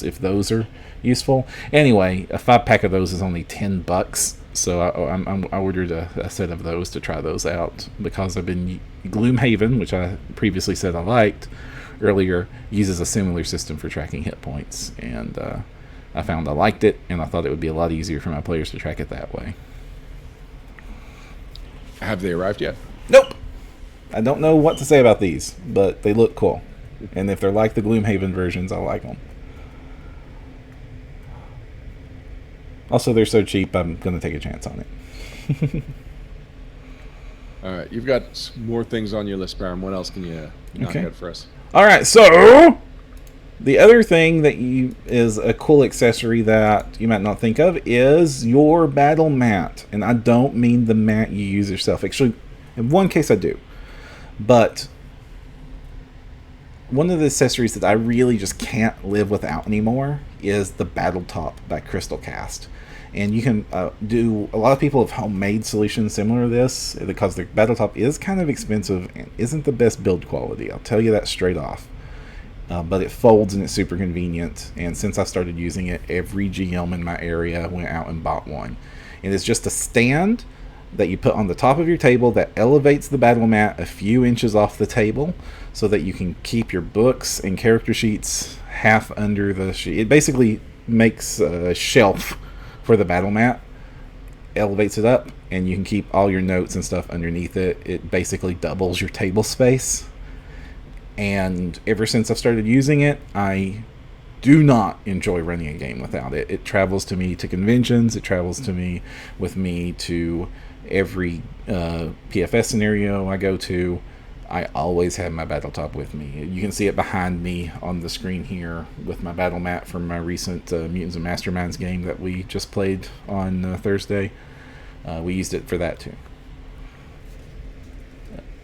if those are useful. Anyway, a 5-pack of those is only $10, so I ordered a set of those to try those out because I've been Gloomhaven, which I previously said I liked earlier, uses a similar system for tracking hit points, and I found I liked it, and I thought it would be a lot easier for my players to track it that way. Have they arrived yet? Nope. I don't know what to say about these, but they look cool. And if they're like the Gloomhaven versions, I like them. Also, they're so cheap, I'm going to take a chance on it. All right, you've got more things on your list, Baron. What else can you knock out for us? All right, so the other thing that is a cool accessory that you might not think of is your battle mat. And I don't mean the mat you use yourself. Actually, in one case I do. But one of the accessories that I really just can't live without anymore is the Tabletop by Crystal Cast. And you can do, a lot of people have homemade solutions similar to this because the Tabletop is kind of expensive and isn't the best build quality. I'll tell you that straight off. But it folds and it's super convenient. And since I started using it, every GM in my area went out and bought one. And it's just a stand that you put on the top of your table that elevates the battle mat a few inches off the table so that you can keep your books and character sheets half under the sheet. It basically makes a shelf for the battle mat, elevates it up, and you can keep all your notes and stuff underneath it. It basically doubles your table space. And ever since I've started using it, I do not enjoy running a game without it. It travels to me to conventions. It travels with me to every PFS scenario I go to. I always have my Tabletop with me. You can see it behind me on the screen here with my battle mat from my recent Mutants and Masterminds game that we just played on Thursday. We used it for that too.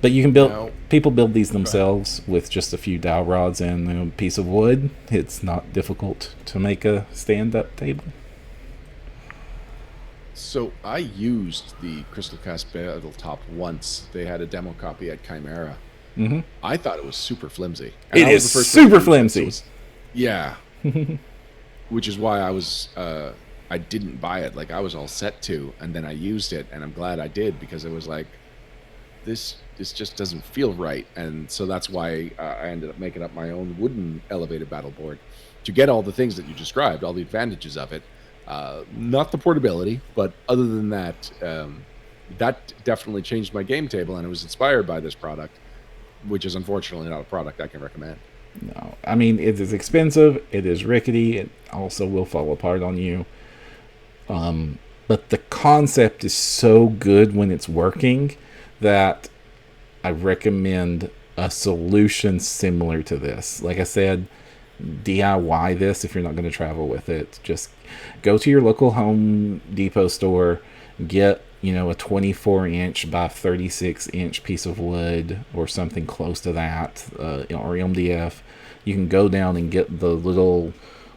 But you can people build these themselves with just a few dowel rods and a piece of wood. It's not difficult to make a stand-up table. So I used the Crystal Cast Tabletop once. They had a demo copy at Chimera. Mm-hmm. I thought it was super flimsy. And It I was is the first person super to use it, so flimsy. it was- yeah. Which is why I didn't buy it. Like I was all set to, and then I used it, and I'm glad I did because it was like, this just doesn't feel right, and so that's why I ended up making up my own wooden elevated battle board to get all the things that you described, all the advantages of it. Not the portability, but other than that, that definitely changed my game table, and it was inspired by this product, which is unfortunately not a product I can recommend. No, I mean, it is expensive. It is rickety. It also will fall apart on you. But the concept is so good when it's working that I recommend a solution similar to this. Like I said, DIY this if you're not going to travel with it. Just go to your local Home Depot store, get a 24-inch by 36-inch piece of wood or something close to that, or MDF. You can go down and get the little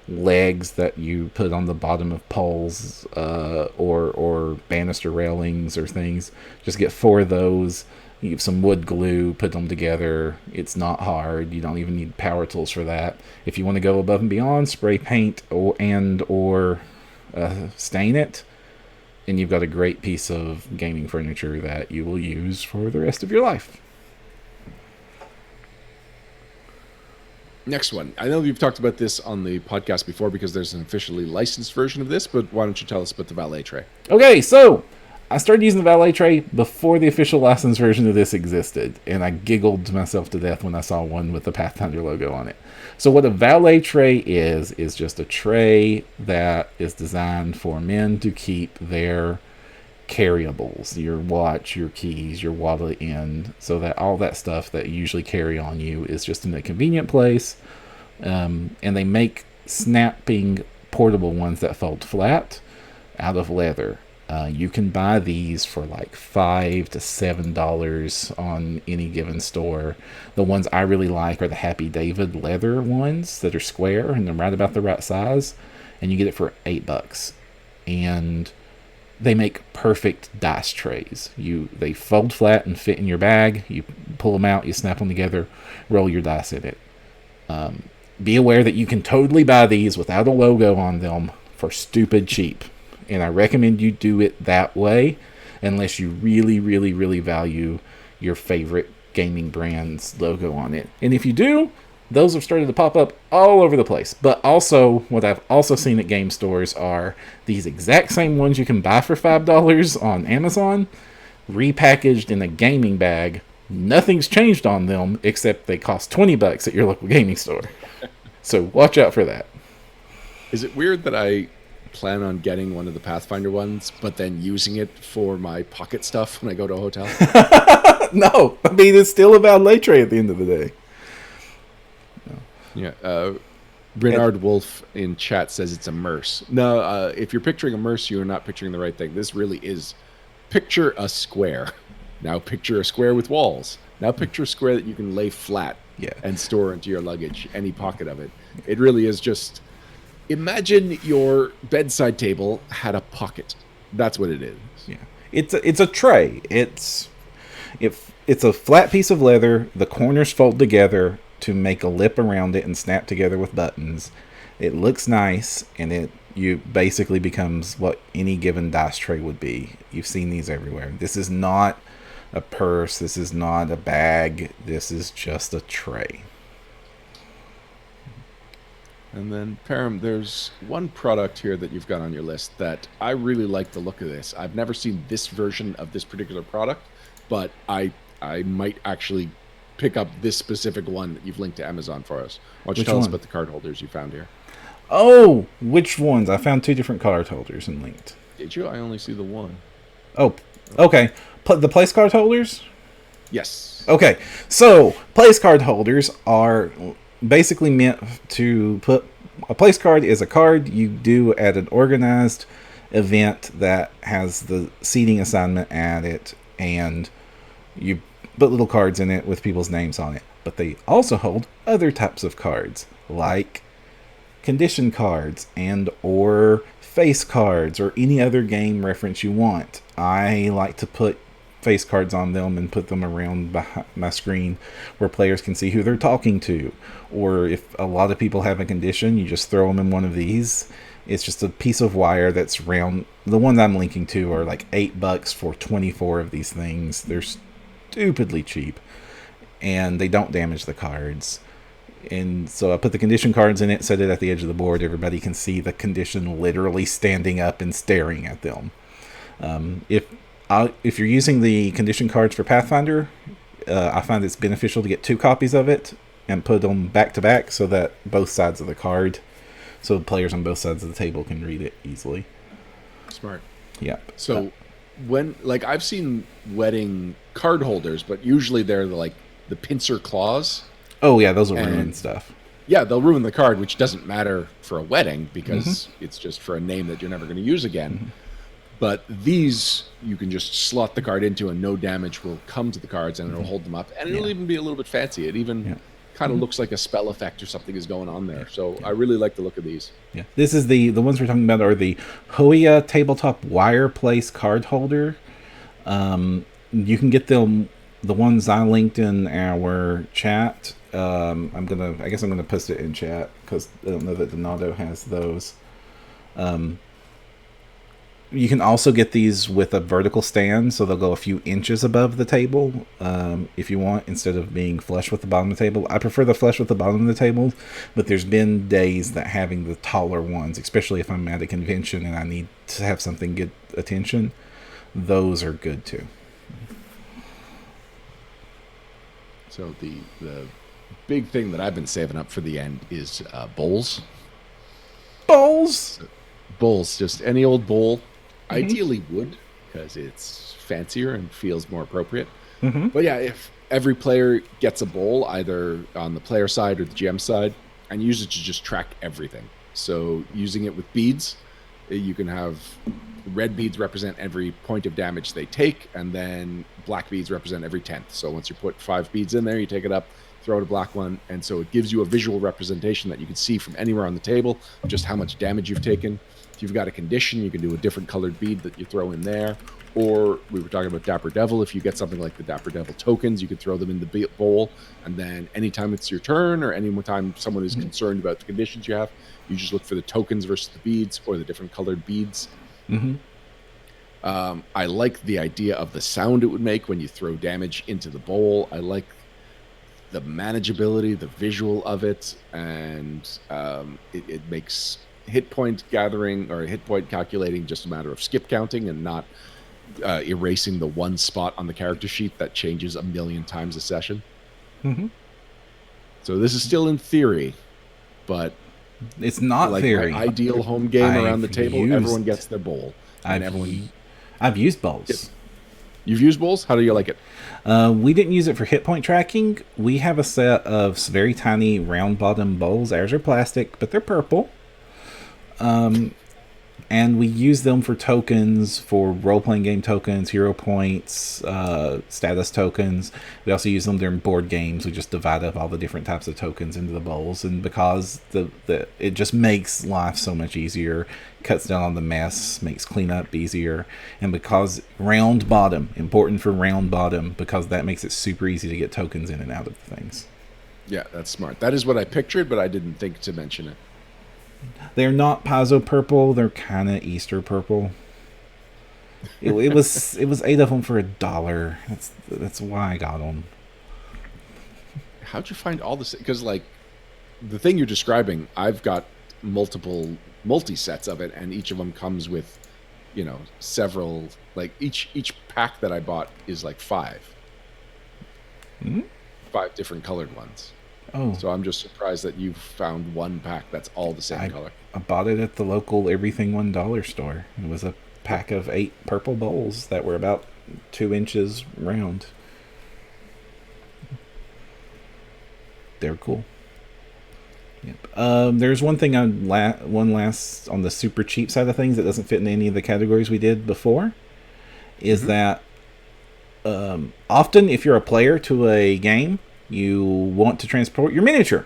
legs that you put on the bottom of poles, or banister railings or things. Just get 4 of those. You have some wood glue, put them together. It's not hard. You don't even need power tools for that. If you want to go above and beyond, spray paint or stain it, and you've got a great piece of gaming furniture that you will use for the rest of your life. Next one. I know you've talked about this on the podcast before because there's an officially licensed version of this, but why don't you tell us about the valet tray? Okay, so I started using the valet tray before the official licensed version of this existed, and I giggled myself to death when I saw one with the Pathfinder logo on it. So what a valet tray is just a tray that is designed for men to keep their carryables, your watch, your keys, your wallet in, so that all that stuff that you usually carry on you is just in a convenient place. And they make snapping portable ones that fold flat out of leather. You can buy these for like $5 to $7 on any given store. The ones I really like are the Happy David leather ones that are square and they're right about the right size, and you get it for $8. And they make perfect dice trays. They fold flat and fit in your bag. You pull them out, you snap them together, roll your dice in it. Be aware that you can totally buy these without a logo on them for stupid cheap. And I recommend you do it that way unless you really, really, really value your favorite gaming brand's logo on it. And if you do, those have started to pop up all over the place. But also, what I've also seen at game stores are these exact same ones you can buy for $5 on Amazon, repackaged in a gaming bag. Nothing's changed on them except they cost $20 at your local gaming store. So watch out for that. Is it weird that I plan on getting one of the Pathfinder ones, but then using it for my pocket stuff when I go to a hotel? No, I mean, it's still a valet tray at the end of the day. Yeah. Bernard Wolf in chat says it's a merce. No, if you're picturing a merce, you're not picturing the right thing. This really is. Picture a square. Now picture a square with walls. Now picture a square that you can lay flat and store into your luggage, any pocket of it. It really is just... Imagine your bedside table had a pocket. That's what it is. Yeah, it's a tray. It's a flat piece of leather. The corners fold together to make a lip around it and snap together with buttons. It looks nice, and you basically becomes what any given dice tray would be. You've seen these everywhere. This is not a purse. This is not a bag. This is just a tray. And then, Param, there's one product here that you've got on your list that I really like the look of this. I've never seen this version of this particular product, but I might actually pick up this specific one that you've linked to Amazon for us. Why don't you tell us about the card holders you found here? Oh, which ones? I found 2 different card holders and linked. Did you? I only see the one. Oh, okay. The place card holders? Yes. Okay, so place card holders are basically meant to put... A place card is a card you do at an organized event that has the seating assignment at it, and you put little cards in it with people's names on it. But they also hold other types of cards, like condition cards and or face cards or any other game reference you want. I like to put face cards on them and put them around my screen where players can see who they're talking to. Or if a lot of people have a condition, you just throw them in one of these. It's just a piece of wire that's round. The ones I'm linking to are like $8 for 24 of these things. They're stupidly cheap, and they don't damage the cards. And so I put the condition cards in it, set it at the edge of the board. Everybody can see the condition literally standing up and staring at them. If you're using the condition cards for Pathfinder, I find it's beneficial to get 2 copies of it and put them back to back so that both sides of the card, so the players on both sides of the table can read it easily. Smart. Yep. So when, like, I've seen wedding card holders, but usually they're like the pincer claws. Oh yeah, those will ruin stuff. Yeah, they'll ruin the card, which doesn't matter for a wedding because it's just for a name that you're never going to use again. But these, you can just slot the card into and no damage will come to the cards and it'll hold them up. And it'll even be a little bit fancy. It even kind of looks like a spell effect or something is going on there. So I really like the look of these. Yeah, this is the ones we're talking about are the Hoya Tabletop Wire Place card holder. You can get them, the ones I linked in our chat. I guess I'm gonna post it in chat because I don't know that Donato has those. You can also get these with a vertical stand, so they'll go a few inches above the table if you want, instead of being flush with the bottom of the table. I prefer the flush with the bottom of the table, but there's been days that having the taller ones, especially if I'm at a convention and I need to have something get attention, those are good too. So the big thing that I've been saving up for the end is bowls. Bowls, just any old bowl. Ideally wood, because it's fancier and feels more appropriate. But yeah, if every player gets a bowl, either on the player side or the GM side, and use it to just track everything. So using it with beads, you can have red beads represent every point of damage they take, and then black beads represent every 10th. So once you put 5 beads in there, you take it up, throw out a black one, and so it gives you a visual representation that you can see from anywhere on the table, just how much damage you've taken. If you've got a condition, you can do a different colored bead that you throw in there. Or we were talking about Dapper Devil. If you get something like the Dapper Devil tokens, you could throw them in the bowl, and then anytime it's your turn or any time someone is concerned about the conditions you have, you just look for the tokens versus the beads or the different colored beads. I like the idea of the sound it would make when you throw damage into the bowl. I like the manageability, the visual of it, and it makes hit point gathering or hit point calculating just a matter of skip counting and not erasing the one spot on the character sheet that changes a million times a session. So this is still in theory, but it's not like theory. My ideal home game around the table, everyone gets their bowl. I've used bowls. You've used bowls? How do you like it? We didn't use it for hit point tracking. We have a set of very tiny round bottom bowls. Ours are plastic, but they're purple. And we use them for tokens, for role-playing game tokens, hero points, status tokens. We also use them during board games. We just divide up all the different types of tokens into the bowls. And because it just makes life so much easier, cuts down on the mess, makes cleanup easier. And because round bottom, important for round bottom, because that makes it super easy to get tokens in and out of things. Yeah, that's smart. That is what I pictured, but I didn't think to mention it. They're not Paizo purple. They're kind of Easter purple. It was 8 of them for $1. That's why I got them. How'd you find all this? Because like the thing you're describing, I've got multi sets of it, and each of them comes with, several. Like each pack that I bought is like 5 different colored ones. Oh. So I'm just surprised that you found one pack that's all the same color. I bought it at the local Everything $1 store. It was a pack of 8 purple bowls that were about 2 inches round. They're cool. Yep. There's one thing one last on the super cheap side of things that doesn't fit in any of the categories we did before, is that often if you're a player to a game, you want to transport your miniature.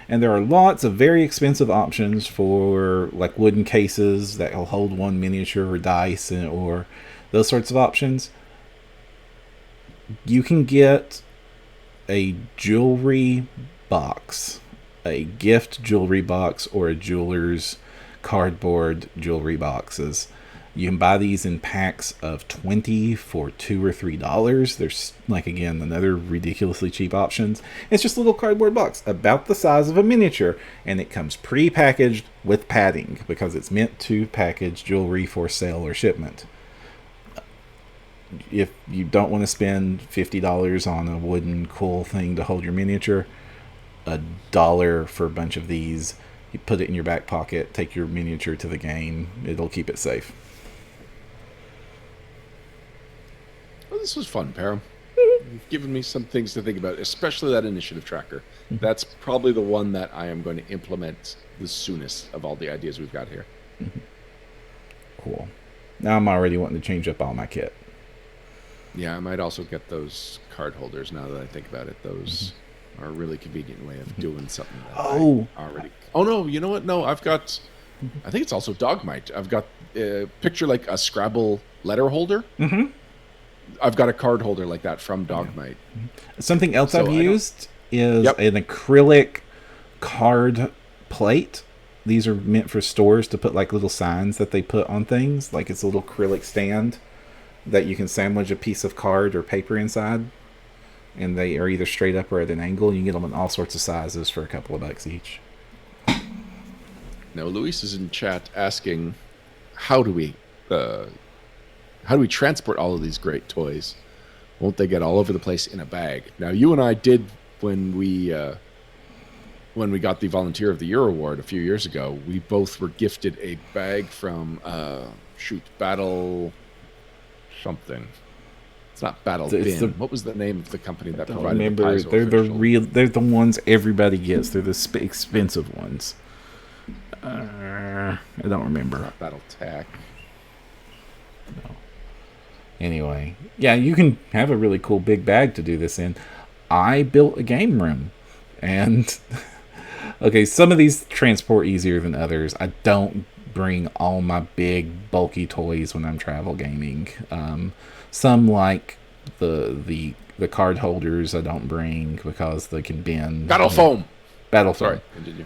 And there are lots of very expensive options for like wooden cases that will hold one miniature or dice or those sorts of options. You can get a jewelry box, a gift jewelry box, or a jeweler's cardboard jewelry boxes. You can buy these in packs of 20 for $2 or $3. There's, like, again, another ridiculously cheap options. It's just a little cardboard box about the size of a miniature, and it comes pre-packaged with padding because it's meant to package jewelry for sale or shipment. If you don't want to spend $50 on a wooden cool thing to hold your miniature, $1 for a bunch of these. You put it in your back pocket, take your miniature to the game. It'll keep it safe. Well, this was fun, Param. You've given me some things to think about, especially that initiative tracker. That's probably the one that I am going to implement the soonest of all the ideas we've got here. Cool. Now I'm already wanting to change up all my kit. Yeah, I might also get those card holders now that I think about it. Those are a really convenient way of doing something that I already... Oh, no, you know what? No, I've got... I think it's also Dogmite. I've got picture like a Scrabble letter holder. I've got a card holder like that from Dogmite. Something else I've used is an acrylic card plate. These are meant for stores to put like little signs that they put on things. Like it's a little acrylic stand that you can sandwich a piece of card or paper inside. And they are either straight up or at an angle. You can get them in all sorts of sizes for a couple of bucks each. Now, Luis is in chat asking, how do we transport all of these great toys? Won't they get all over the place in a bag? Now, you and I did when we got the Volunteer of the Year award a few years ago. We both were gifted a bag from Battle something. It's not Battle Bin. What was the name of the company that provided the Paizo official? They're the ones everybody gets. They're the expensive ones. I don't remember. Not Battle Tech. No. Anyway, yeah, you can have a really cool big bag to do this in. I built a game room, and okay, some of these transport easier than others. I don't bring all my big bulky toys when I'm travel gaming. Some like the card holders I don't bring because they can bend. Battle foam. Sorry, continue.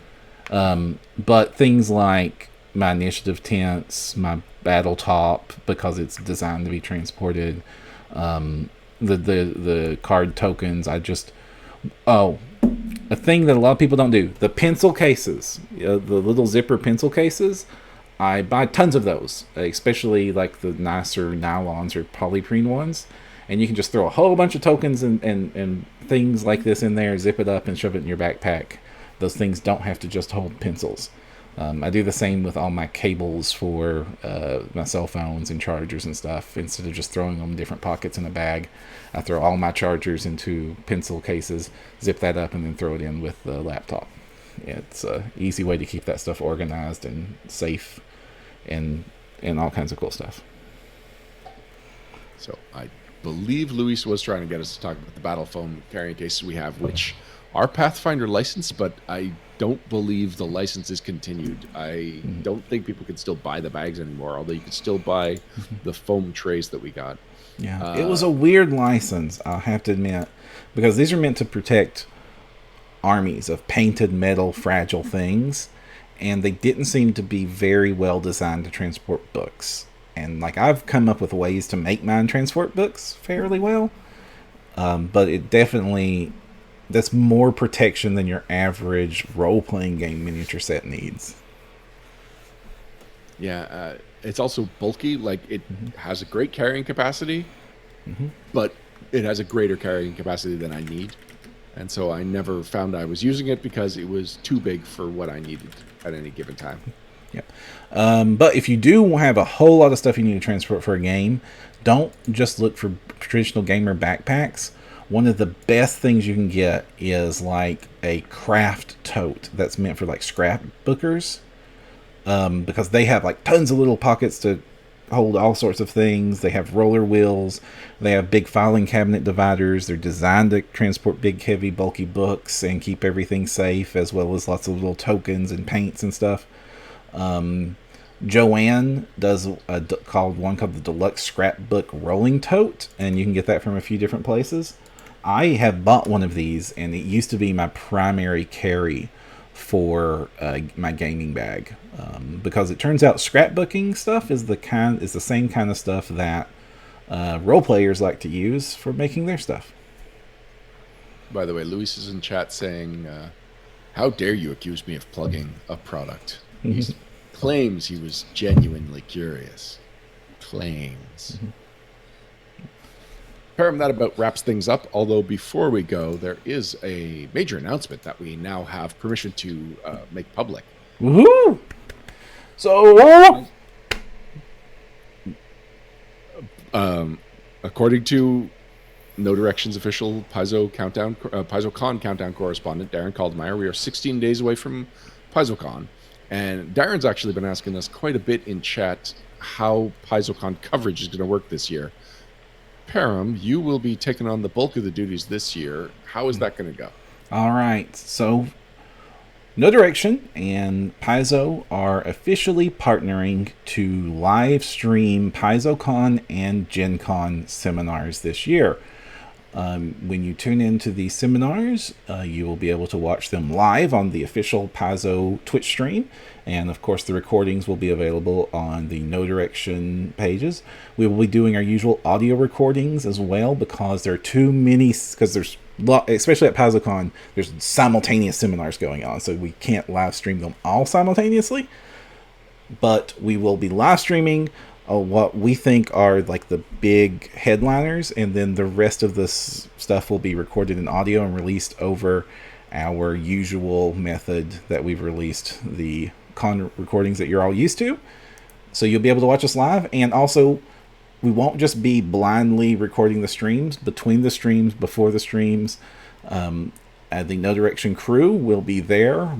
But things like my initiative tents, my battle top, because it's designed to be transported, the card tokens, a thing that a lot of people don't do, the pencil cases, the little zipper pencil cases, I buy tons of those, especially like the nicer nylons or polyprene ones, and you can just throw a whole bunch of tokens and things like this in there, zip it up and shove it in your backpack. Those things don't have to just hold pencils. I do the same with all my cables for my cell phones and chargers and stuff. Instead of just throwing them in different pockets in a bag, I throw all my chargers into pencil cases, zip that up, and then throw it in with the laptop. It's an easy way to keep that stuff organized and safe and all kinds of cool stuff. So I believe Luis was trying to get us to talk about the battle foam carrying cases we have, which are Pathfinder licensed, but I don't believe the license is continued. I don't think people can still buy the bags anymore, although you can still buy the foam trays that we got. Yeah, it was a weird license, I'll have to admit, because these are meant to protect armies of painted metal fragile things, and they didn't seem to be very well designed to transport books. And like I've come up with ways to make mine transport books fairly well, but it definitely... that's more protection than your average role-playing game miniature set needs. Yeah, it's also bulky. Like, it has a great carrying capacity, but it has a greater carrying capacity than I need. And so I never found I was using it because it was too big for what I needed at any given time. Yep. But if you do have a whole lot of stuff you need to transport for a game, don't just look for traditional gamer backpacks. One of the best things you can get is like a craft tote that's meant for like scrapbookers, because they have like tons of little pockets to hold all sorts of things. They have roller wheels. They have big filing cabinet dividers. They're designed to transport big, heavy, bulky books and keep everything safe, as well as lots of little tokens and paints and stuff. Joanne does one called the Deluxe Scrapbook Rolling Tote, and you can get that from a few different places. I have bought one of these, and it used to be my primary carry for my gaming bag, because it turns out scrapbooking stuff is the same kind of stuff that role players like to use for making their stuff. By the way, Luis is in chat saying, "How dare you accuse me of plugging a product?" He claims he was genuinely curious. Claims. Param, that about wraps things up. Although before we go, there is a major announcement that we now have permission to make public. Woohoo! So, according to No Direction's official PaizoCon countdown correspondent, Darren Caldemeyer, we are 16 days away from PaizoCon. And Darren's actually been asking us quite a bit in chat how PaizoCon coverage is going to work this year. Param, you will be taking on the bulk of the duties this year. How is that going to go? All right. So, No Direction and Paizo are officially partnering to live stream PaizoCon and Gen Con seminars this year. When you tune into these seminars, you will be able to watch them live on the official Paizo Twitch stream. And of course, the recordings will be available on the No Direction pages. We will be doing our usual audio recordings as well, because there are too many, because there's, especially at PaizoCon, there's simultaneous seminars going on, so we can't live stream them all simultaneously. But we will be live streaming what we think are like the big headliners, and then the rest of this stuff will be recorded in audio and released over our usual method that we've released the con recordings that you're all used to. So you'll be able to watch us live, and also we won't just be blindly recording the streams. Between the streams, before the streams, the No Direction crew will be there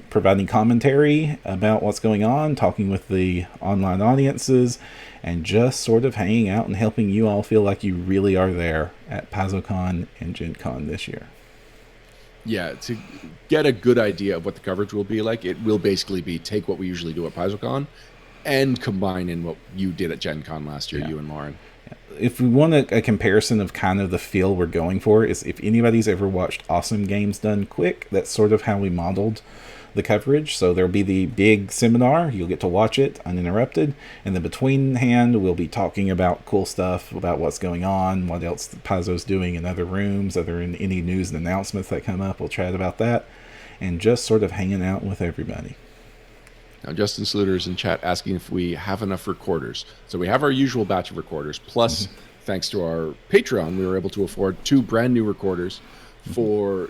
providing commentary about what's going on, talking with the online audiences, and just sort of hanging out and helping you all feel like you really are there at PaizoCon and Gen Con this year. Yeah, to get a good idea of what the coverage will be like, it will basically be take what we usually do at PaizoCon and combine in what you did at Gen Con last year, you and Lauren. If we want a comparison of kind of the feel we're going for, is if anybody's ever watched Awesome Games Done Quick, that's sort of how we modeled the coverage. So there'll be the big seminar, you'll get to watch it uninterrupted, and then between hand we'll be talking about cool stuff, about what's going on, what else Paizo's doing in other rooms, any news and announcements that come up, we'll chat about that, and just sort of hanging out with everybody. Now, Justin Sluter is in chat asking if we have enough recorders. So we have our usual batch of recorders, plus, thanks to our Patreon, we were able to afford 2 brand new recorders for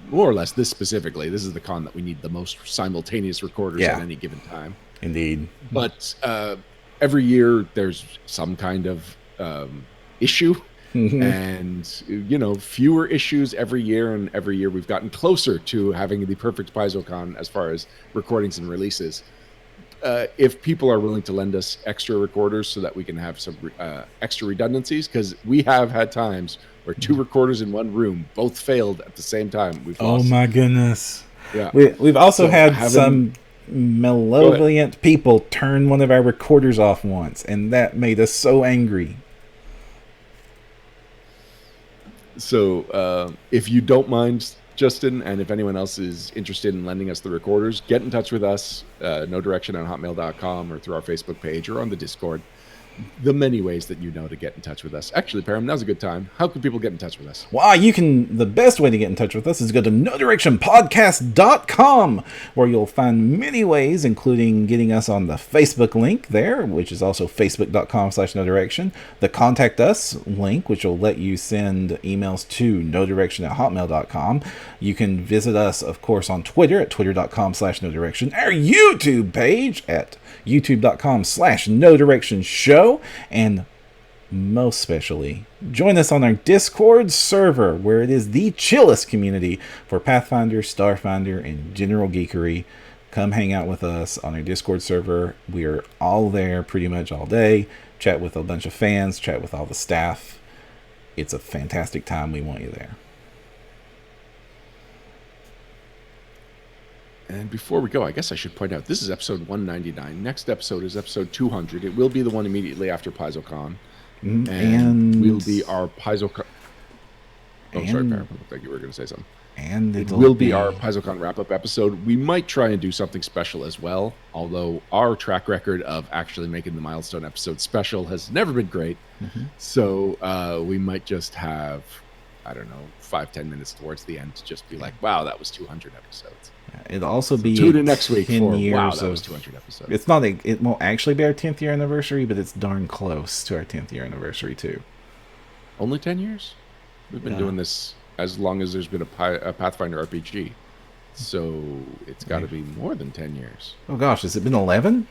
more or less this specifically. This is the con that we need the most simultaneous recorders at any given time. Indeed. But every year there's some kind of issue. And, fewer issues every year, and every year we've gotten closer to having the perfect PaizoCon as far as recordings and releases. If people are willing to lend us extra recorders so that we can have some extra redundancies, because we have had times where 2 recorders in one room both failed at the same time. We've lost. Oh my goodness. Yeah. We've also had some malevolent people turn one of our recorders off once, and that made us so angry. So if you don't mind, Justin, and if anyone else is interested in lending us the recorders, get in touch with us, nodirection@hotmail.com, or through our Facebook page, or on the Discord. The many ways that you know to get in touch with us. Actually, Param, now's a good time. How can people get in touch with us? Well, the best way to get in touch with us is go to nodirectionpodcast.com, where you'll find many ways, including getting us on the Facebook link there, which is also facebook.com/nodirection, the Contact Us link, which will let you send emails to nodirection@hotmail.com. You can visit us, of course, on Twitter at twitter.com/nodirection, our YouTube page at youtube.com/nodirectionshow, and most specially, join us on our Discord server, where it is the chillest community for Pathfinder, Starfinder, and general geekery. come hang out with us on our Discord server. We're all there pretty much all day. Chat with a bunch of fans, chat with all the staff. It's a fantastic time. We want you there. And before we go, I guess I should point out this is episode 199. Next episode is episode 200. It will be the one immediately after PaizoCon. And will be our PaizoCon. Oh, sorry, Parham. It looked like you were going to say something. And it will be our PaizoCon wrap-up episode. We might try and do something special as well, although our track record of actually making the milestone episode special has never been great. So we might just have, I don't know, 5-10 minutes towards the end to just be like, wow, that was 200 episodes. It'll also be tune in next week 10 for years wow, that was 200 episodes. It's not. It won't actually be our 10th year anniversary, but it's darn close to our 10th year anniversary too. Only 10 years? We've been doing this as long as there's been a Pathfinder RPG, so it's got to be more than 10 years. Oh gosh, has it been 11?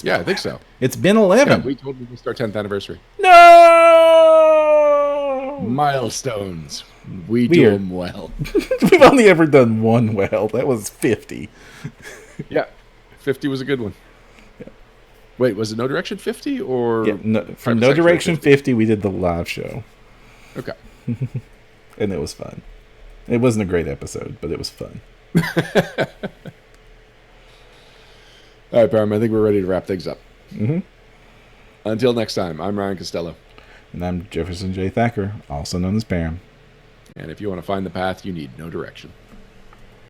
Yeah, I think so. It's been 11. Yeah, we told you it's our 10th anniversary. No! Milestones. We do them well. We've only ever done one well. That was 50. Yeah, 50 was a good one. Yeah. Wait, was it No Direction 50 or? Yeah, from No Direction 50, we did the live show. Okay. And it was fun. It wasn't a great episode, but it was fun. All right, Parham, I think we're ready to wrap things up. Mm-hmm. Until next time, I'm Ryan Costello. And I'm Jefferson J. Thacker, also known as Parham. And if you want to find the path, you need no direction.